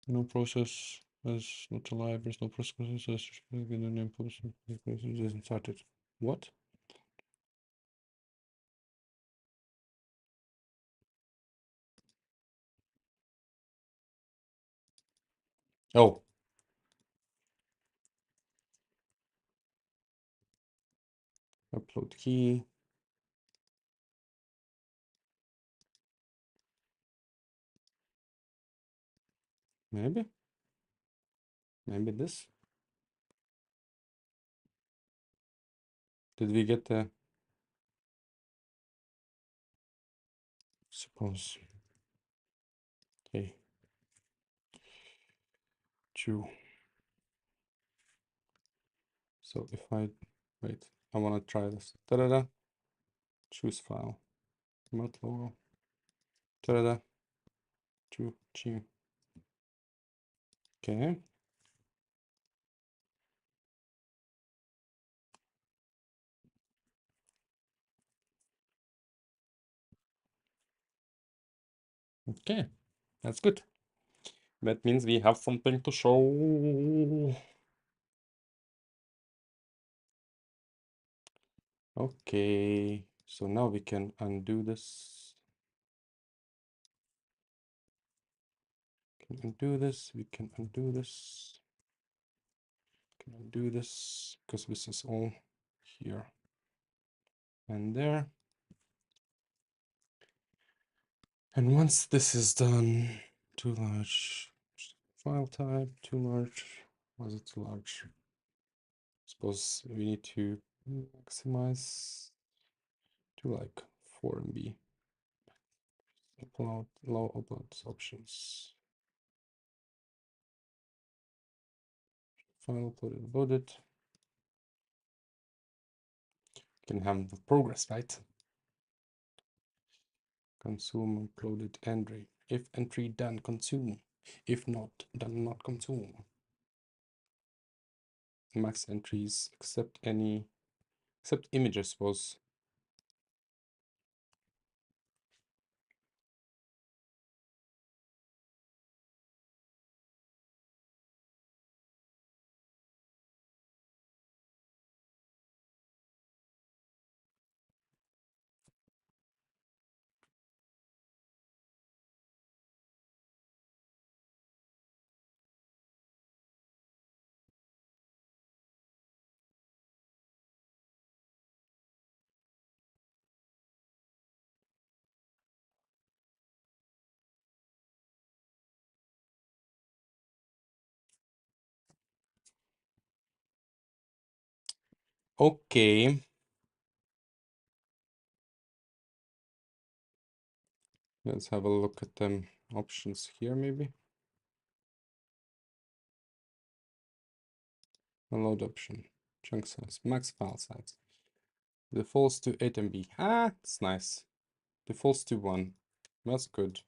No process is not alive. There's no process. Name person isn't started. What? Oh. Upload key. Maybe. Maybe this. Did we get the? Suppose. Okay. Chew. So if I wait, I want to try this. Da-da-da. Choose file. Remote logo. Da-da-da. Chew. Okay. Okay, that's good. That means we have something to show. Okay, so now we can undo this. Can undo this, we can undo this. Can undo this, because this is all here and there. And once this is done, too large file type, too large. Was it too large? Suppose we need to maximize to like 4 MB. Upload, low upload options. File uploaded, loaded. Can have the progress, right? Consume, uploaded, entry. If entry done, consume. If not, done not consume. Max entries, except images, suppose. Okay. Let's have a look at them options here, maybe. Download option, chunk size, max file size. Defaults to 8 MB. Ah, it's nice. Defaults to 1. That's good.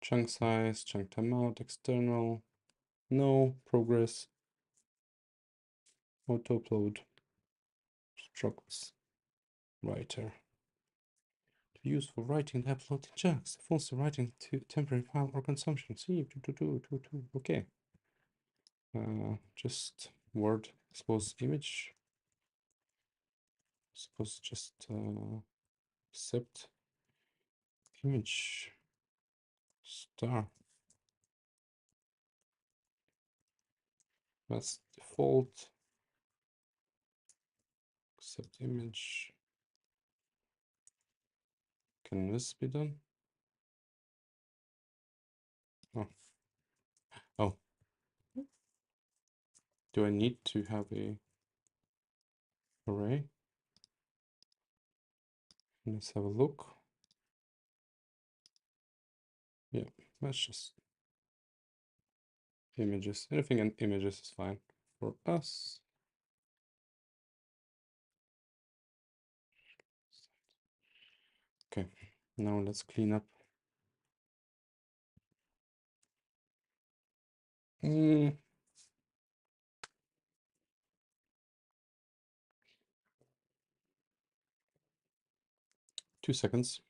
Chunk size, chunk timeout, external. No, progress. Auto upload. Structs. Writer. To use for writing the upload chunks. Defaults to writing to temporary file or consumption. See, okay. Just Word, suppose image. Suppose just accept image star. That's default. Accept image. Can this be done? Oh. Oh. Do I need to have a array? Let's have a look. Yeah, that's just images. Anything in images is fine for us. Okay, now let's clean up. 2 seconds.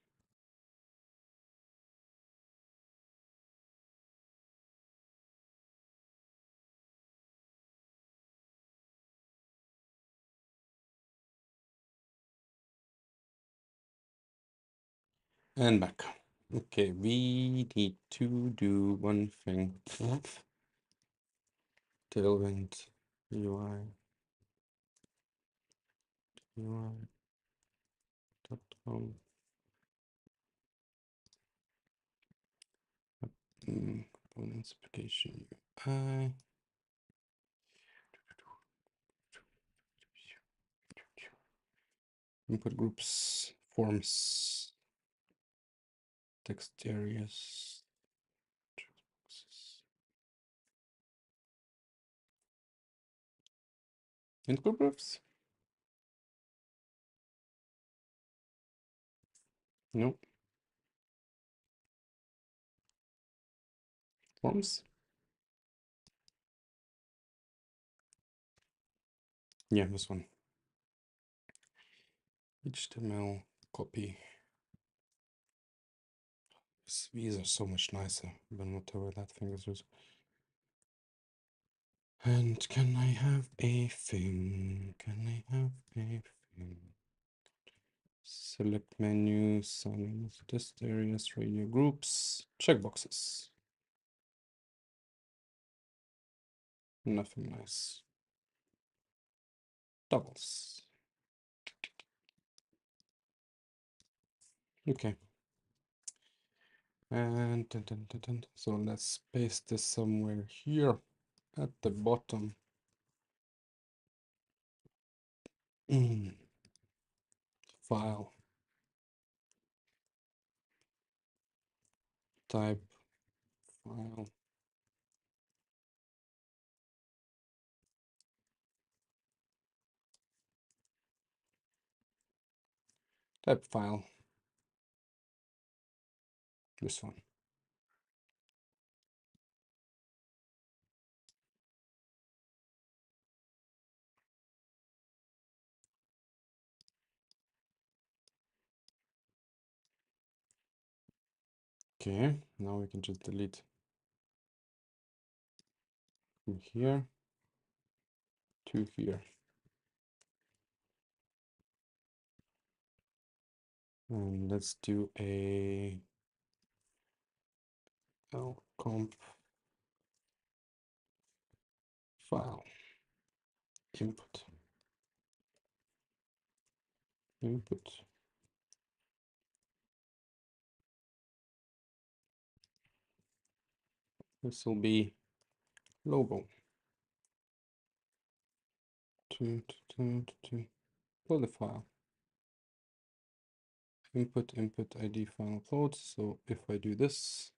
And back. Okay, we need to do one thing. Tailwind UI.com. Components application UI. Input groups, forms, text areas, checkboxes. Input groups? No. Forms? Yeah, this one. HTML copy. These are so much nicer than whatever that thing is. And can I have a thing? Can I have a thing? Select menu, sign test areas, radio groups, checkboxes. Nothing nice. Doubles. Okay. And so let's paste this somewhere here at the bottom. File. Type file. Type file. This one. Okay, now we can just delete from here to here. And let's do a comp file input. This will be logo. Pull the file. Input ID file upload. So if I do this,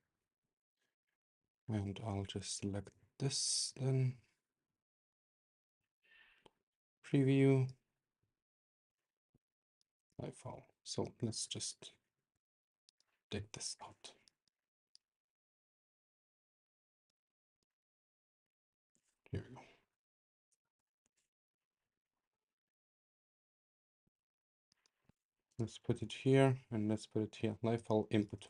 and I'll just select this, then preview my file. So let's just take this out. Here we go. Let's put it here and let's put it here. Live file input.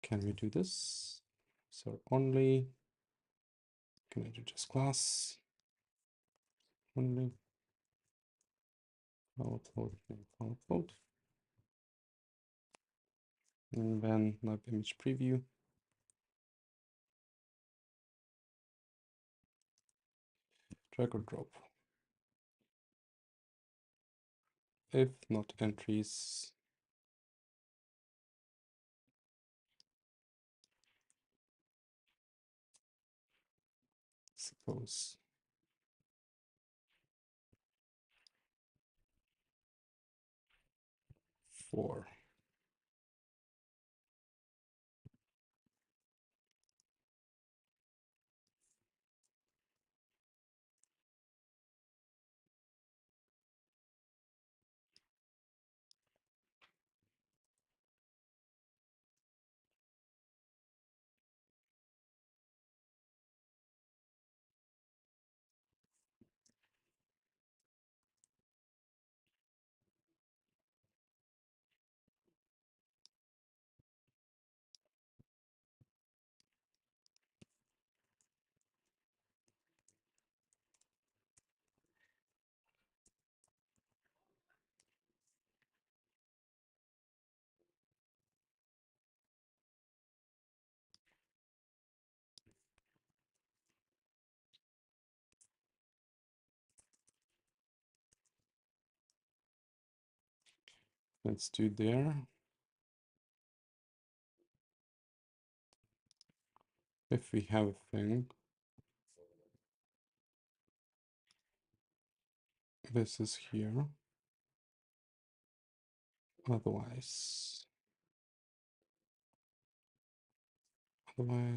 Can we do this? So only. Can I do just class? Only. File upload. And then live image preview. Drag or drop. If not entries, suppose 4. Let's do there. If we have a thing, this is here. Otherwise,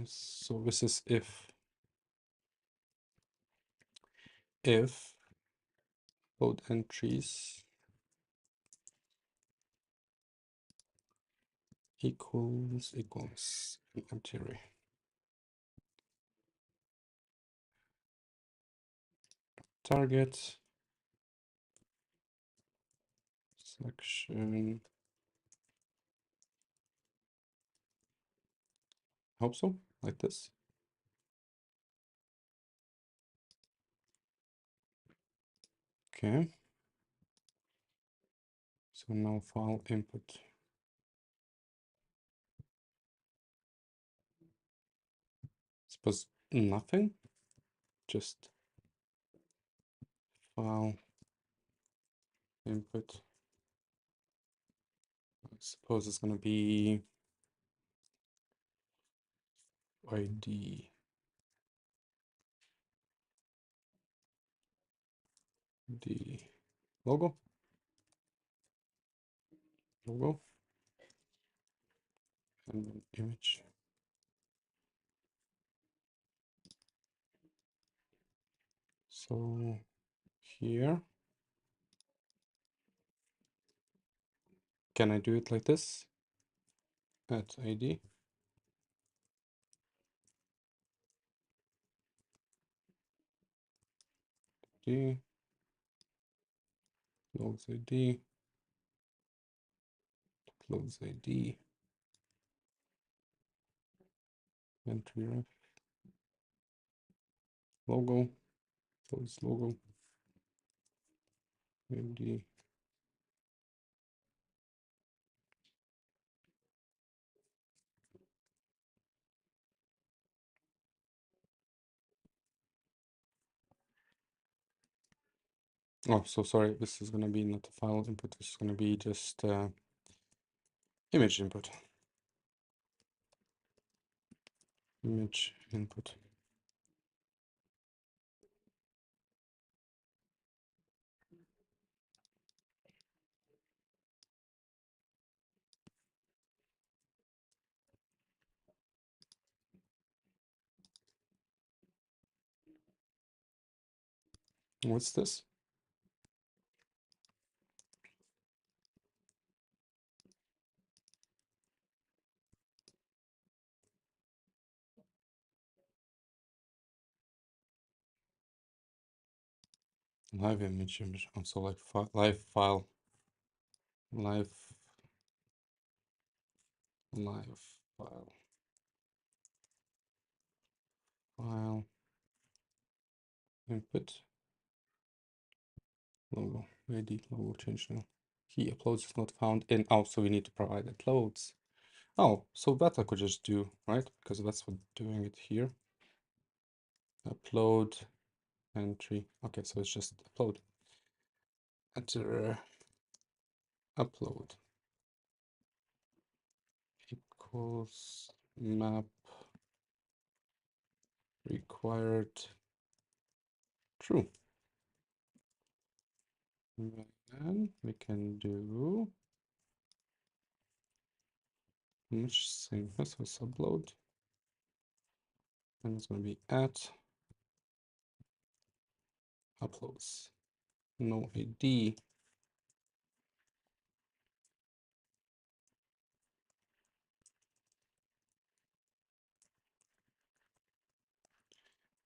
so this is if load entries equals empty array. Target selection. Hope so, like this. Okay. So now file input. Suppose nothing, just file input. I suppose it's gonna be ID. The logo. And then image. So here, can I do it like this? Add ID. D. Close ID. Close ID. Entry ref. Logo. Close logo. ID. Oh, so sorry. This is gonna be not a file input. This is gonna be just image input. Image input. What's this? Live image. Also like live file. Live file. File input. Logo. ID logo change now. Key uploads is not found in. Oh, so we need to provide uploads. Oh, so that I could just do, right? Because that's what doing it here. Upload entry. Okay, so it's just upload. Enter upload equals map required true. And we can do image sameness with upload. And it's going to be at uploads. No ID.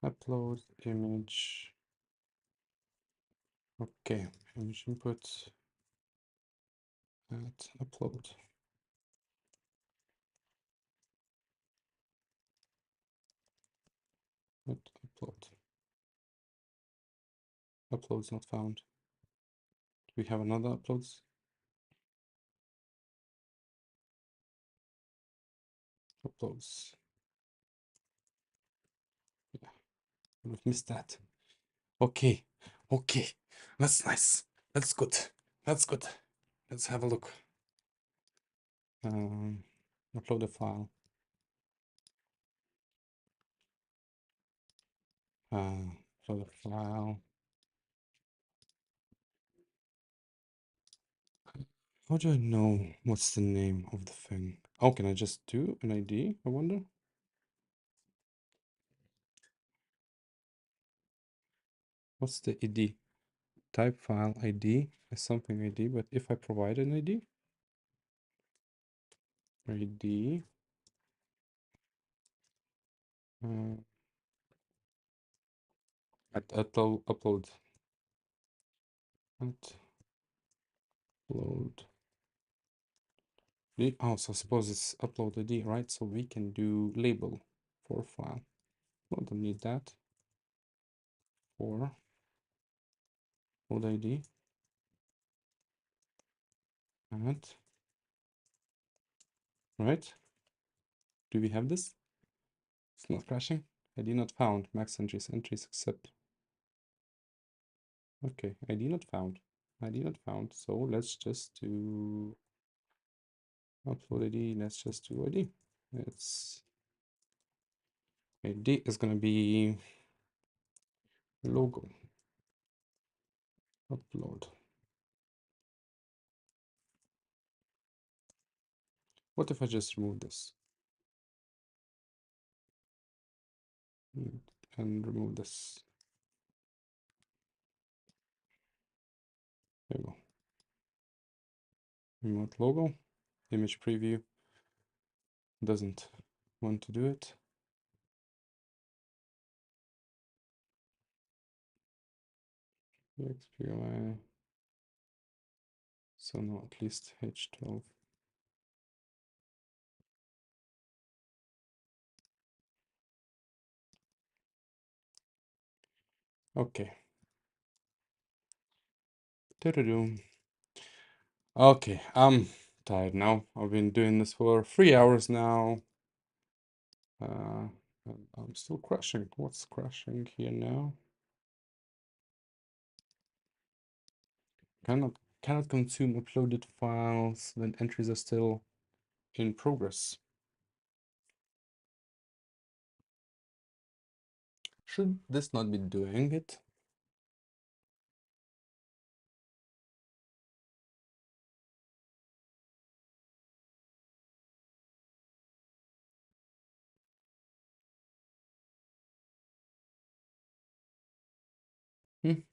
Upload image. Okay, image input at upload. At upload. Uploads not found. Do we have another uploads? Uploads. Yeah, we've missed that. Okay, okay, that's nice. That's good. That's good. Let's have a look. Upload a file. Upload a file. How do I know what's the name of the thing? Oh, can I just do an ID, I wonder? What's the ID? Type file ID as something ID, but if I provide an ID, uh, at upload, at Upload. Oh, so suppose it's upload ID, right? So we can do label for file. We don't need that. For upload ID. And right. Do we have this? It's not crashing. ID not found. Max entries accept. Okay, ID not found. ID not found. So let's just do upload ID. Let's just do ID. It's ID is gonna be logo. Upload. What if I just remove this? And remove this. There we go. Remote logo. Image preview. Doesn't want to do it. XPY. So now at least H12. Okay. Okay, I'm tired now. I've been doing this for 3 hours now. I'm still crashing. What's crashing here now? Cannot consume uploaded files when entries are still in progress. Should this not be doing it?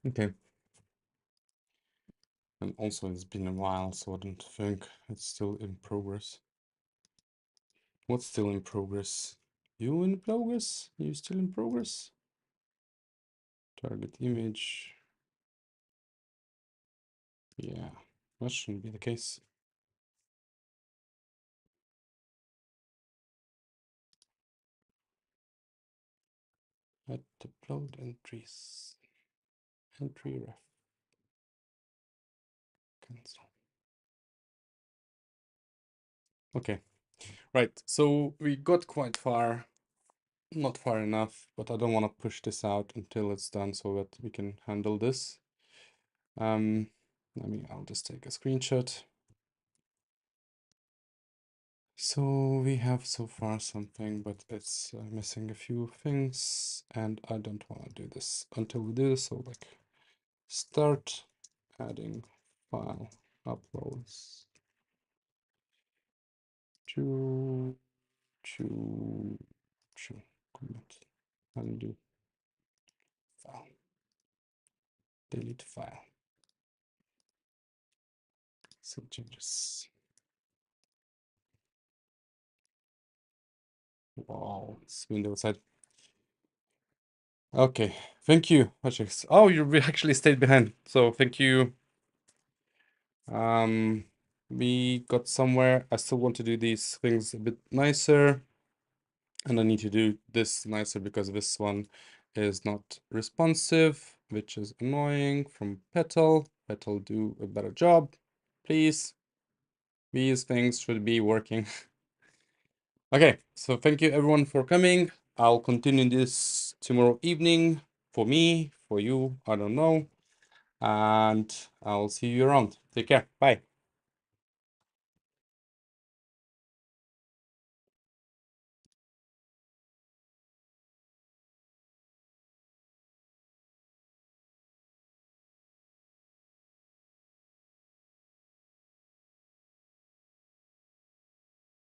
Okay. And also it's been a while, so I don't think it's still in progress. What's still in progress? You in progress? You still in progress? Target image. Yeah, that shouldn't be the case. Add upload entries. Entry ref. Cancel. Okay, right. So we got quite far. Not far enough, but I don't want to push this out until it's done so that we can handle this. I'll just take a screenshot. So we have so far something, but it's missing a few things, and I don't want to do this until we do this. So like start adding file uploads to commit undo file, delete file, save changes. Wow, it's Windows side. Okay, thank you, Patrick. Oh, you actually stayed behind, so thank you. We got somewhere. I still want to do these things a bit nicer, and I need to do this nicer because this one is not responsive, which is annoying. From Petal, do a better job, please. These things should be working. Okay, so thank you everyone for coming. I'll continue this tomorrow evening for me, for you, I don't know. And I'll see you around. Take care. Bye.